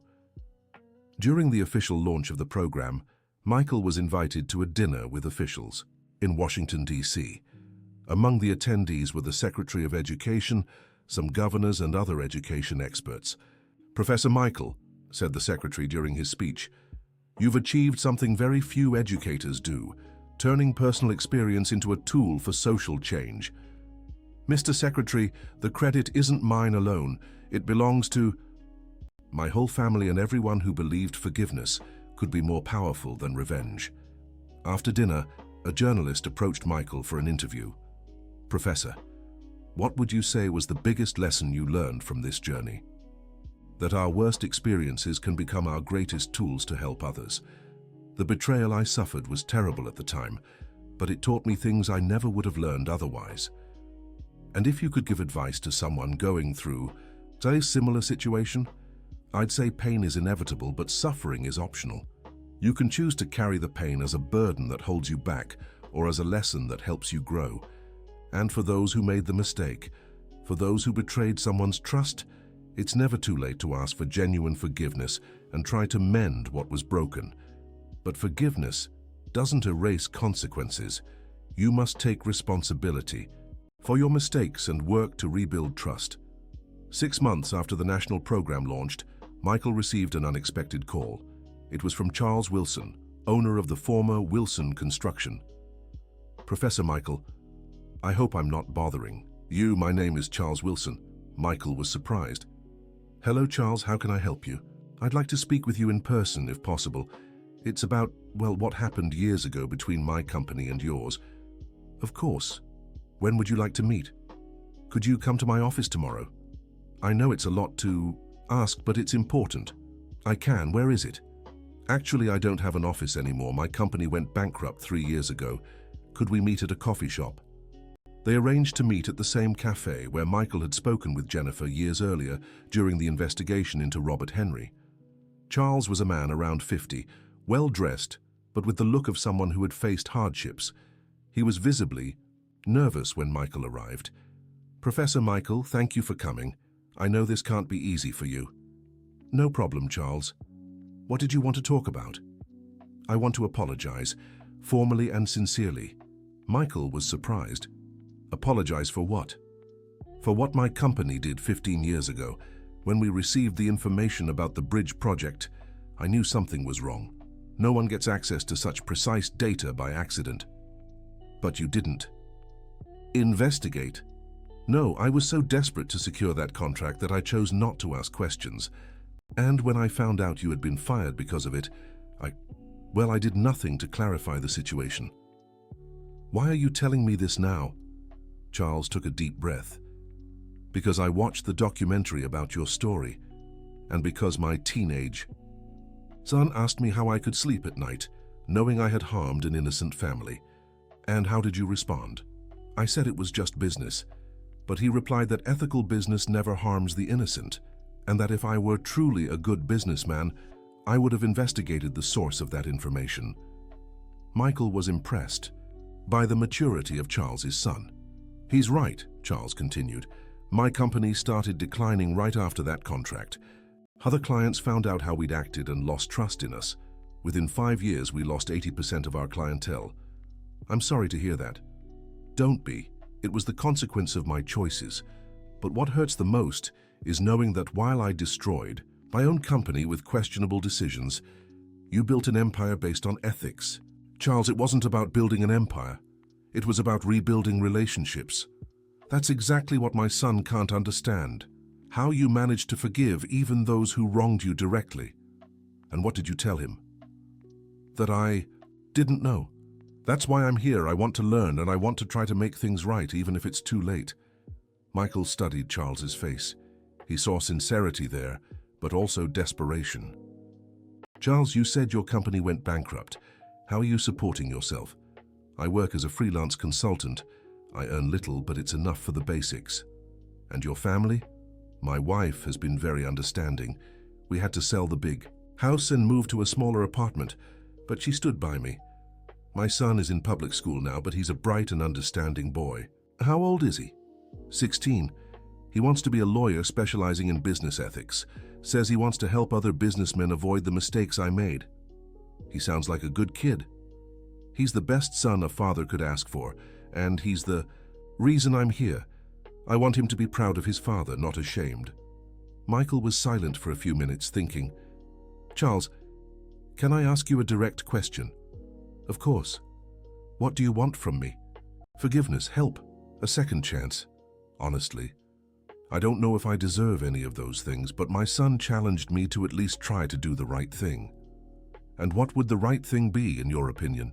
During the official launch of the program, Michael was invited to a dinner with officials. in Washington, D.C. Among the attendees were the Secretary of Education, some governors and other education experts. "Professor Michael," said the Secretary during his speech, "you've achieved something very few educators do, turning personal experience into a tool for social change. Mr. Secretary, the credit isn't mine alone. It belongs to my whole family and everyone who believed forgiveness could be more powerful than revenge." After dinner, a journalist approached Michael for an interview. "Professor, what would you say was the biggest lesson you learned from this journey?" "That our worst experiences can become our greatest tools to help others. The betrayal I suffered was terrible at the time, but it taught me things I never would have learned otherwise. And if you could give advice to someone going through, say, a similar situation, I'd say pain is inevitable, but suffering is optional. You can choose to carry the pain as a burden that holds you back or as a lesson that helps you grow. And for those who made the mistake, for those who betrayed someone's trust, it's never too late to ask for genuine forgiveness and try to mend what was broken. But forgiveness doesn't erase consequences. You must take responsibility for your mistakes and work to rebuild trust." 6 months after the national program launched, Michael received an unexpected call. It was from Charles Wilson, owner of the former Wilson Construction. "Professor Michael, I hope I'm not bothering you. My name is Charles Wilson." Michael was surprised. "Hello, Charles, how can I help you? I'd like to speak with you in person, if possible. It's about, well, what happened years ago between my company and yours." "Of course. When would you like to meet? Could you come to my office tomorrow?" "I know it's a lot to ask, but it's important." "I can. Where is it?" "Actually, I don't have an office anymore. My company went bankrupt 3 years ago. Could we meet at a coffee shop?" They arranged to meet at the same cafe where Michael had spoken with Jennifer years earlier during the investigation into Robert Henry. Charles was a man around 50, well-dressed, but with the look of someone who had faced hardships. He was visibly nervous when Michael arrived. "Professor Michael, thank you for coming. I know this can't be easy for you." "No problem, Charles. What did you want to talk about?" "I want to apologize, formally and sincerely." Michael was surprised. "Apologize for what?" "For what my company did 15 years ago. When we received the information about the bridge project, I knew something was wrong. No one gets access to such precise data by accident." "But you didn't investigate?" "No, I was so desperate to secure that contract that I chose not to ask questions. And when I found out you had been fired because of it, I did nothing to clarify the situation." "Why are you telling me this now?" Charles took a deep breath. "Because I watched the documentary about your story, and because my teenage son asked me how I could sleep at night, knowing I had harmed an innocent family." "And how did you respond?" "I said it was just business, but he replied that ethical business never harms the innocent, and that if I were truly a good businessman, I would have investigated the source of that information." Michael was impressed by the maturity of Charles's son. "He's right," Charles continued. "My company started declining right after that contract. Other clients found out how we'd acted and lost trust in us. Within 5 years, we lost 80% of our clientele. I'm sorry to hear that." "Don't be. It was the consequence of my choices. But what hurts the most is knowing that while I destroyed my own company with questionable decisions, you built an empire based on ethics." "Charles, it wasn't about building an empire. It was about rebuilding relationships. That's exactly what my son can't understand. How you managed to forgive even those who wronged you directly." "And what did you tell him?" "That I didn't know. That's why I'm here. I want to learn, and I want to try to make things right, even if it's too late." Michael studied Charles's face. He saw sincerity there, but also desperation. "Charles, you said your company went bankrupt. How are you supporting yourself?" "I work as a freelance consultant. I earn little, but it's enough for the basics." "And your family?" "My wife has been very understanding. We had to sell the big house and move to a smaller apartment, but she stood by me. My son is in public school now, but he's a bright and understanding boy." "How old is he?" 16. He wants to be a lawyer specializing in business ethics. Says he wants to help other businessmen avoid the mistakes I made." "He sounds like a good kid." He's the best son a father could ask for, and he's the reason I'm here. I want him to be proud of his father, not ashamed." Michael was silent for a few minutes, thinking. "Charles, can I ask you a direct question?" "Of course. What do you want from me?" "Forgiveness, help, a second chance. Honestly, I don't know if I deserve any of those things, but my son challenged me to at least try to do the right thing." "And what would the right thing be, in your opinion?"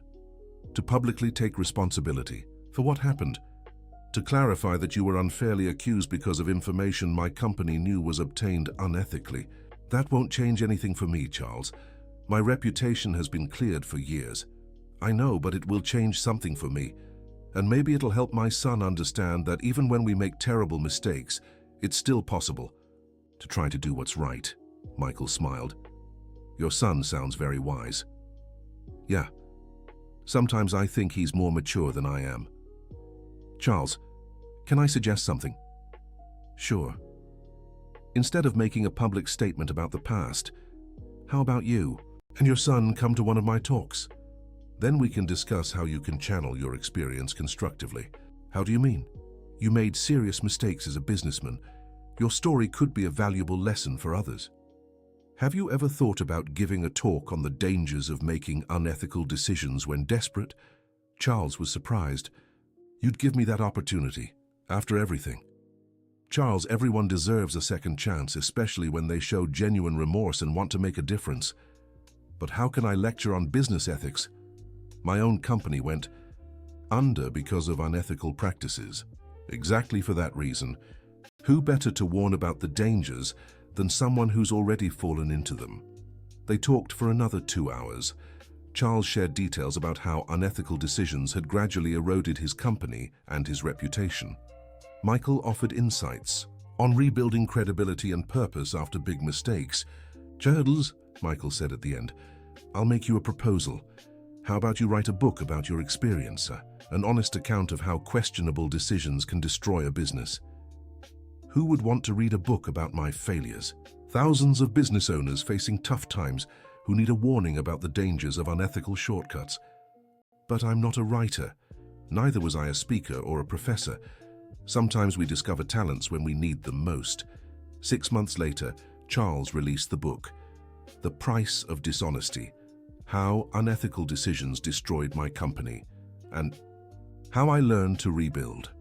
"To publicly take responsibility for what happened. To clarify that you were unfairly accused because of information my company knew was obtained unethically. That won't change anything for me, Charles. My reputation has been cleared for years. I know, but it will change something for me. And maybe it'll help my son understand that even when we make terrible mistakes, it's still possible to try to do what's right." Michael smiled. "Your son sounds very wise." "Yeah. Sometimes I think he's more mature than I am." "Charles, can I suggest something?" "Sure. Instead of making a public statement about the past, how about you and your son come to one of my talks? Then we can discuss how you can channel your experience constructively." "How do you mean?" "You made serious mistakes as a businessman. Your story could be a valuable lesson for others. Have you ever thought about giving a talk on the dangers of making unethical decisions when desperate?" Charles was surprised. "You'd give me that opportunity, after everything?" "Charles, everyone deserves a second chance, especially when they show genuine remorse and want to make a difference. But how can I lecture on business ethics? My own company went under because of unethical practices. Exactly for that reason. Who better to warn about the dangers than someone who's already fallen into them?" They talked for another 2 hours. Charles shared details about how unethical decisions had gradually eroded his company and his reputation. Michael offered insights on rebuilding credibility and purpose after big mistakes. "Charles," Michael said at the end, "I'll make you a proposal. How about you write a book about your experience, an honest account of how questionable decisions can destroy a business?" "Who would want to read a book about my failures? Thousands of business owners facing tough times who need a warning about the dangers of unethical shortcuts." "But I'm not a writer. Neither was I a speaker or a professor. Sometimes we discover talents when we need them most." 6 months later, Charles released the book, The Price of Dishonesty: How Unethical Decisions Destroyed My Company, and How I Learned to Rebuild.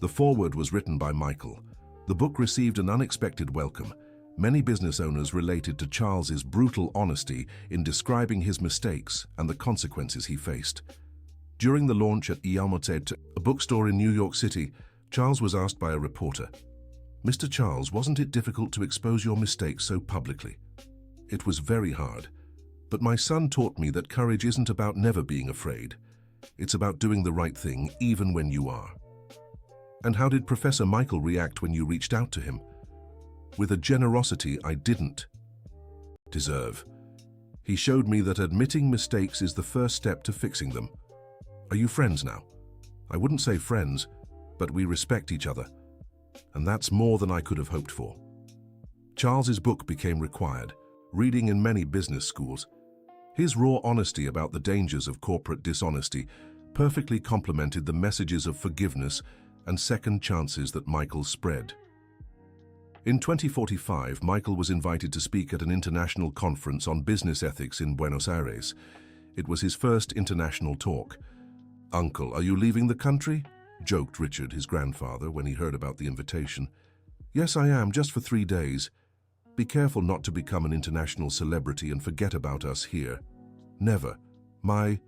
The foreword was written by Michael. The book received an unexpected welcome. Many business owners related to Charles's brutal honesty in describing his mistakes and the consequences he faced. During the launch at Ialmotet, a bookstore in New York City, Charles was asked by a reporter, "Mr. Charles, wasn't it difficult to expose your mistakes so publicly?" "It was very hard. But my son taught me that courage isn't about never being afraid. It's about doing the right thing even when you are." "And how did Professor Michael react when you reached out to him?" "With a generosity I didn't deserve. He showed me that admitting mistakes is the first step to fixing them." "Are you friends now?" "I wouldn't say friends, but we respect each other. And that's more than I could have hoped for." Charles's book became required reading in many business schools. His raw honesty about the dangers of corporate dishonesty perfectly complemented the messages of forgiveness and second chances that Michael spread. In 2045, Michael was invited to speak at an international conference on business ethics in Buenos Aires. It was his first international talk. "Uncle, are you leaving the country?" joked Richard, his grandfather, when he heard about the invitation. "Yes, I am, just for 3 days. Be careful not to become an international celebrity and forget about us here." "Never. My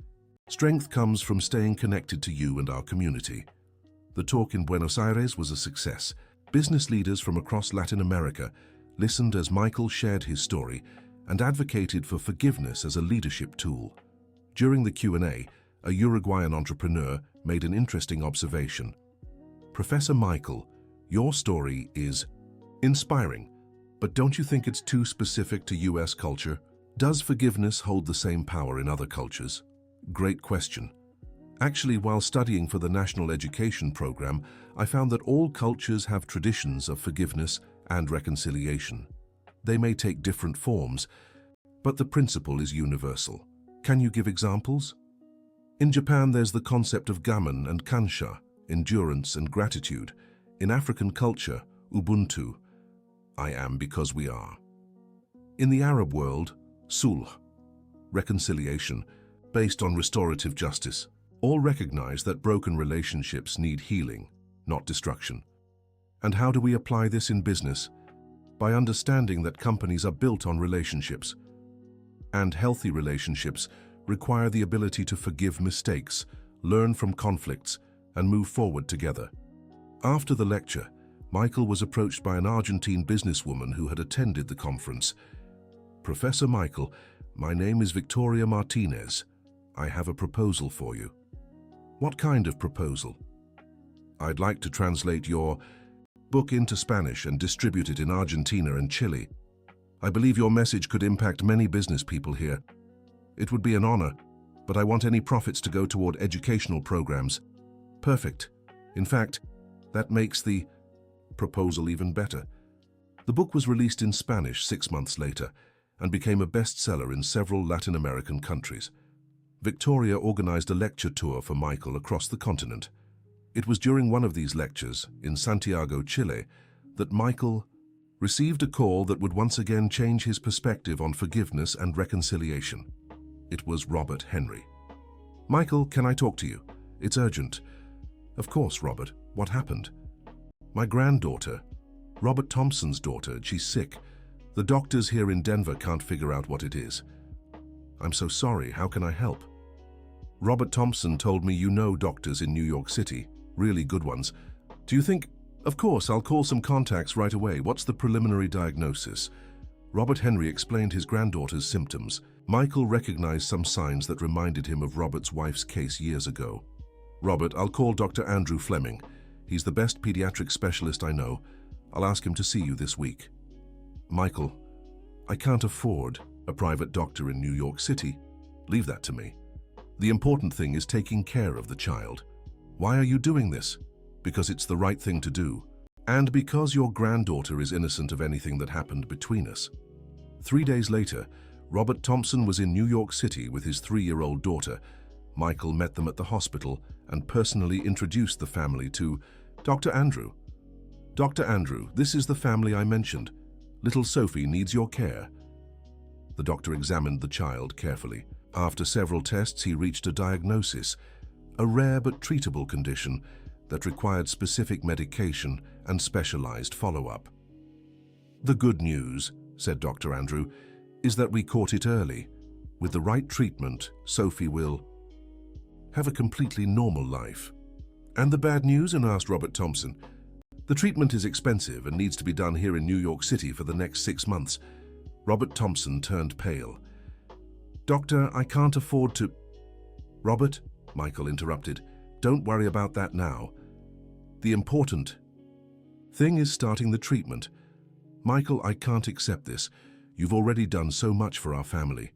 strength comes from staying connected to you and our community." The talk in Buenos Aires was a success. Business leaders from across Latin America listened as Michael shared his story and advocated for forgiveness as a leadership tool. During the Q&A, a Uruguayan entrepreneur made an interesting observation. "Professor Michael, your story is inspiring, but don't you think it's too specific to US culture? Does forgiveness hold the same power in other cultures?" "Great question. Actually, while studying for the National Education Program, I found that all cultures have traditions of forgiveness and reconciliation. They may take different forms, but the principle is universal." "Can you give examples?" In Japan, there's the concept of gamen and kansha, endurance and gratitude. In African culture, ubuntu, I am because we are. In the Arab world, sulh, reconciliation, based on restorative justice. All recognize that broken relationships need healing, not destruction. And how do we apply this in business? By understanding that companies are built on relationships. And healthy relationships require the ability to forgive mistakes, learn from conflicts, and move forward together. After the lecture, Michael was approached by an Argentine businesswoman who had attended the conference. "Professor Michael, my name is Victoria Martinez. I have a proposal for you." "What kind of proposal?" "I'd like to translate your book into Spanish and distribute it in Argentina and Chile. I believe your message could impact many business people here. It would be an honor, but I want any profits to go toward educational programs." "Perfect. In fact, that makes the proposal even better." The book was released in Spanish 6 months later and became a bestseller in several Latin American countries. Victoria organized a lecture tour for Michael across the continent. It was during one of these lectures, in Santiago, Chile, that Michael received a call that would once again change his perspective on forgiveness and reconciliation. It was Robert Henry. "Michael, can I talk to you? It's urgent." "Of course, Robert. What happened?" "My granddaughter, Robert Thompson's daughter, she's sick. The doctors here in Denver can't figure out what it is." "I'm so sorry. How can I help?" "Robert Thompson told me you know doctors in New York City, really good ones. Do you think—" "Of course, I'll call some contacts right away. What's the preliminary diagnosis?" Robert Henry explained his granddaughter's symptoms. Michael recognized some signs that reminded him of Robert's wife's case years ago. "Robert, I'll call Dr. Andrew Fleming. He's the best pediatric specialist I know. I'll ask him to see you this week." "Michael, I can't afford a private doctor in New York City. Leave that to me. The important thing is taking care of the child." "Why are you doing this?" "Because it's the right thing to do. And because your granddaughter is innocent of anything that happened between us." 3 days later, Robert Thompson was in New York City with his 3-year-old daughter. Michael met them at the hospital and personally introduced the family to Dr. Andrew. "Dr. Andrew, this is the family I mentioned. Little Sophie needs your care." The doctor examined the child carefully. After several tests, he reached a diagnosis, a rare but treatable condition that required specific medication and specialized follow-up. "The good news," said Dr. Andrew, "is that we caught it early. With the right treatment, Sophie will have a completely normal life." "And the bad news?" asked Robert Thompson. "The treatment is expensive and needs to be done here in New York City for the next 6 months." Robert Thompson turned pale. "Doctor, I can't afford to—" "Robert," Michael interrupted, "don't worry about that now. The important thing is starting the treatment. Michael, I can't accept this. You've already done so much for our family.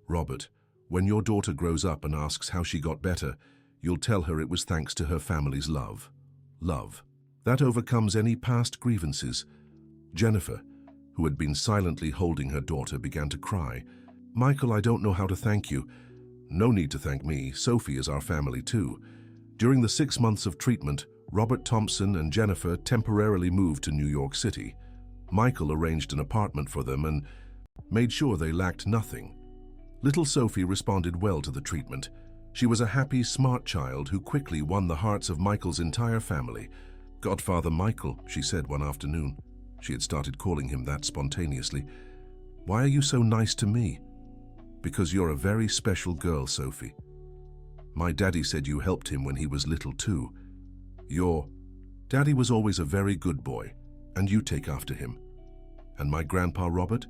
Robert, when your daughter grows up and asks how she got better, you'll tell her it was thanks to her family's love. Love. That overcomes any past grievances." Jennifer, who had been silently holding her daughter, began to cry. "Michael, I don't know how to thank you." "No need to thank me. Sophie is our family too." During the 6 months of treatment, Robert Thompson and Jennifer temporarily moved to New York City. Michael arranged an apartment for them and made sure they lacked nothing. Little Sophie responded well to the treatment. She was a happy, smart child who quickly won the hearts of Michael's entire family. "Godfather Michael," she said one afternoon. She had started calling him that spontaneously. "Why are you so nice to me?" "Because you're a very special girl, Sophie. My daddy said you helped him when he was little too. Your daddy was always a very good boy, and you take after him. And my grandpa Robert,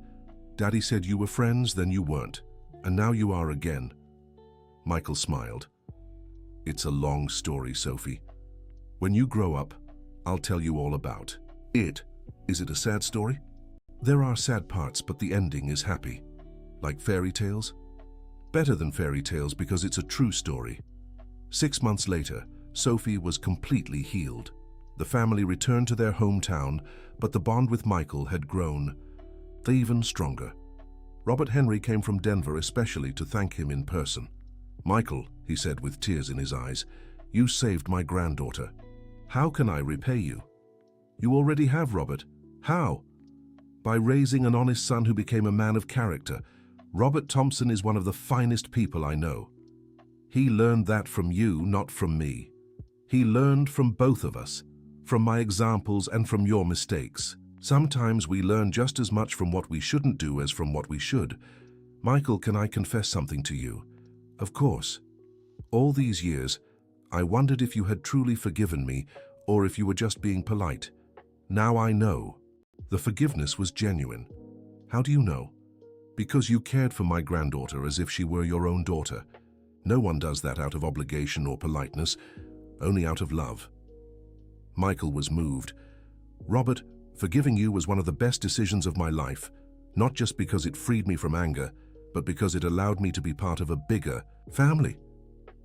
daddy said you were friends, then you weren't, and now you are again." Michael smiled. "It's a long story, Sophie. When you grow up, I'll tell you all about it." "Is it a sad story?" "There are sad parts, but the ending is happy." "Like fairy tales?" "Better than fairy tales because it's a true story." 6 months later, Sophie was completely healed. The family returned to their hometown, but the bond with Michael had grown even stronger. Robert Henry came from Denver especially to thank him in person. "Michael," he said with tears in his eyes, "you saved my granddaughter. How can I repay you?" "You already have, Robert." "How?" "By raising an honest son who became a man of character. Robert Thompson is one of the finest people I know. He learned that from you, not from me. He learned from both of us, from my examples and from your mistakes. Sometimes we learn just as much from what we shouldn't do as from what we should. Michael, can I confess something to you?" "Of course." "All these years, I wondered if you had truly forgiven me or if you were just being polite. Now I know. The forgiveness was genuine." "How do you know?" "Because you cared for my granddaughter as if she were your own daughter. No one does that out of obligation or politeness, only out of love." Michael was moved. "Robert, forgiving you was one of the best decisions of my life, not just because it freed me from anger, but because it allowed me to be part of a bigger family."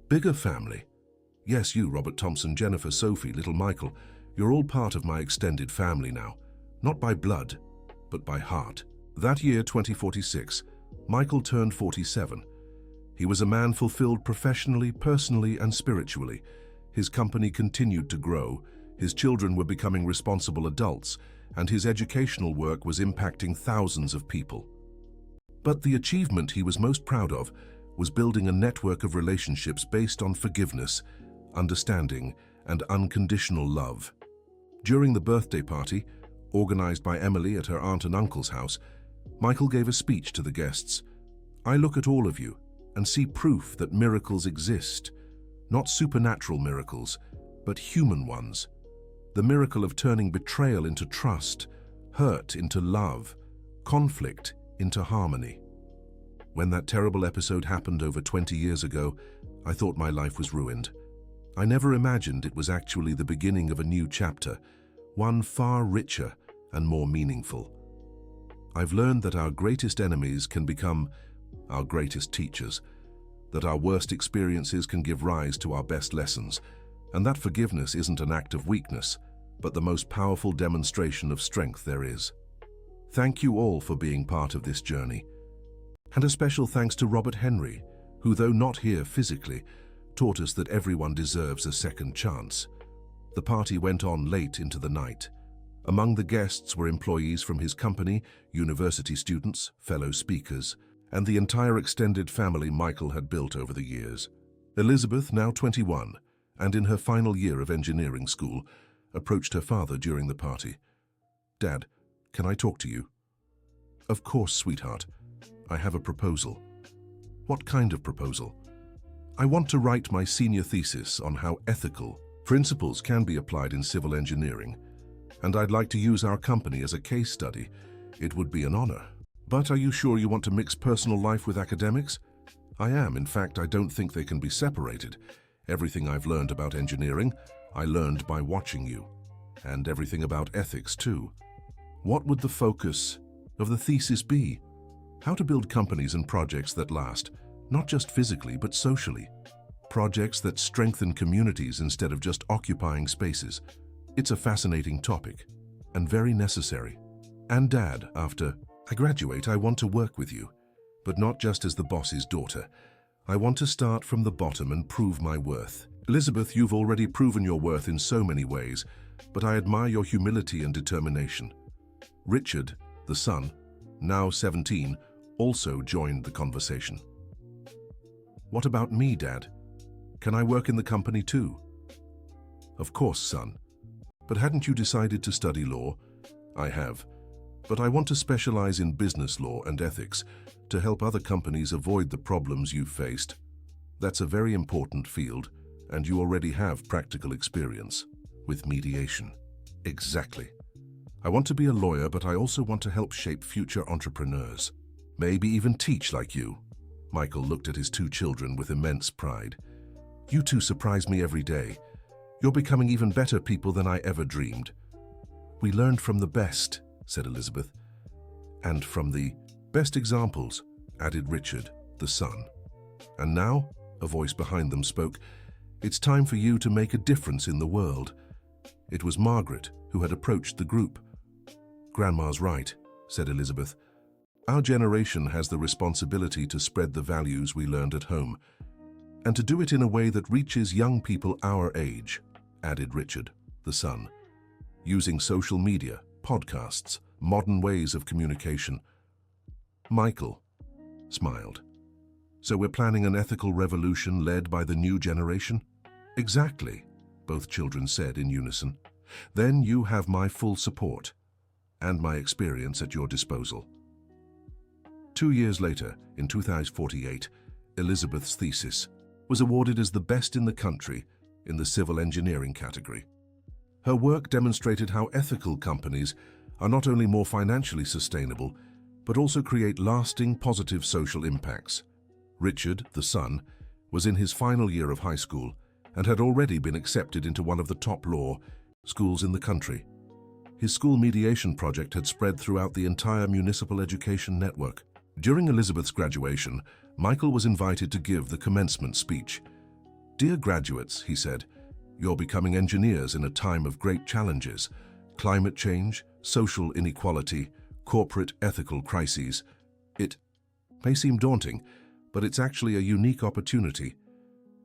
"Bigger family?" "Yes, you, Robert Thompson, Jennifer, Sophie, little Michael, you're all part of my extended family now, not by blood, but by heart." That year, 2046, Michael turned 47. He was a man fulfilled professionally, personally, and spiritually. His company continued to grow, his children were becoming responsible adults, and his educational work was impacting thousands of people. But the achievement he was most proud of was building a network of relationships based on forgiveness, understanding, and unconditional love. During the birthday party, organized by Emily at her aunt and uncle's house, Michael gave a speech to the guests. "I look at all of you and see proof that miracles exist. Not supernatural miracles, but human ones. The miracle of turning betrayal into trust, hurt into love, conflict into harmony. When that terrible episode happened over 20 years ago, I thought my life was ruined. I never imagined it was actually the beginning of a new chapter, one far richer and more meaningful. I've learned that our greatest enemies can become our greatest teachers, that our worst experiences can give rise to our best lessons, and that forgiveness isn't an act of weakness, but the most powerful demonstration of strength there is. Thank you all for being part of this journey. And a special thanks to Robert Henry, who, though not here physically, taught us that everyone deserves a second chance. The party went on late into the night. Among the guests were employees from his company, university students, fellow speakers, and the entire extended family Michael had built over the years. Elizabeth, now 21, and in her final year of engineering school, approached her father during the party. "Dad, can I talk to you?" "Of course, sweetheart. I have a proposal." "What kind of proposal?" "I want to write my senior thesis on how ethical principles can be applied in civil engineering, and I'd like to use our company as a case study. It would be an honor." "But are you sure you want to mix personal life with academics?" "I am. In fact, I don't think they can be separated. Everything I've learned about engineering, I learned by watching you. And everything about ethics, too." "What would the focus of the thesis be?" "How to build companies and projects that last, not just physically, but socially. Projects that strengthen communities instead of just occupying spaces. It's a fascinating topic, and very necessary. And Dad, after I graduate, I want to work with you, but not just as the boss's daughter. I want to start from the bottom and prove my worth. Elizabeth, you've already proven your worth in so many ways, but I admire your humility and determination." Richard, the son, now 17, also joined the conversation. "What about me, Dad? Can I work in the company too?" "Of course, son. But hadn't you decided to study law?" "I have. But I want to specialize in business law and ethics to help other companies avoid the problems you've faced. That's a very important field, and you already have practical experience with mediation." "Exactly. I want to be a lawyer, but I also want to help shape future entrepreneurs. Maybe even teach like you." Michael looked at his two children with immense pride. "You two surprise me every day. You're becoming even better people than I ever dreamed." "We learned from the best," said Elizabeth. "And from the best examples," added Richard, the son. "And now," a voice behind them spoke, "it's time for you to make a difference in the world." It was Margaret who had approached the group. "Grandma's right," said Elizabeth. "Our generation has the responsibility to spread the values we learned at home. and to do it in a way that reaches young people our age, added Richard, the son, using social media, podcasts, modern ways of communication. Michael smiled. So we're planning an ethical revolution led by the new generation? Exactly, both children said in unison. Then you have my full support and my experience at your disposal. 2 years later, in 2048, Elizabeth's thesis was awarded as the best in the country in the civil engineering category. Her work demonstrated how ethical companies are not only more financially sustainable, but also create lasting positive social impacts. Richard, the son, was in his final year of high school and had already been accepted into one of the top law schools in the country. His school mediation project had spread throughout the entire municipal education network. During Elizabeth's graduation, Michael was invited to give the commencement speech. "Dear graduates," he said, "you're becoming engineers in a time of great challenges: climate change, social inequality, corporate ethical crises. It may seem daunting, but it's actually a unique opportunity.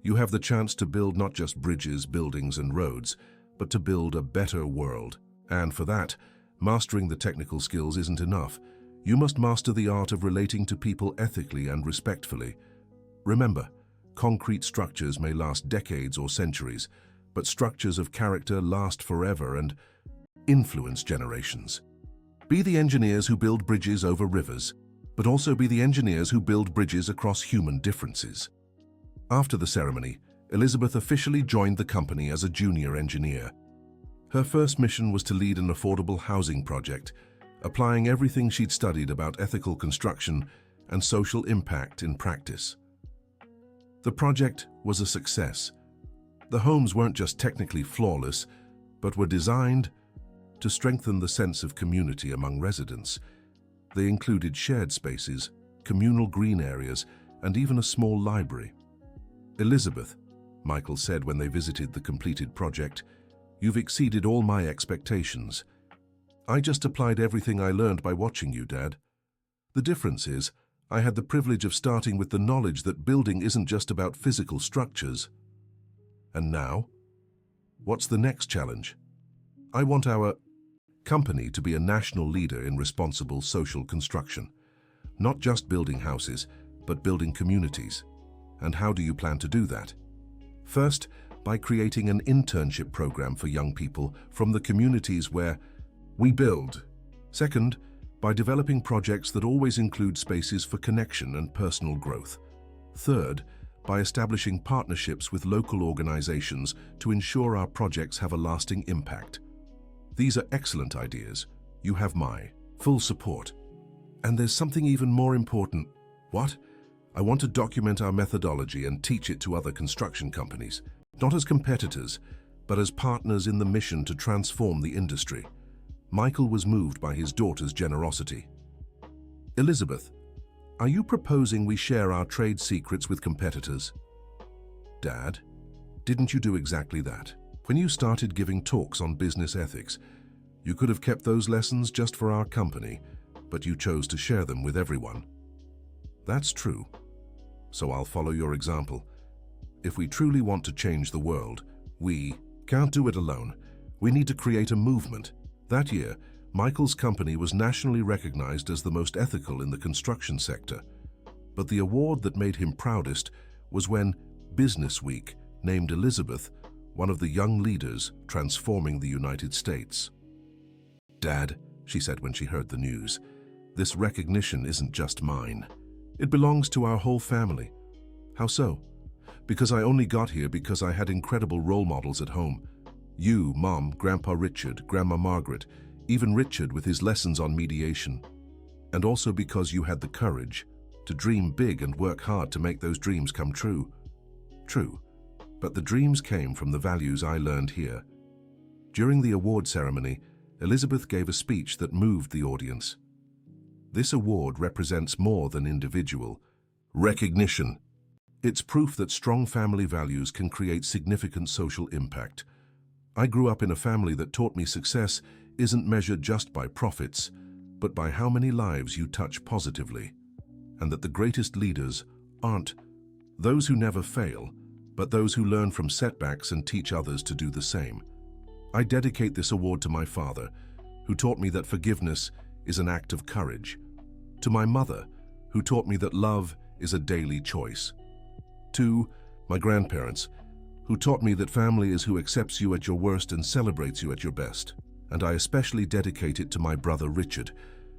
You have the chance to build not just bridges, buildings, and roads, but to build a better world. And for that, mastering the technical skills isn't enough. You must master the art of relating to people ethically and respectfully. Remember, concrete structures may last decades or centuries, but structures of character last forever and influence generations. Be the engineers who build bridges over rivers, but also be the engineers who build bridges across human differences." After the ceremony, Elizabeth officially joined the company as a junior engineer. Her first mission was to lead an affordable housing project, applying everything she'd studied about ethical construction and social impact in practice. The project was a success. The homes weren't just technically flawless, but were designed to strengthen the sense of community among residents. They included shared spaces, communal green areas, and even a small library. "Elizabeth," Michael said when they visited the completed project, "you've exceeded all my expectations. I just applied everything I learned by watching you, Dad. The difference is, I had the privilege of starting with the knowledge that building isn't just about physical structures." "And now? What's the next challenge?" "I want our company to be a national leader in responsible social construction. Not just building houses, but building communities. And how do you plan to do that?" "First, by creating an internship program for young people from the communities where we build. Second, by developing projects that always include spaces for connection and personal growth. Third, by establishing partnerships with local organizations to ensure our projects have a lasting impact. These are excellent ideas. You have my full support. And there's something even more important." "What?" "I want to document our methodology and teach it to other construction companies, not as competitors, but as partners in the mission to transform the industry." Michael was moved by his daughter's generosity. "Elizabeth, are you proposing we share our trade secrets with competitors?" "Dad, didn't you do exactly that? When you started giving talks on business ethics, you could have kept those lessons just for our company, but you chose to share them with everyone." "That's true. So I'll follow your example. If we truly want to change the world, we can't do it alone. We need to create a movement." That year, Michael's company was nationally recognized as the most ethical in the construction sector. But the award that made him proudest was when Business Week named Elizabeth one of the young leaders transforming the United States. "Dad," she said when she heard the news, "this recognition isn't just mine. It belongs to our whole family." "How so?" "Because I only got here because I had incredible role models at home. You, Mom, Grandpa Richard, Grandma Margaret, even Richard with his lessons on mediation. And also because you had the courage to dream big and work hard to make those dreams come true." "True, but the dreams came from the values I learned here." During the award ceremony, Elizabeth gave a speech that moved the audience. "This award represents more than individual recognition. It's proof that strong family values can create significant social impact. I grew up in a family that taught me success isn't measured just by profits, but by how many lives you touch positively, and that the greatest leaders aren't Those who never fail, but those who learn from setbacks and teach others to do the same. I dedicate this award to my father, who taught me that forgiveness is an act of courage. To my mother, who taught me that love is a daily choice. To my grandparents, who taught me that family is who accepts you at your worst and celebrates you at your best. And I especially dedicate it to my brother Richard,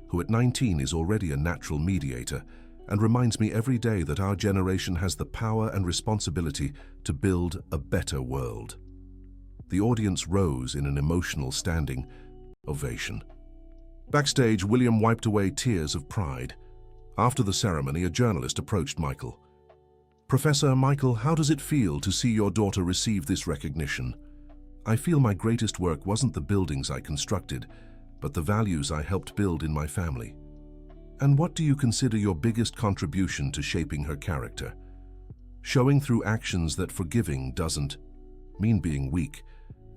who at 19 is already a natural mediator and reminds me every day that our generation has the power and responsibility to build a better world. The audience rose in an emotional standing ovation. Backstage, William wiped away tears of pride. After the ceremony, a journalist approached Michael. "Professor Michael, how does it feel to see your daughter receive this recognition?" "I feel my greatest work wasn't the buildings I constructed, but the values I helped build in my family." "And what do you consider your biggest contribution to shaping her character?" "Showing through actions that forgiving doesn't mean being weak,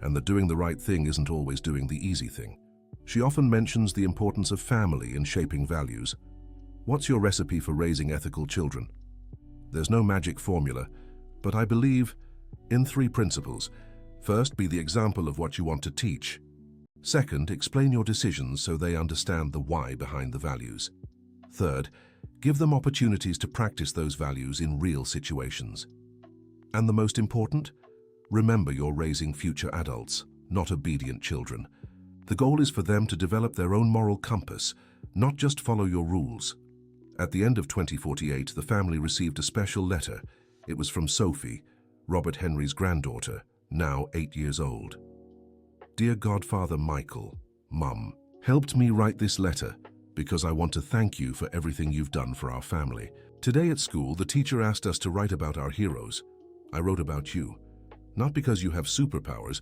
and that doing the right thing isn't always doing the easy thing. She often mentions the importance of family in shaping values." "What's your recipe for raising ethical children?" "There's no magic formula, but I believe in 3 principles. First, be the example of what you want to teach. Second, explain your decisions so they understand the why behind the values. Third, give them opportunities to practice those values in real situations. And the most important, remember you're raising future adults, not obedient children. The goal is for them to develop their own moral compass, not just follow your rules." At the end of 2048, the family received a special letter. It was from Sophie, Robert Henry's granddaughter, now 8 years old. "Dear Godfather Michael, Mum, helped me write this letter because I want to thank you for everything you've done for our family. Today at school, the teacher asked us to write about our heroes. I wrote about you. Not because you have superpowers,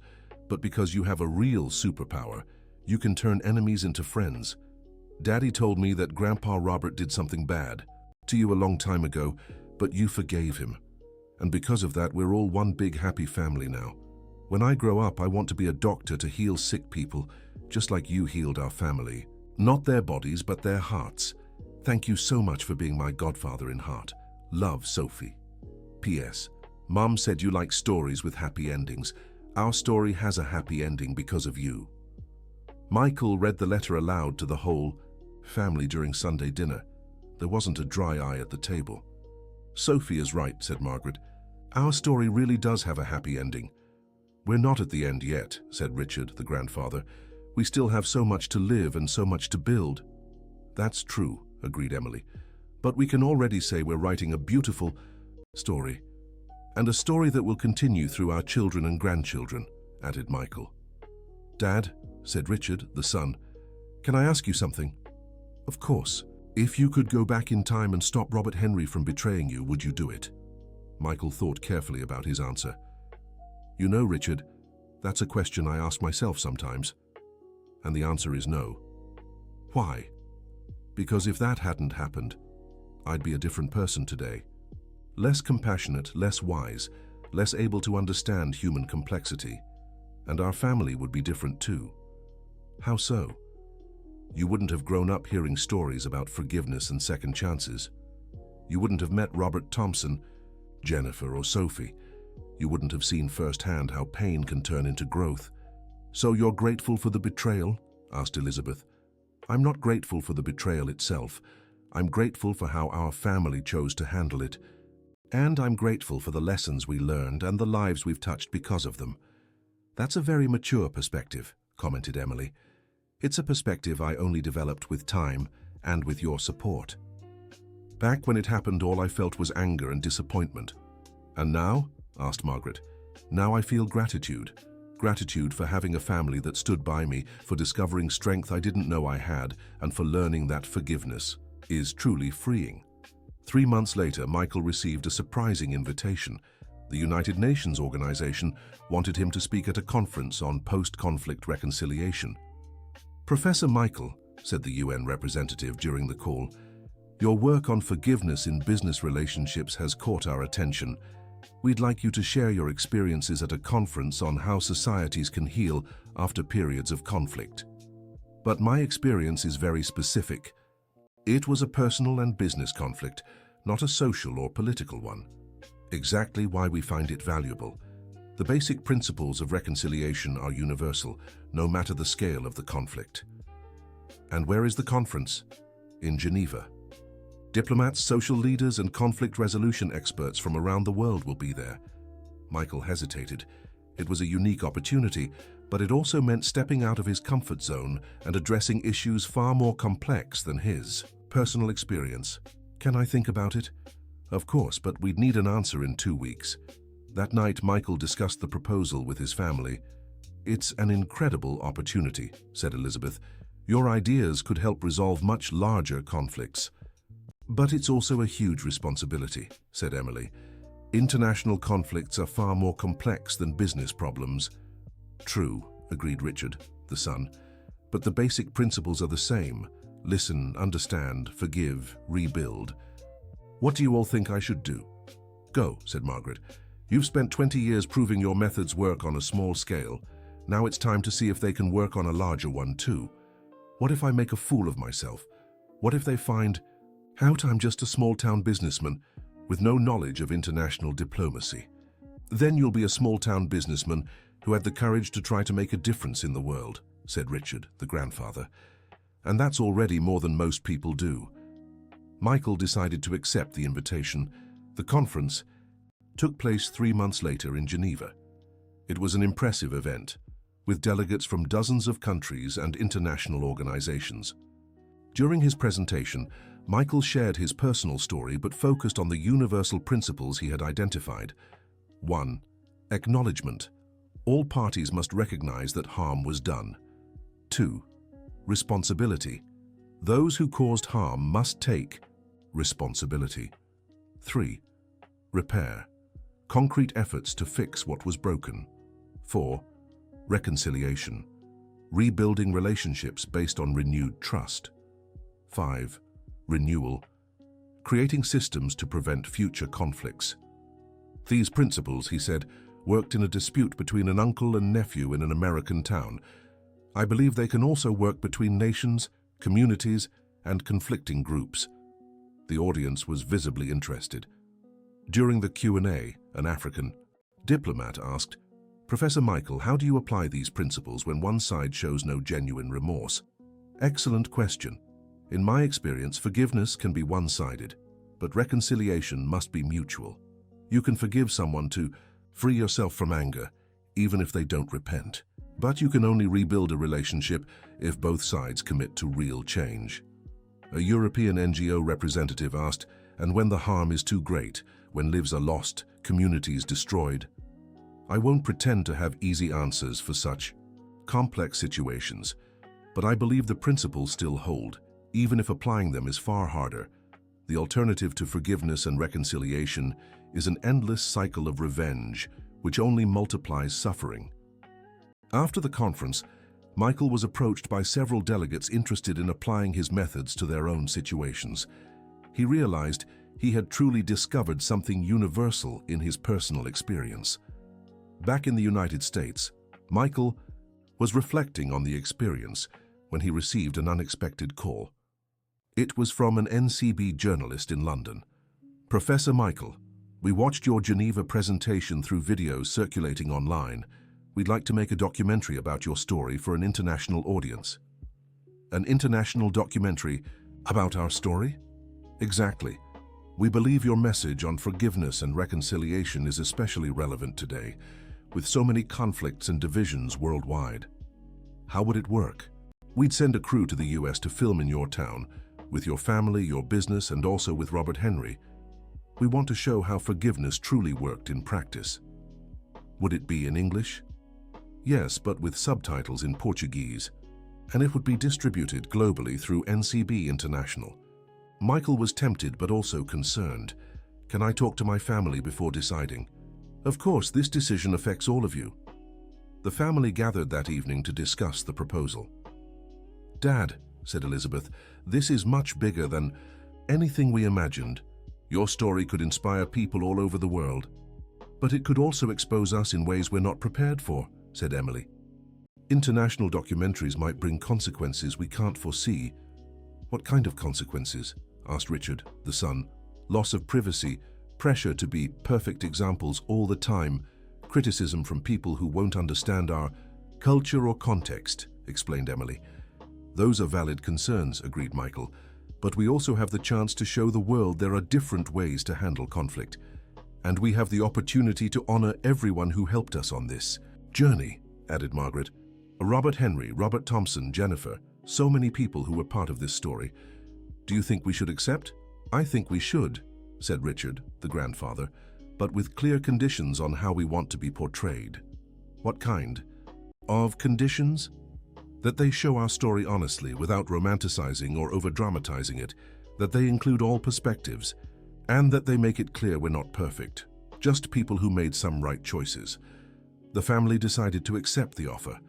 but because you have a real superpower. You can turn enemies into friends. Daddy told me that Grandpa Robert did something bad to you a long time ago, but you forgave him. And because of that, we're all one big happy family now. When I grow up, I want to be a doctor to heal sick people, just like you healed our family. Not their bodies, but their hearts. Thank you so much for being my godfather in heart. Love, Sophie. P.S. Mom said you like stories with happy endings. Our story has a happy ending because of you." Michael read the letter aloud to the whole family during Sunday dinner. There wasn't a dry eye at the table. "Sophie is right," said Margaret. "Our story really does have a happy ending." "We're not at the end yet," said Richard, the grandfather. "We still have so much to live and so much to build." "That's true," agreed Emily. "But we can already say we're writing a beautiful story. And a story that will continue through our children and grandchildren," added Michael. "Dad," said Richard, the son, "can I ask you something?" "Of course. If you could go back in time and stop Robert Henry from betraying you, would you do it?" Michael thought carefully about his answer. "You know, Richard, that's a question I ask myself sometimes. And the answer is no." "Why?" "Because if that hadn't happened, I'd be a different person today. Less compassionate, less wise, less able to understand human complexity. And our family would be different too." "How so?" "You wouldn't have grown up hearing stories about forgiveness and second chances. You wouldn't have met Robert Thompson, Jennifer, or Sophie. You wouldn't have seen firsthand how pain can turn into growth." "So you're grateful for the betrayal?" asked Elizabeth. "I'm not grateful for the betrayal itself. I'm grateful for how our family chose to handle it. And I'm grateful for the lessons we learned and the lives we've touched because of them." "That's a very mature perspective," commented Emily. "It's a perspective I only developed with time and with your support. Back when it happened, all I felt was anger and disappointment." "And now?" asked Margaret. "Now I feel gratitude. Gratitude for having a family that stood by me, for discovering strength I didn't know I had, and for learning that forgiveness is truly freeing." 3 months later, Michael received a surprising invitation. The United Nations organization wanted him to speak at a conference on post-conflict reconciliation. "Professor Michael," said the UN representative during the call, "your work on forgiveness in business relationships has caught our attention. We'd like you to share your experiences at a conference on how societies can heal after periods of conflict." "But my experience is very specific. It was a personal and business conflict, not a social or political one." Exactly why we find it valuable. The basic principles of reconciliation are universal, no matter the scale of the conflict. And where is the conference? In Geneva. Diplomats, social leaders, and conflict resolution experts from around the world will be there. Michael hesitated. It was a unique opportunity, but it also meant stepping out of his comfort zone and addressing issues far more complex than his. Personal experience. Can I think about it? Of course, but we'd need an answer in 2 weeks. That night, Michael discussed the proposal with his family. It's an incredible opportunity, said Elizabeth. Your ideas could help resolve much larger conflicts. But it's also a huge responsibility, said Emily. International conflicts are far more complex than business problems. True, agreed Richard, the son. But the basic principles are the same. Listen, understand, forgive, rebuild. What do you all think I should do? Go, said Margaret. You've spent 20 years proving your methods work on a small scale. Now it's time to see if they can work on a larger one too. What if I make a fool of myself? What if they find out I'm just a small-town businessman with no knowledge of international diplomacy? Then you'll be a small-town businessman who had the courage to try to make a difference in the world, said Richard, the grandfather. And that's already more than most people do. Michael decided to accept the invitation. The conference took place 3 months later in Geneva. It was an impressive event, with delegates from dozens of countries and international organizations. During his presentation, Michael shared his personal story but focused on the universal principles he had identified. 1. Acknowledgement. All parties must recognize that harm was done. 2. Responsibility. Those who caused harm must take responsibility. 3. Repair. Concrete efforts to fix what was broken. 4. Reconciliation. Rebuilding relationships based on renewed trust. 5. Renewal. Creating systems to prevent future conflicts. These principles, he said, worked in a dispute between an uncle and nephew in an American town. I believe they can also work between nations, communities, and conflicting groups. The audience was visibly interested. During the Q&A, an African diplomat asked, Professor Michael, how do you apply these principles when one side shows no genuine remorse? Excellent question. In my experience, forgiveness can be one-sided, but reconciliation must be mutual. You can forgive someone to free yourself from anger, even if they don't repent. But you can only rebuild a relationship if both sides commit to real change. A European NGO representative asked, and when the harm is too great, when lives are lost, communities destroyed? I won't pretend to have easy answers for such complex situations, but I believe the principles still hold, even if applying them is far harder. The alternative to forgiveness and reconciliation is an endless cycle of revenge, which only multiplies suffering. After the conference, Michael was approached by several delegates interested in applying his methods to their own situations. He realized he had truly discovered something universal in his personal experience. Back in the United States, Michael was reflecting on the experience when he received an unexpected call. It was from an NCB journalist in London. Professor Michael, we watched your Geneva presentation through videos circulating online. We'd like to make a documentary about your story for an international audience. An international documentary about our story? Exactly. We believe your message on forgiveness and reconciliation is especially relevant today, with so many conflicts and divisions worldwide. How would it work? We'd send a crew to the US to film in your town, with your family, your business, and also with Robert Henry. We want to show how forgiveness truly worked in practice. Would it be in English? Yes, but with subtitles in Portuguese. And it would be distributed globally through NCB International. Michael was tempted but also concerned. Can I talk to my family before deciding? Of course, this decision affects all of you. The family gathered that evening to discuss the proposal. Dad, said Elizabeth, this is much bigger than anything we imagined. Your story could inspire people all over the world. But it could also expose us in ways we're not prepared for, said Emily. International documentaries might bring consequences we can't foresee. What kind of consequences? Asked Richard, the son. Loss of privacy, Pressure to be perfect examples all the time, criticism from people who won't understand our culture or context, explained Emily. Those are valid concerns, agreed Michael, but we also have the chance to show the world there are different ways to handle conflict. And we have the opportunity to honor everyone who helped us on this journey, added Margaret. Robert Henry, Robert Thompson, Jennifer, so many people who were part of this story. Do you think we should accept? I think we should, said Richard, the grandfather, but with clear conditions on how we want to be portrayed. What kind of conditions? That they show our story honestly without romanticizing or over-dramatizing it, that they include all perspectives, and that they make it clear we're not perfect, just people who made some right choices. The family decided to accept the offer.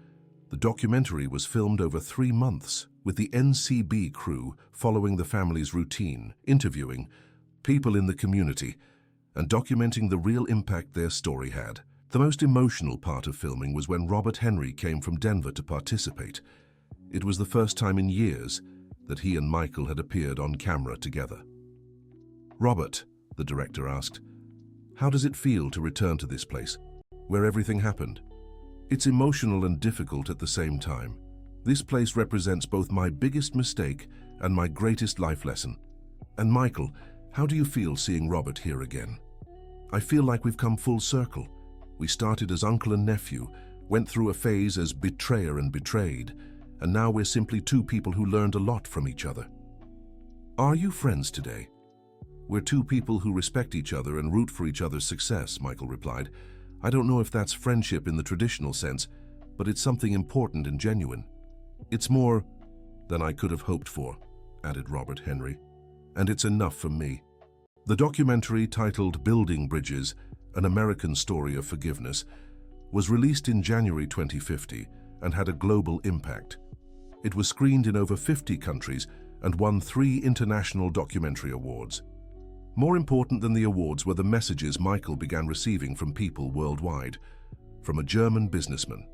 The documentary was filmed over 3 months, with the NCB crew following the family's routine, interviewing people in the community, and documenting the real impact their story had. The most emotional part of filming was when Robert Henry came from Denver to participate. It was the first time in years that he and Michael had appeared on camera together. Robert, the director asked, how does it feel to return to this place, where everything happened? It's emotional and difficult at the same time. This place represents both my biggest mistake and my greatest life lesson. And Michael, how do you feel seeing Robert here again? I feel like we've come full circle. We started as uncle and nephew, went through a phase as betrayer and betrayed, and now we're simply two people who learned a lot from each other. Are you friends today? We're two people who respect each other and root for each other's success, Michael replied. I don't know if that's friendship in the traditional sense, but it's something important and genuine. It's more than I could have hoped for, added Robert Henry. And it's enough for me. The documentary, titled Building Bridges, An American Story of Forgiveness, was released in January 2050 and had a global impact. It was screened in over 50 countries and won 3 international documentary awards. More important than the awards were the messages Michael began receiving from people worldwide, from a German businessman.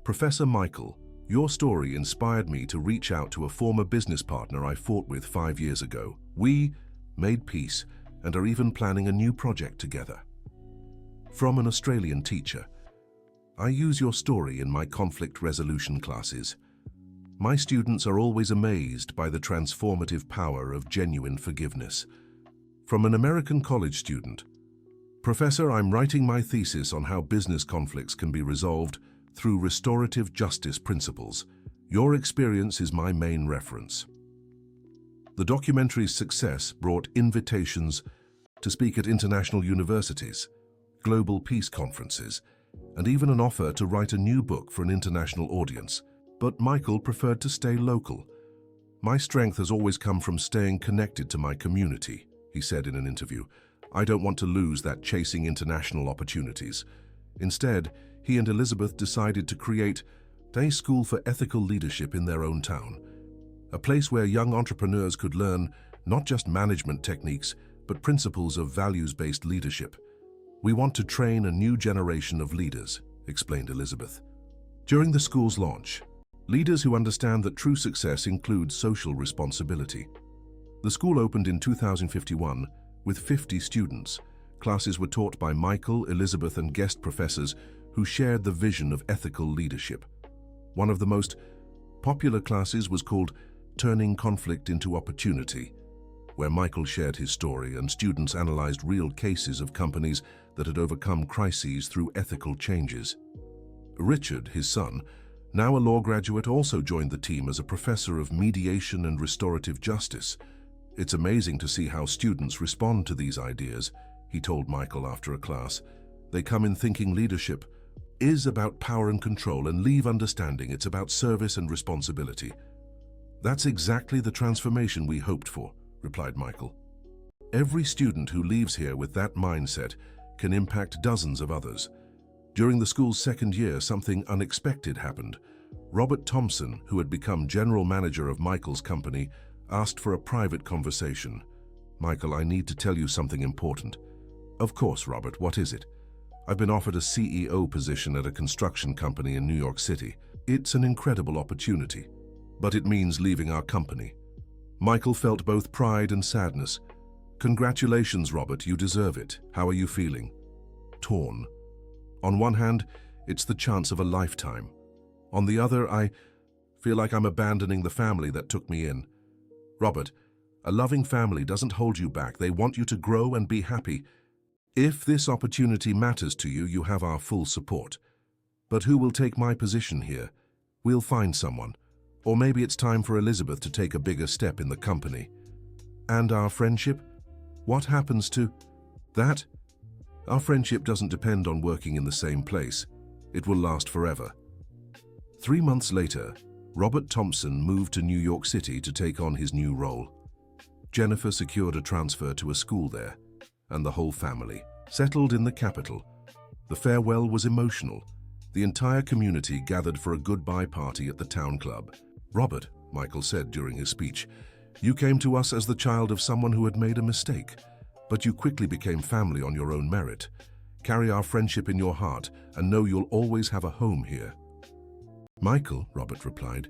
Professor Michael, your story inspired me to reach out to a former business partner I fought with 5 years ago. We made peace and are even planning a new project together. From an Australian teacher, I use your story in my conflict resolution classes. My students are always amazed by the transformative power of genuine forgiveness. From an American college student, Professor, I'm writing my thesis on how business conflicts can be resolved through restorative justice principles. Your experience is my main reference. The documentary's success brought invitations to speak at international universities, global peace conferences, and even an offer to write a new book for an international audience. But Michael preferred to stay local. My strength has always come from staying connected to my community, he said in an interview. I don't want to lose that chasing international opportunities. Instead, he and Elizabeth decided to create a school for ethical leadership in their own town, a place where young entrepreneurs could learn not just management techniques, but principles of values-based leadership. We want to train a new generation of leaders, explained Elizabeth. During the school's launch, leaders who understand that true success includes social responsibility. The school opened in 2051 with 50 students. Classes were taught by Michael, Elizabeth, and guest professors who shared the vision of ethical leadership. One of the most popular classes was called Turning Conflict into Opportunity, where Michael shared his story and students analyzed real cases of companies that had overcome crises through ethical changes. Richard, his son, now a law graduate, also joined the team as a professor of mediation and restorative justice. It's amazing to see how students respond to these ideas, he told Michael after a class. They come in thinking leadership is about power and control and leave understanding it's about service and responsibility. That's exactly the transformation we hoped for, replied Michael. Every student who leaves here with that mindset can impact dozens of others. During the school's second year, something unexpected happened. Robert Thompson, who had become general manager of Michael's company, asked for a private conversation. Michael, I need to tell you something important. Of course, Robert, what is it? I've been offered a CEO position at a construction company in New York City. It's an incredible opportunity, but it means leaving our company. Michael felt both pride and sadness. Congratulations, Robert, you deserve it. How are you feeling? Torn. On one hand, it's the chance of a lifetime. On the other, I feel like I'm abandoning the family that took me in. Robert, a loving family doesn't hold you back. They want you to grow and be happy. If this opportunity matters to you, you have our full support. But who will take my position here? We'll find someone. Or maybe it's time for Elizabeth to take a bigger step in the company. And our friendship? What happens to that? Our friendship doesn't depend on working in the same place. It will last forever. 3 months later, Robert Thompson moved to New York City to take on his new role. Jennifer secured a transfer to a school there, and the whole family settled in the capital. The farewell was emotional. The entire community gathered for a goodbye party at the town club. Robert, Michael said during his speech, you came to us as the child of someone who had made a mistake, but you quickly became family on your own merit. Carry our friendship in your heart and know you'll always have a home here. Michael, Robert replied,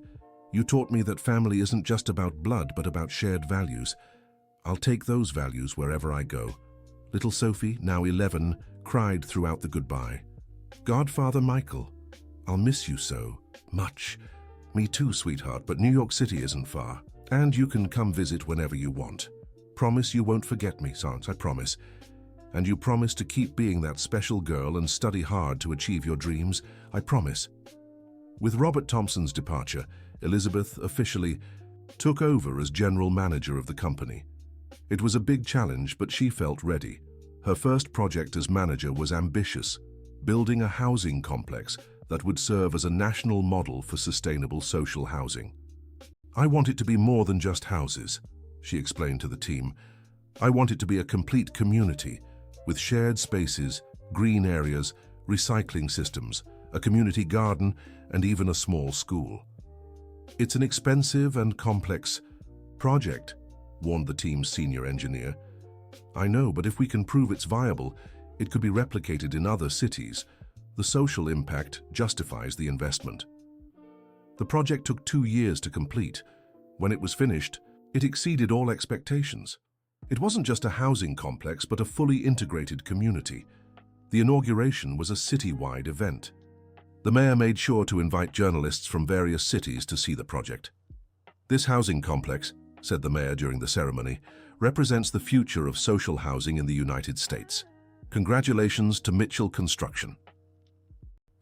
you taught me that family isn't just about blood but about shared values. I'll take those values wherever I go. Little Sophie, now 11, cried throughout the goodbye. Godfather Michael, I'll miss you so much. Me too, sweetheart, but New York City isn't far, and you can come visit whenever you want. Promise you won't forget me, Sans, I promise. And you promise to keep being that special girl and study hard to achieve your dreams, I promise. With Robert Thompson's departure, Elizabeth officially took over as general manager of the company. It was a big challenge, but she felt ready. Her first project as manager was ambitious, building a housing complex that would serve as a national model for sustainable social housing. I want it to be more than just houses, she explained to the team. I want it to be a complete community, with shared spaces, green areas, recycling systems, a community garden, and even a small school. It's an expensive and complex project, warned the team's senior engineer. I know, but if we can prove it's viable, it could be replicated in other cities. The social impact justifies the investment. The project took 2 years to complete. When it was finished, it exceeded all expectations. It wasn't just a housing complex, but a fully integrated community. The inauguration was a citywide event. The mayor made sure to invite journalists from various cities to see the project. This housing complex, said the mayor during the ceremony, represents the future of social housing in the United States. Congratulations to Mitchell Construction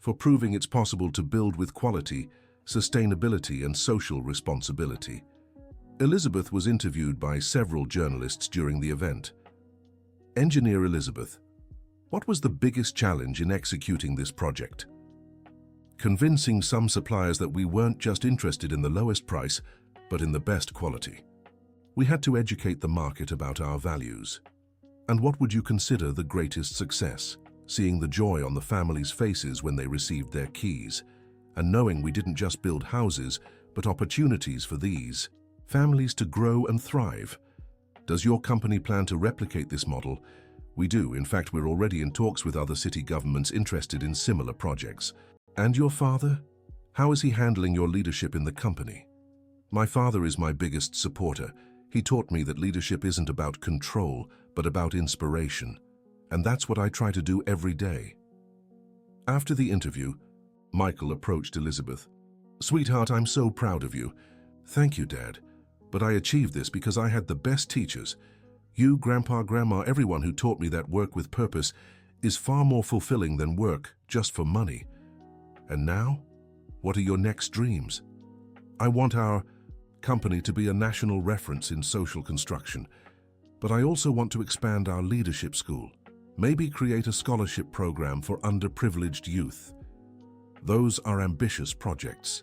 for proving it's possible to build with quality, sustainability, and social responsibility. Elizabeth was interviewed by several journalists during the event. Engineer Elizabeth, what was the biggest challenge in executing this project? Convincing some suppliers that we weren't just interested in the lowest price, but in the best quality. We had to educate the market about our values. And what would you consider the greatest success? Seeing the joy on the families' faces when they received their keys, and knowing we didn't just build houses, but opportunities for these families to grow and thrive. Does your company plan to replicate this model? We do. In fact, we're already in talks with other city governments interested in similar projects. And your father? How is he handling your leadership in the company? My father is my biggest supporter. He taught me that leadership isn't about control, but about inspiration. And that's what I try to do every day. After the interview, Michael approached Elizabeth. Sweetheart, I'm so proud of you. Thank you, Dad. But I achieved this because I had the best teachers. You, Grandpa, Grandma, everyone who taught me that work with purpose is far more fulfilling than work just for money. And now, what are your next dreams? I want our company to be a national reference in social construction, but I also want to expand our leadership school, maybe create a scholarship program for underprivileged youth. Those are ambitious projects.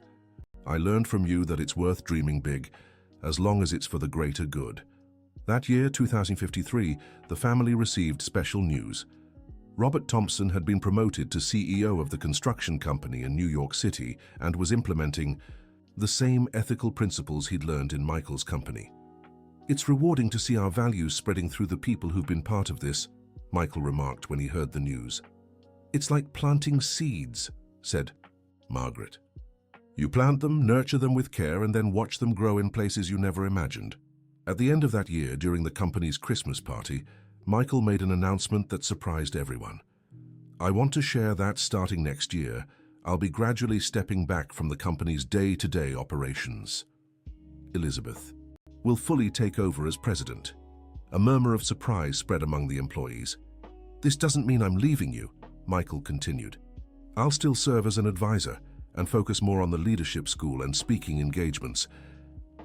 I learned from you that it's worth dreaming big, as long as it's for the greater good. That year, 2053, the family received special news. Robert Thompson had been promoted to CEO of the construction company in New York City and was implementing the same ethical principles he'd learned in Michael's company. It's rewarding to see our values spreading through the people who've been part of this, Michael remarked when he heard the news. It's like planting seeds, said Margaret. You plant them, nurture them with care, and then watch them grow in places you never imagined. At the end of that year, during the company's Christmas party, Michael made an announcement that surprised everyone. "I want to share that starting next year, I'll be gradually stepping back from the company's day-to-day operations. Elizabeth will fully take over as president." A murmur of surprise spread among the employees. "This doesn't mean I'm leaving you," Michael continued. "I'll still serve as an advisor and focus more on the leadership school and speaking engagements.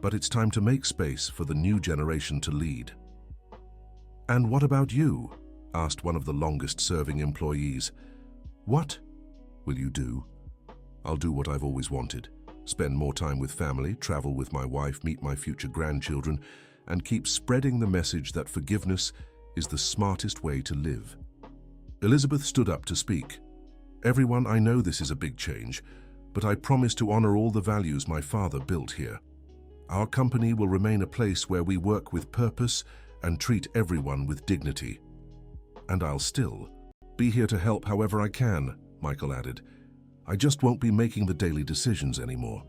But it's time to make space for the new generation to lead." "And what about you?" asked one of the longest-serving employees. "What will you do?" "I'll do what I've always wanted. Spend more time with family, travel with my wife, meet my future grandchildren, and keep spreading the message that forgiveness is the smartest way to live." Elizabeth stood up to speak. "Everyone, I know this is a big change, but I promise to honor all the values my father built here. Our company will remain a place where we work with purpose and treat everyone with dignity. And I'll still be here to help however I can," Michael added. "I just won't be making the daily decisions anymore."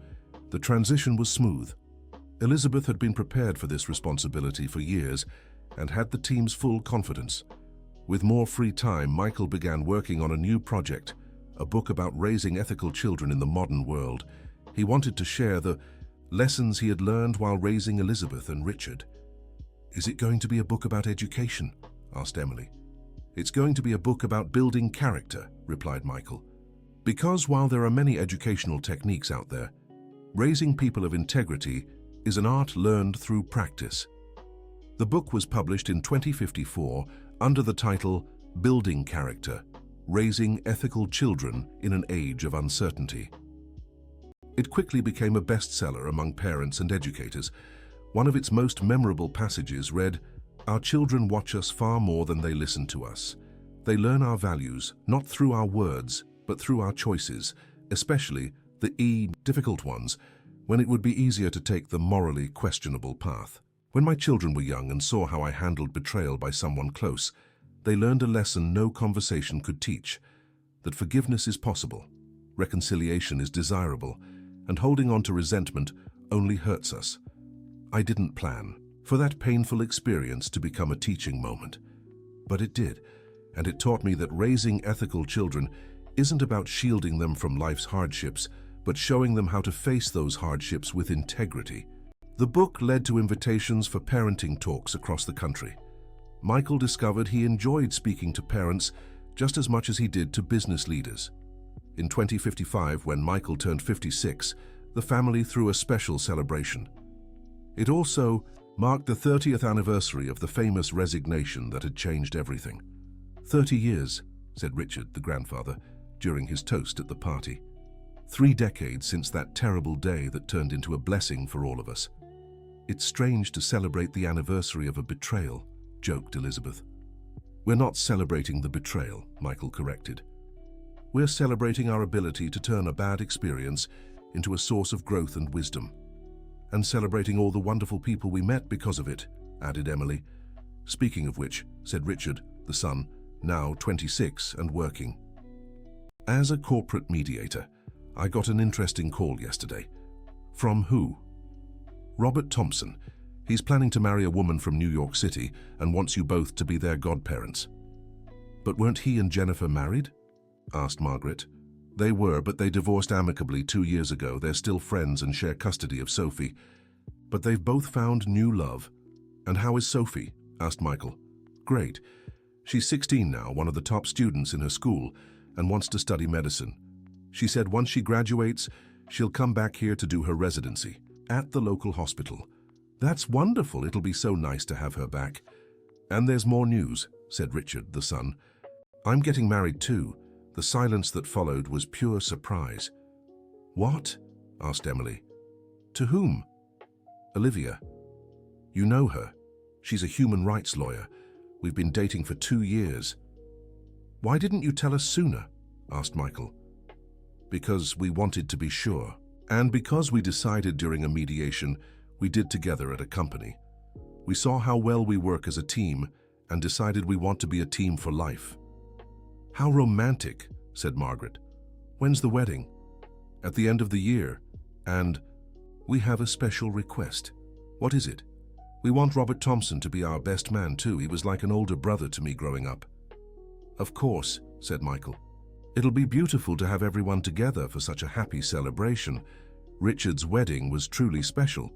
The transition was smooth. Elizabeth had been prepared for this responsibility for years and had the team's full confidence. With more free time, Michael began working on a new project, a book about raising ethical children in the modern world. He wanted to share the lessons he had learned while raising Elizabeth and Richard. "Is it going to be a book about education?" asked Emily. "It's going to be a book about building character," replied Michael. "Because while there are many educational techniques out there, raising people of integrity is an art learned through practice." The book was published in 2054 under the title Building Character: Raising Ethical Children in an Age of Uncertainty. It quickly became a bestseller among parents and educators. One of its most memorable passages read, "Our children watch us far more than they listen to us. They learn our values, not through our words, but through our choices, especially the difficult ones, when it would be easier to take the morally questionable path." When my children were young and saw how I handled betrayal by someone close, they learned a lesson no conversation could teach: that forgiveness is possible, reconciliation is desirable, and holding on to resentment only hurts us. I didn't plan for that painful experience to become a teaching moment, but it did, and it taught me that raising ethical children isn't about shielding them from life's hardships, but showing them how to face those hardships with integrity. The book led to invitations for parenting talks across the country. Michael discovered he enjoyed speaking to parents just as much as he did to business leaders. In 2055, when Michael turned 56, the family threw a special celebration. It also marked the 30th anniversary of the famous resignation that had changed everything. 30 years, said Richard, the grandfather, during his toast at the party. 3 decades since that terrible day that turned into a blessing for all of us. It's strange to celebrate the anniversary of a betrayal, joked Elizabeth. We're not celebrating the betrayal, Michael corrected. We're celebrating our ability to turn a bad experience into a source of growth and wisdom. And celebrating all the wonderful people we met because of it, added Emily. Speaking of which, said Richard, the son, now 26 and working. As a corporate mediator, I got an interesting call yesterday. From who? Robert Thompson. He's planning to marry a woman from New York City and wants you both to be their godparents. But weren't he and Jennifer married? Asked Margaret. They were, but they divorced amicably 2 years ago. They're still friends and share custody of Sophie. But they've both found new love. And how is Sophie? Asked Michael. Great. She's 16 now, one of the top students in her school, and wants to study medicine. She said once she graduates, she'll come back here to do her residency at the local hospital. That's wonderful. It'll be so nice to have her back. And there's more news, said Richard, the son. I'm getting married too. The silence that followed was pure surprise. What? Asked Emily. To whom? Olivia. You know her. She's a human rights lawyer. We've been dating for 2 years. Why didn't you tell us sooner? Asked Michael. Because we wanted to be sure. And because we decided during a mediation we did together at a company. We saw how well we work as a team and decided we want to be a team for life. How romantic, said Margaret. When's the wedding? At the end of the year. And we have a special request. What is it? We want Robert Thompson to be our best man too. He was like an older brother to me growing up. Of course, said Michael. It'll be beautiful to have everyone together for such a happy celebration. Richard's wedding was truly special.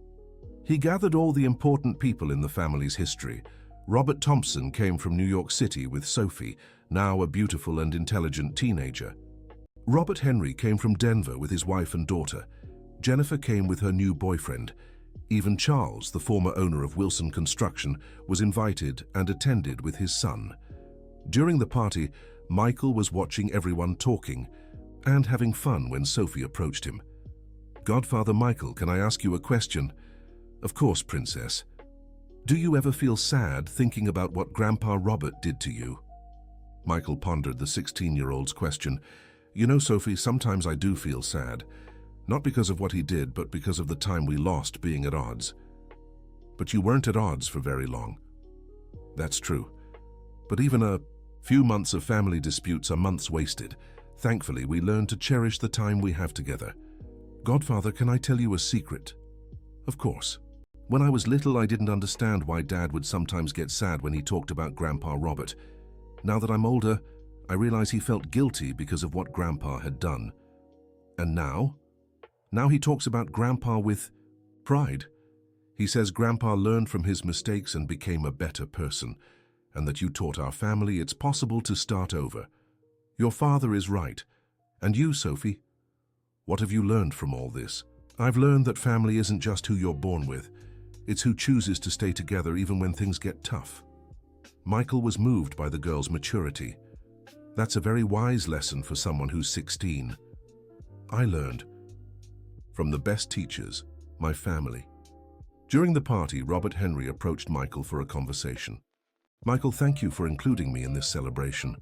He gathered all the important people in the family's history. Robert Thompson came from New York City with Sophie, now a beautiful and intelligent teenager. Robert Henry came from Denver with his wife and daughter. Jennifer came with her new boyfriend. Even Charles, the former owner of Wilson Construction, was invited and attended with his son. During the party, Michael was watching everyone talking and having fun when Sophie approached him. "Godfather Michael, can I ask you a question?" "Of course, Princess." "Do you ever feel sad thinking about what Grandpa Robert did to you?" Michael pondered the 16-year-old's question. "You know, Sophie, sometimes I do feel sad. Not because of what he did, but because of the time we lost being at odds." "But you weren't at odds for very long." "That's true. But even a few months of family disputes are months wasted. Thankfully, we learned to cherish the time we have together. Godfather, can I tell you a secret?" "Of course. When I was little, I didn't understand why Dad would sometimes get sad when he talked about Grandpa Robert. Now that I'm older, I realize he felt guilty because of what Grandpa had done. And now? Now he talks about Grandpa with pride. He says Grandpa learned from his mistakes and became a better person, and that you taught our family it's possible to start over. Your father is right. And you, Sophie? What have you learned from all this?" "I've learned that family isn't just who you're born with. It's who chooses to stay together even when things get tough." Michael was moved by the girl's maturity. "That's a very wise lesson for someone who's 16. I learned from the best teachers, my family." During the party, Robert Henry approached Michael for a conversation. "Michael, thank you for including me in this celebration.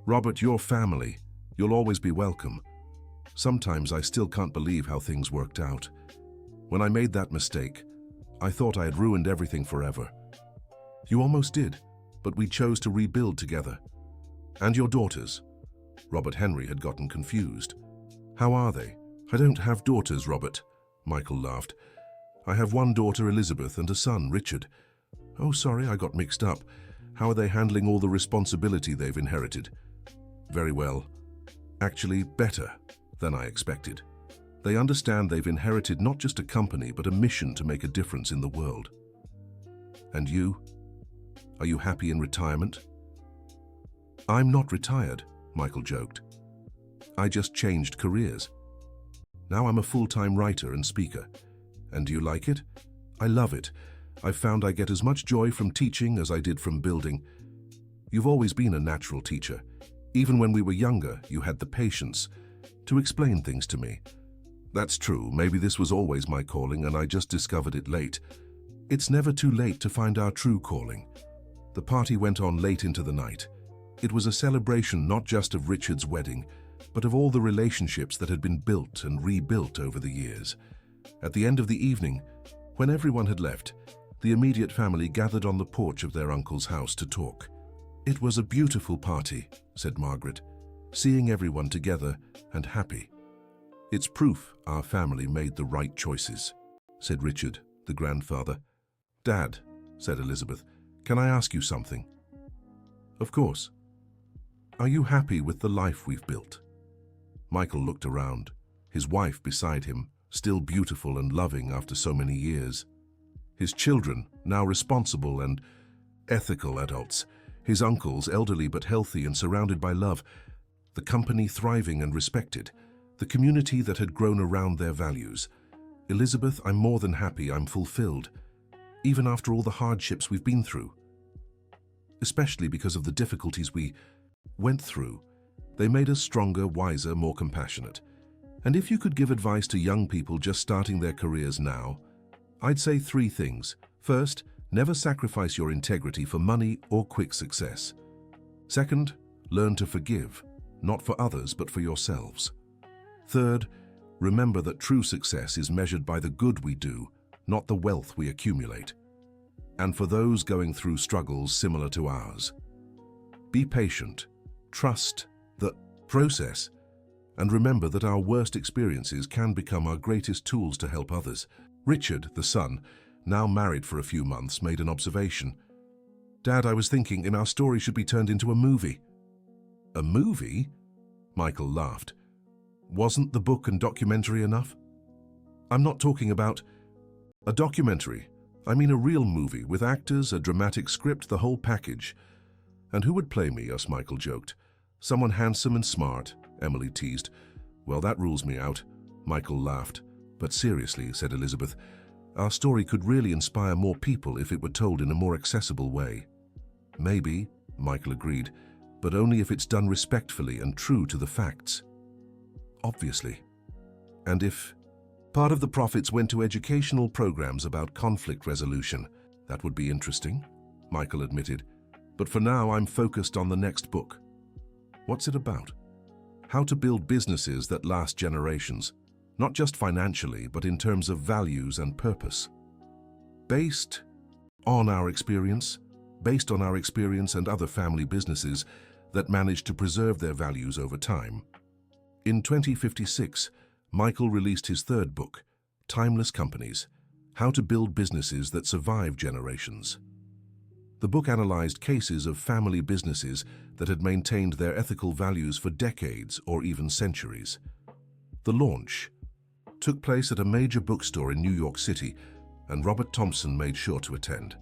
Robert, your family. You'll always be welcome. Sometimes I still can't believe how things worked out. When I made that mistake, I thought I had ruined everything forever. You almost did, but we chose to rebuild together. And your daughters?" Robert Henry had gotten confused. "How are they?" "I don't have daughters, Robert," Michael laughed. "I have one daughter, Elizabeth, and a son, Richard." "Oh, sorry, I got mixed up. How are they handling all the responsibility they've inherited?" "Very well. Actually, better than I expected. They understand they've inherited not just a company, but a mission to make a difference in the world." "And you? Are you happy in retirement?" "I'm not retired," Michael joked. "I just changed careers. Now I'm a full-time writer and speaker. And do you like it?" "I love it. I've found I get as much joy from teaching as I did from building." "You've always been a natural teacher. Even when we were younger, you had the patience to explain things to me." "That's true. Maybe this was always my calling and I just discovered it late." "It's never too late to find our true calling." The party went on late into the night. It was a celebration not just of Richard's wedding, but of all the relationships that had been built and rebuilt over the years. At the end of the evening, when everyone had left, the immediate family gathered on the porch of their uncle's house to talk. "It was a beautiful party," said Margaret, "seeing everyone together and happy." "It's proof our family made the right choices," said Richard, the grandfather. "Dad," said Elizabeth, "can I ask you something?" "Of course." "Are you happy with the life we've built?" Michael looked around, his wife beside him, still beautiful and loving after so many years. His children, now responsible and ethical adults. His uncles, elderly but healthy and surrounded by love. The company thriving and respected. The community that had grown around their values. "Elizabeth, I'm more than happy. I'm fulfilled. Even after all the hardships we've been through. Especially because of the difficulties we went through. They made us stronger, wiser, more compassionate. And if you could give advice to young people just starting their careers now, I'd say 3 things. First, never sacrifice your integrity for money or quick success. Second, learn to forgive, not for others but for yourselves. Third, remember that true success is measured by the good we do, not the wealth we accumulate. And for those going through struggles similar to ours, be patient, trust the process, and remember that our worst experiences can become our greatest tools to help others." Richard, the son, now married for a few months, made an observation. "Dad, I was thinking our story should be turned into a movie." "A movie?" Michael laughed. "Wasn't the book and documentary enough?" "I'm not talking about a documentary. I mean a real movie, with actors, a dramatic script, the whole package." "And who would play me?" us Michael joked. "Someone handsome and smart," Emily teased. "Well, that rules me out." Michael laughed. "But seriously," said Elizabeth, "our story could really inspire more people if it were told in a more accessible way." "Maybe," Michael agreed, "but only if it's done respectfully and true to the facts." "Obviously." "And if part of the profits went to educational programs about conflict resolution, that would be interesting," Michael admitted. "But for now, I'm focused on the next book." "What's it about?" "How to build businesses that last generations, not just financially, but in terms of values and purpose. Based on our experience and other family businesses that managed to preserve their values over time." In 2056, Michael released his third book, Timeless Companies: How to Build Businesses That Survive Generations. The book analyzed cases of family businesses that had maintained their ethical values for decades or even centuries. The launch took place at a major bookstore in New York City, and Robert Thompson made sure to attend.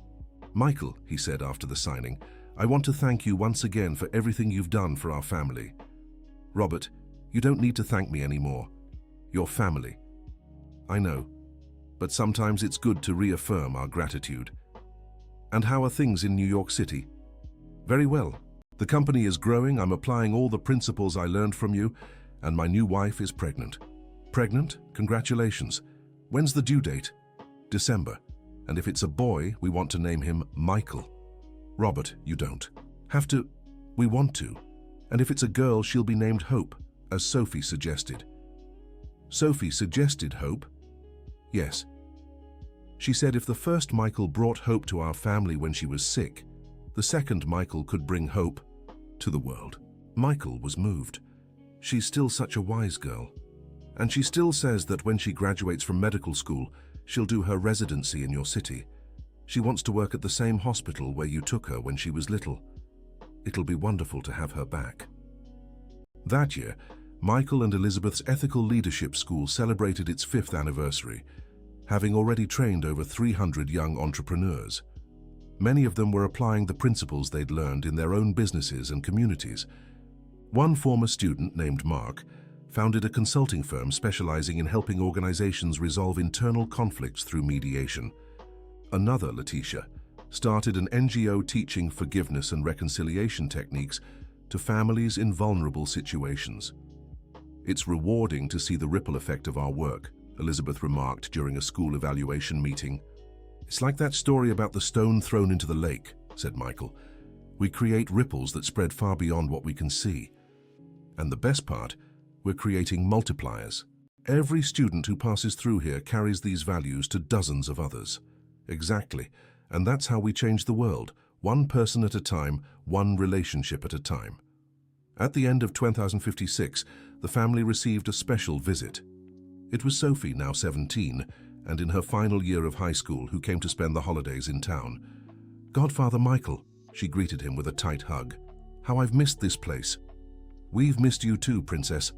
"Michael," he said after the signing, "I want to thank you once again for everything you've done for our family." "Robert, you don't need to thank me anymore. You're family." "I know, but sometimes it's good to reaffirm our gratitude." "And how are things in New York City?" "Very well. The company is growing, I'm applying all the principles I learned from you, and my new wife is pregnant." "Pregnant? Congratulations. When's the due date?" "December. And if it's a boy, we want to name him Michael." "Robert, you don't have to." "We want to. And if it's a girl, she'll be named Hope, as Sophie suggested." "Sophie suggested Hope?" "Yes. She said if the first Michael brought hope to our family when she was sick, the second Michael could bring hope to the world." Michael was moved. "She's still such a wise girl. And she still says that when she graduates from medical school, she'll do her residency in your city. She wants to work at the same hospital where you took her when she was little. It'll be wonderful to have her back." That year, Michael and Elizabeth's Ethical Leadership School celebrated its 5th anniversary, having already trained over 300 young entrepreneurs. Many of them were applying the principles they'd learned in their own businesses and communities. One former student, named Mark, founded a consulting firm specializing in helping organizations resolve internal conflicts through mediation. Another, Letitia, started an NGO teaching forgiveness and reconciliation techniques to families in vulnerable situations. "It's rewarding to see the ripple effect of our work," Elizabeth remarked during a school evaluation meeting. "It's like that story about the stone thrown into the lake," said Michael. "We create ripples that spread far beyond what we can see. And the best part, we're creating multipliers. Every student who passes through here carries these values to dozens of others." "Exactly. And that's how we change the world, one person at a time, one relationship at a time." At the end of 2056, the family received a special visit. It was Sophie, now 17, and in her final year of high school, who came to spend the holidays in town. "Godfather Michael," she greeted him with a tight hug. "How I've missed this place." "We've missed you too, Princess.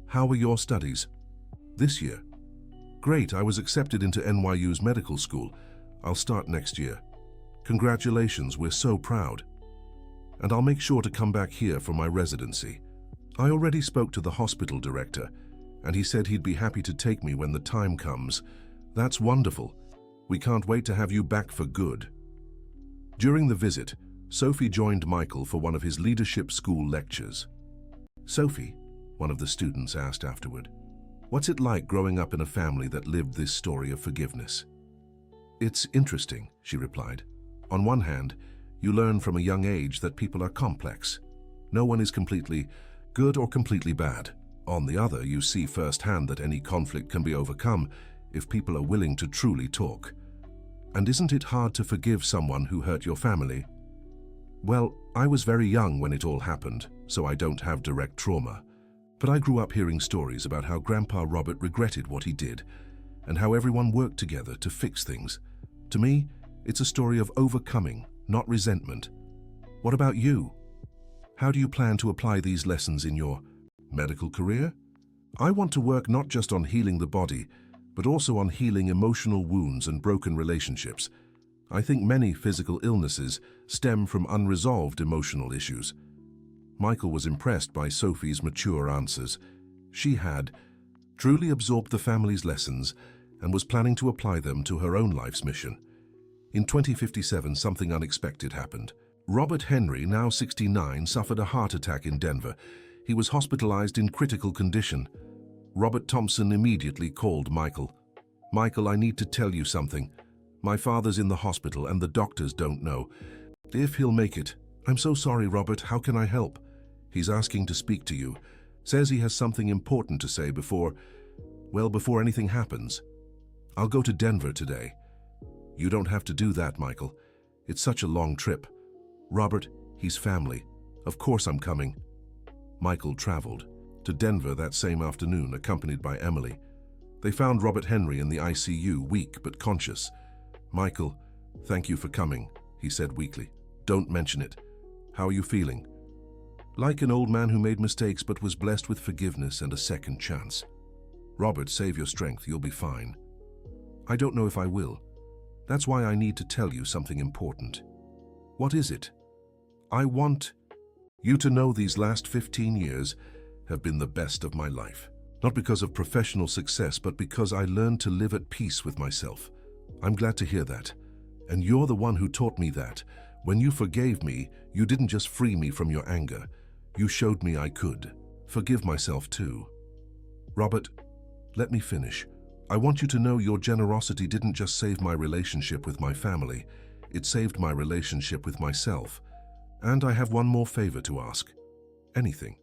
How were your studies?" "This year?" "Great, I was accepted into NYU's medical school. I'll start next year." "Congratulations, we're so proud." "And I'll make sure to come back here for my residency. I already spoke to the hospital director, and he said he'd be happy to take me when the time comes." "That's wonderful. We can't wait to have you back for good." During the visit, Sophie joined Michael for one of his leadership school lectures. "Sophie," one of the students asked afterward, "what's it like growing up in a family that lived this story of forgiveness?" "It's interesting," she replied. "On one hand, you learn from a young age that people are complex. No one is completely good or completely bad. On the other, you see firsthand that any conflict can be overcome if people are willing to truly talk. And isn't it hard to forgive someone who hurt your family?" "Well, I was very young when it all happened, so I don't have direct trauma. But I grew up hearing stories about how Grandpa Robert regretted what he did, and how everyone worked together to fix things. To me, it's a story of overcoming, not resentment. What about you? How do you plan to apply these lessons in your medical career? I want to work not just on healing the body, but also on healing emotional wounds and broken relationships. I think many physical illnesses stem from unresolved emotional issues. Michael was impressed by Sophie's mature answers. She had truly absorbed the family's lessons and was planning to apply them to her own life's mission. In 2057, something unexpected happened. Robert Henry, now 69, suffered a heart attack in Denver. He was hospitalized in critical condition. Robert Thompson immediately called Michael. "Michael, I need to tell you something. My father's in the hospital and the doctors don't know if he'll make it." "I'm so sorry, Robert. How can I help?" "He's asking to speak to you. Says he has something important to say before anything happens. I'll go to Denver today." "You don't have to do that, Michael. It's such a long trip." "Robert, he's family. Of course I'm coming." Michael traveled to Denver that same afternoon, accompanied by Emily. They found Robert Henry in the ICU, weak but conscious. "Michael, thank you for coming," he said weakly. "Don't mention it. How are you feeling?" "Like an old man who made mistakes but was blessed with forgiveness and a second chance." "Robert, save your strength. You'll be fine." "I don't know if I will. That's why I need to tell you something important." "What is it?" "I want you to know these last 15 years have been the best of my life. Not because of professional success, but because I learned to live at peace with myself. I'm glad to hear that. And you're the one who taught me that. When you forgave me, you didn't just free me from your anger. You showed me I could forgive myself too." "Robert, let me finish. I want you to know your generosity didn't just save my relationship with my family. It saved my relationship with myself. And I have one more favor to ask. Anything.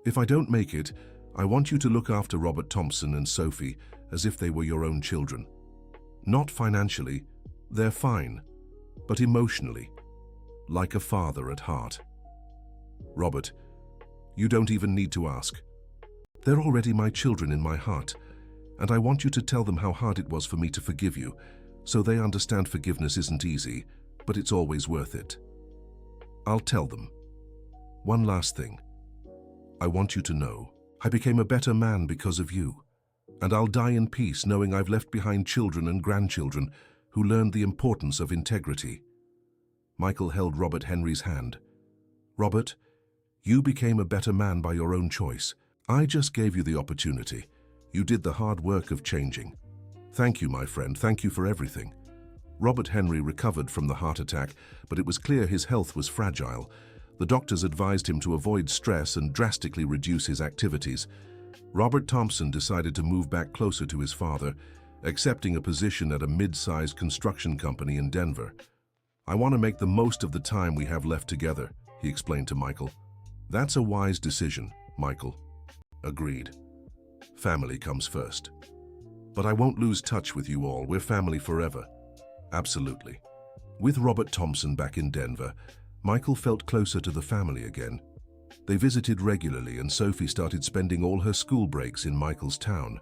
If I don't make it, I want you to look after Robert Thompson and Sophie as if they were your own children. Not financially, they're fine, but emotionally, like a father at heart." "Robert, you don't even need to ask. They're already my children in my heart, and I want you to tell them how hard it was for me to forgive you, so they understand forgiveness isn't easy, but it's always worth it." "I'll tell them. One last thing. I want you to know I became a better man because of you, and I'll die in peace knowing I've left behind children and grandchildren who learned the importance of integrity." Michael held Robert Henry's hand. "Robert, you became a better man by your own choice. I just gave you the opportunity. You did the hard work of changing. Thank you, my friend. Thank you for everything." Robert Henry recovered from the heart attack, but it was clear his health was fragile. The doctors advised him to avoid stress and drastically reduce his activities. Robert Thompson decided to move back closer to his father, accepting a position at a mid-sized construction company in Denver. "I want to make the most of the time we have left together," he explained to Michael. "That's a wise decision, Michael." "Agreed. Family comes first. But I won't lose touch with you all. We're family forever." "Absolutely." With Robert Thompson back in Denver, Michael felt closer to the family again. They visited regularly, and Sophie started spending all her school breaks in Michael's town.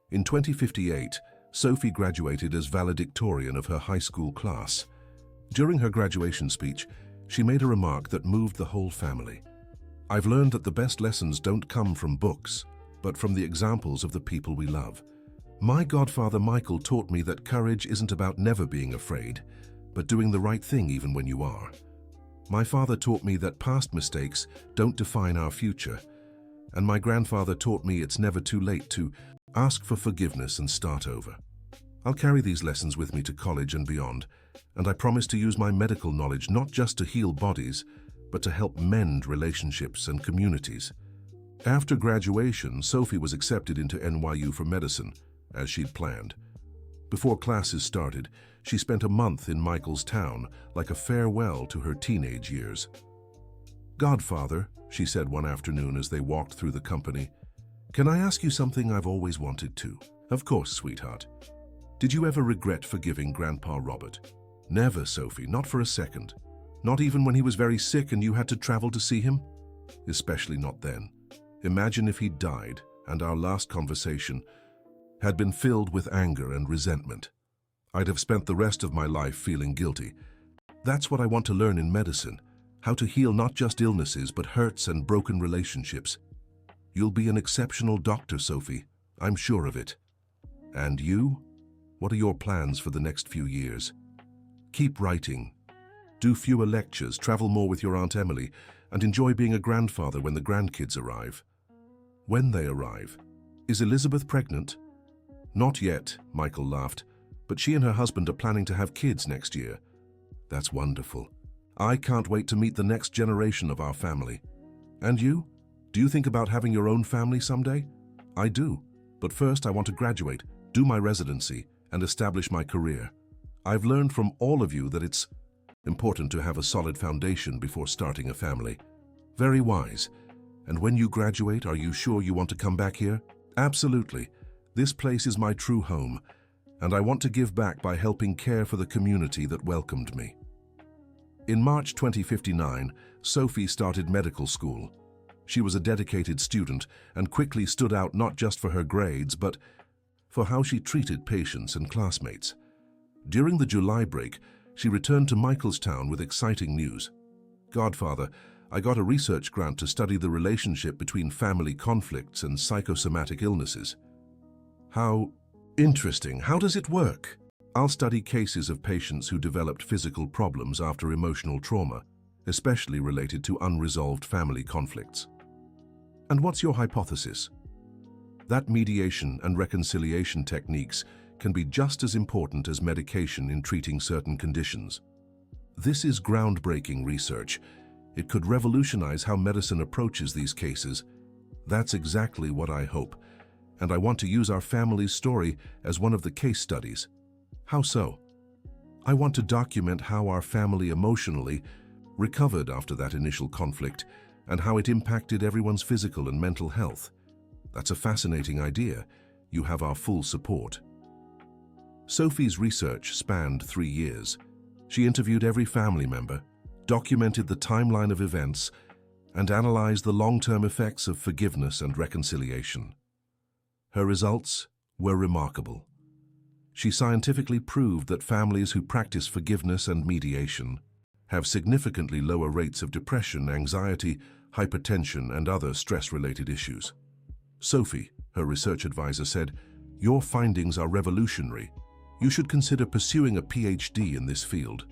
In 2058, Sophie graduated as valedictorian of her high school class. During her graduation speech, she made a remark that moved the whole family. "I've learned that the best lessons don't come from books, but from the examples of the people we love. My godfather Michael taught me that courage isn't about never being afraid, but doing the right thing even when you are. My father taught me that past mistakes don't define our future, and my grandfather taught me it's never too late to ask for forgiveness and start over. I'll carry these lessons with me to college and beyond, and I promise to use my medical knowledge not just to heal bodies, but to help mend relationships and communities." After graduation, Sophie was accepted into NYU for medicine, as she'd planned. Before classes started, she spent a month in Michael's town, like a farewell to her teenage years. "Godfather," she said one afternoon as they walked through the company, "can I ask you something I've always wanted to?" "Of course, sweetheart." "Did you ever regret forgiving Grandpa Robert?" "Never, Sophie, not for a second. Not even when he was very sick and you had to travel to see him?" "Especially not then. Imagine if he'd died and our last conversation had been filled with anger and resentment. I'd have spent the rest of my life feeling guilty. That's what I want to learn in medicine, how to heal not just illnesses but hurts and broken relationships. You'll be an exceptional doctor, Sophie. I'm sure of it. And you? What are your plans for the next few years? Keep writing. Do fewer lectures, travel more with your Aunt Emily, and enjoy being a grandfather when the grandkids arrive. When they arrive. Is Elizabeth pregnant? Not yet, Michael laughed, but she and her husband are planning to have kids next year. That's wonderful. I can't wait to meet the next generation of our family. And you? Do you think about having your own family someday? I do, but first I want to graduate, do my residency, and establish my career. I've learned from all of you that it's important to have a solid foundation before starting a family. Very wise. And when you graduate, are you sure you want to come back here? Absolutely. This place is my true home, and I want to give back by helping care for the community that welcomed me. In March 2059, Sophie started medical school. She was a dedicated student and quickly stood out not just for her grades, but for how she treated patients and classmates. During the July break, she returned to Michaelstown with exciting news. Godfather, I got a research grant to study the relationship between family conflicts and psychosomatic illnesses. How interesting. How does it work? I'll study cases of patients who developed physical problems after emotional trauma, especially related to unresolved family conflicts. And what's your hypothesis? That mediation and reconciliation techniques can be just as important as medication in treating certain conditions. This is groundbreaking research. It could revolutionize how medicine approaches these cases. That's exactly what I hope, and I want to use our family's story as one of the case studies. How so? I want to document how our family emotionally recovered after that initial conflict and how it impacted everyone's physical and mental health. That's a fascinating idea. You have our full support. Sophie's research spanned 3 years. She interviewed every family member, documented the timeline of events, and analyzed the long-term effects of forgiveness and reconciliation. Her results were remarkable. She scientifically proved that families who practice forgiveness and mediation have significantly lower rates of depression, anxiety, hypertension, and other stress-related issues. Sophie, her research advisor, said, "Your findings are revolutionary. You should consider pursuing a PhD in this field."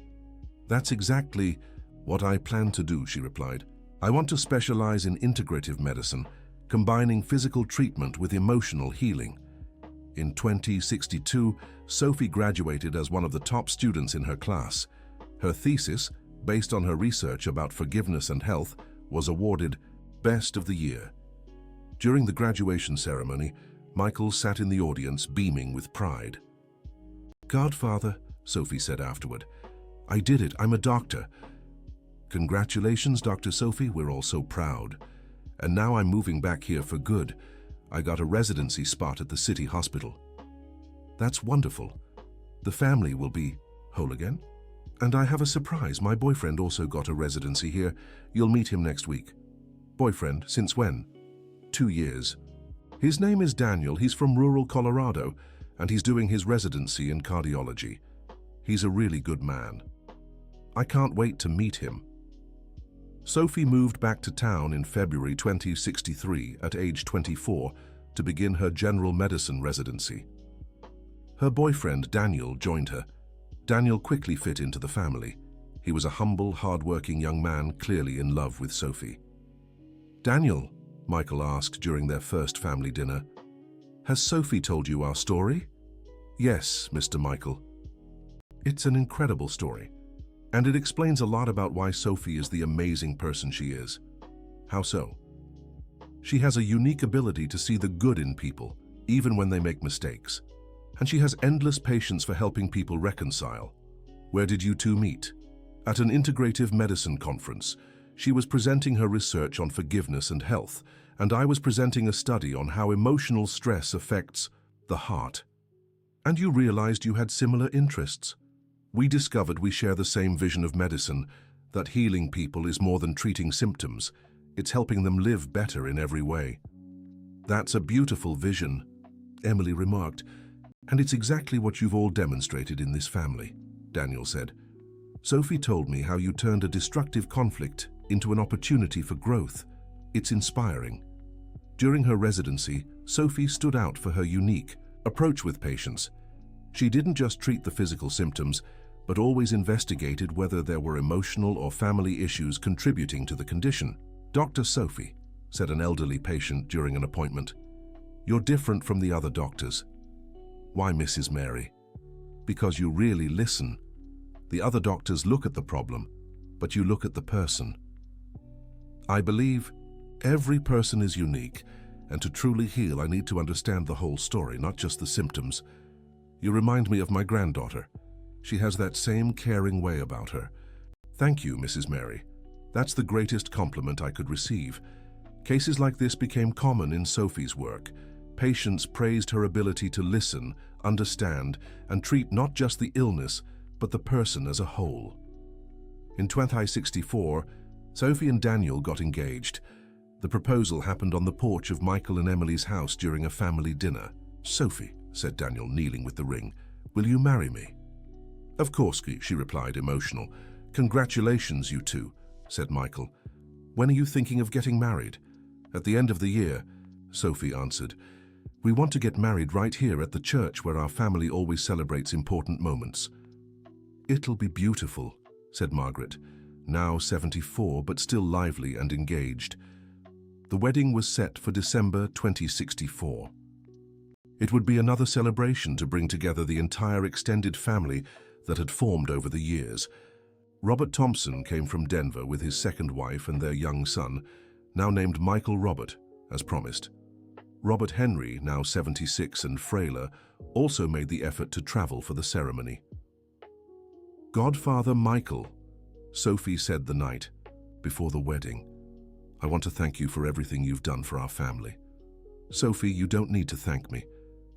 "That's exactly what I plan to do," she replied. "I want to specialize in integrative medicine, combining physical treatment with emotional healing." In 2062, Sophie graduated as one of the top students in her class. Her thesis, based on her research about forgiveness and health, was awarded Best of the Year. During the graduation ceremony, Michael sat in the audience beaming with pride. "Godfather," Sophie said afterward, "I did it. I'm a doctor." "Congratulations, Dr. Sophie. We're all so proud. And now I'm moving back here for good. I got a residency spot at the city hospital." "That's wonderful. The family will be whole again? And I have a surprise. My boyfriend also got a residency here. You'll meet him next week." "Boyfriend? Since when?" 2 years. His name is Daniel. He's from rural Colorado, and he's doing his residency in cardiology. He's a really good man. I can't wait to meet him." Sophie moved back to town in February 2063 at age 24 to begin her general medicine residency. Her boyfriend, Daniel, joined her. Daniel quickly fit into the family. He was a humble, hard-working young man clearly in love with Sophie. "Daniel," Michael asked during their first family dinner, "has Sophie told you our story?" "Yes, Mr. Michael. It's an incredible story, and it explains a lot about why Sophie is the amazing person she is." "How so?" "She has a unique ability to see the good in people, even when they make mistakes. And she has endless patience for helping people reconcile." "Where did you two meet?" "At an integrative medicine conference. She was presenting her research on forgiveness and health, and I was presenting a study on how emotional stress affects the heart." "And you realized you had similar interests?" "We discovered we share the same vision of medicine, that healing people is more than treating symptoms. It's helping them live better in every way." "That's a beautiful vision," Emily remarked. And it's exactly what you've all demonstrated in this family, Daniel said. Sophie told me how you turned a destructive conflict into an opportunity for growth. It's inspiring. During her residency, Sophie stood out for her unique approach with patients. She didn't just treat the physical symptoms, but always investigated whether there were emotional or family issues contributing to the condition. "Dr. Sophie," said an elderly patient during an appointment, "you're different from the other doctors." "Why, Mrs. Mary?" "Because you really listen. The other doctors look at the problem, but you look at the person." "I believe every person is unique, and to truly heal I need to understand the whole story, not just the symptoms. You remind me of my granddaughter. She has that same caring way about her." "Thank you, Mrs. Mary. That's the greatest compliment I could receive." Cases like this became common in Sophie's work. Patients praised her ability to listen, understand, and treat not just the illness, but the person as a whole. In 2064, Sophie and Daniel got engaged. The proposal happened on the porch of Michael and Emily's house during a family dinner. "Sophie," said Daniel, kneeling with the ring, "will you marry me?" "Of course," she replied, emotional. "Congratulations, you two," said Michael. "When are you thinking of getting married?" "At the end of the year," Sophie answered. "We want to get married right here at the church where our family always celebrates important moments." "It'll be beautiful," said Margaret, now 74 but still lively and engaged. The wedding was set for December 2064. It would be another celebration to bring together the entire extended family that had formed over the years. Robert Thompson came from Denver with his second wife and their young son, now named Michael Robert, as promised. Robert Henry, now 76 and frailer, also made the effort to travel for the ceremony. "Godfather Michael," Sophie said the night before the wedding, "I want to thank you for everything you've done for our family." "Sophie, you don't need to thank me.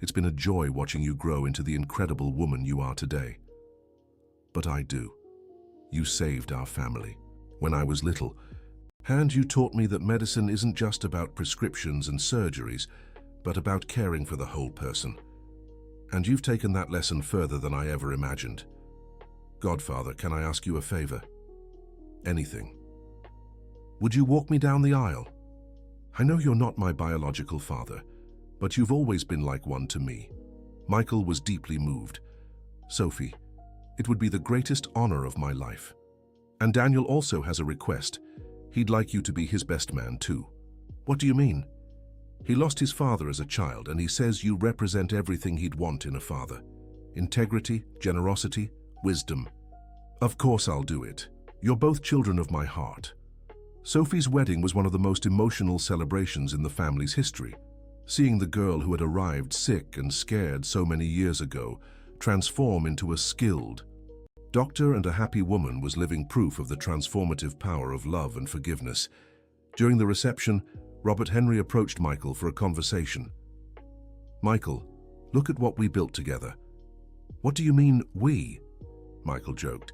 It's been a joy watching you grow into the incredible woman you are today." "But I do. You saved our family. When I was little, and you taught me that medicine isn't just about prescriptions and surgeries, but about caring for the whole person. And you've taken that lesson further than I ever imagined. Godfather, can I ask you a favor?" "Anything." "Would you walk me down the aisle? I know you're not my biological father, but you've always been like one to me." Michael was deeply moved. "Sophie, it would be the greatest honor of my life. And Daniel also has a request. He'd like you to be his best man too." "What do you mean?" "He lost his father as a child, and he says you represent everything he'd want in a father. Integrity, generosity, wisdom." "Of course I'll do it. You're both children of my heart." Sophie's wedding was one of the most emotional celebrations in the family's history. Seeing the girl who had arrived sick and scared so many years ago transform into a skilled doctor and a happy woman was living proof of the transformative power of love and forgiveness. During the reception, Robert Henry approached Michael for a conversation. "Michael, look at what we built together." "What do you mean, we?" Michael joked.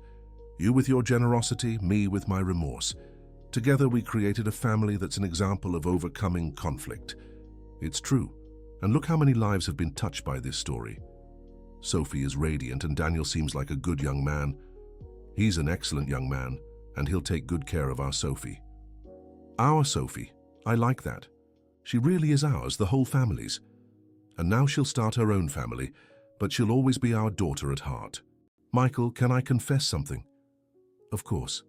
"You with your generosity, me with my remorse. Together we created a family that's an example of overcoming conflict." It's true, and look how many lives have been touched by this story. Sophie is radiant and Daniel seems like a good young man. He's an excellent young man, and he'll take good care of our Sophie. Our Sophie, I like that. She really is ours, the whole family's. And now she'll start her own family, but she'll always be our daughter at heart. Michael, can I confess something? Of course.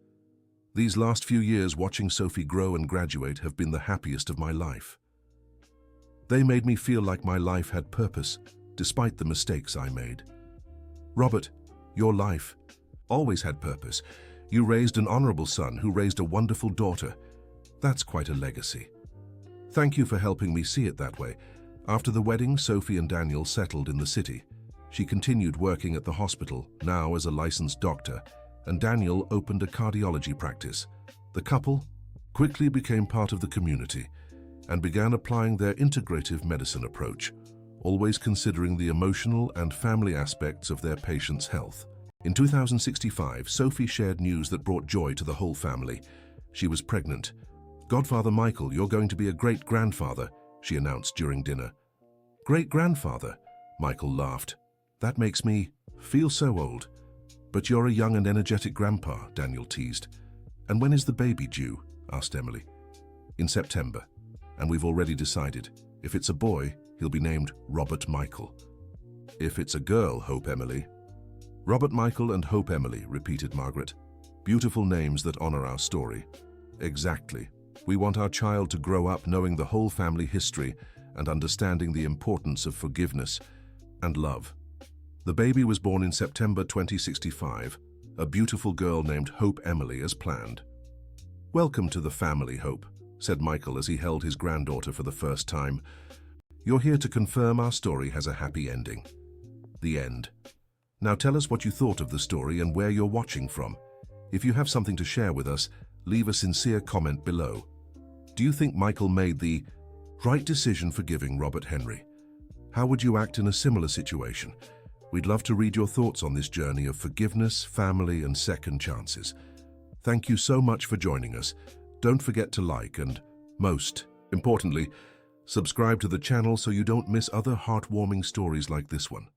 These last few years watching Sophie grow and graduate have been the happiest of my life. They made me feel like my life had purpose, despite the mistakes I made. Robert, your life always had purpose. You raised an honorable son who raised a wonderful daughter. That's quite a legacy. Thank you for helping me see it that way. After the wedding, Sophie and Daniel settled in the city. She continued working at the hospital, now as a licensed doctor, and Daniel opened a cardiology practice. The couple quickly became part of the community and began applying their integrative medicine approach, always considering the emotional and family aspects of their patients' health. In 2065, Sophie shared news that brought joy to the whole family. She was pregnant. Godfather Michael, you're going to be a great-grandfather, she announced during dinner. Great-grandfather? Michael laughed. That makes me feel so old. But you're a young and energetic grandpa, Daniel teased. And when is the baby due? Asked Emily. In September. And we've already decided. If it's a boy, he'll be named Robert Michael. If it's a girl, Hope Emily. Robert Michael and Hope Emily, repeated Margaret. Beautiful names that honor our story. Exactly. We want our child to grow up knowing the whole family history and understanding the importance of forgiveness and love. The baby was born in September 2065, a beautiful girl named Hope Emily as planned. Welcome to the family, Hope, said Michael as he held his granddaughter for the first time. You're here to confirm our story has a happy ending. The end. Now tell us what you thought of the story and where you're watching from. If you have something to share with us, leave a sincere comment below. Do you think Michael made the right decision forgiving Robert Henry? How would you act in a similar situation? We'd love to read your thoughts on this journey of forgiveness, family, and second chances. Thank you so much for joining us. Don't forget to like and, most importantly, subscribe to the channel so you don't miss other heartwarming stories like this one.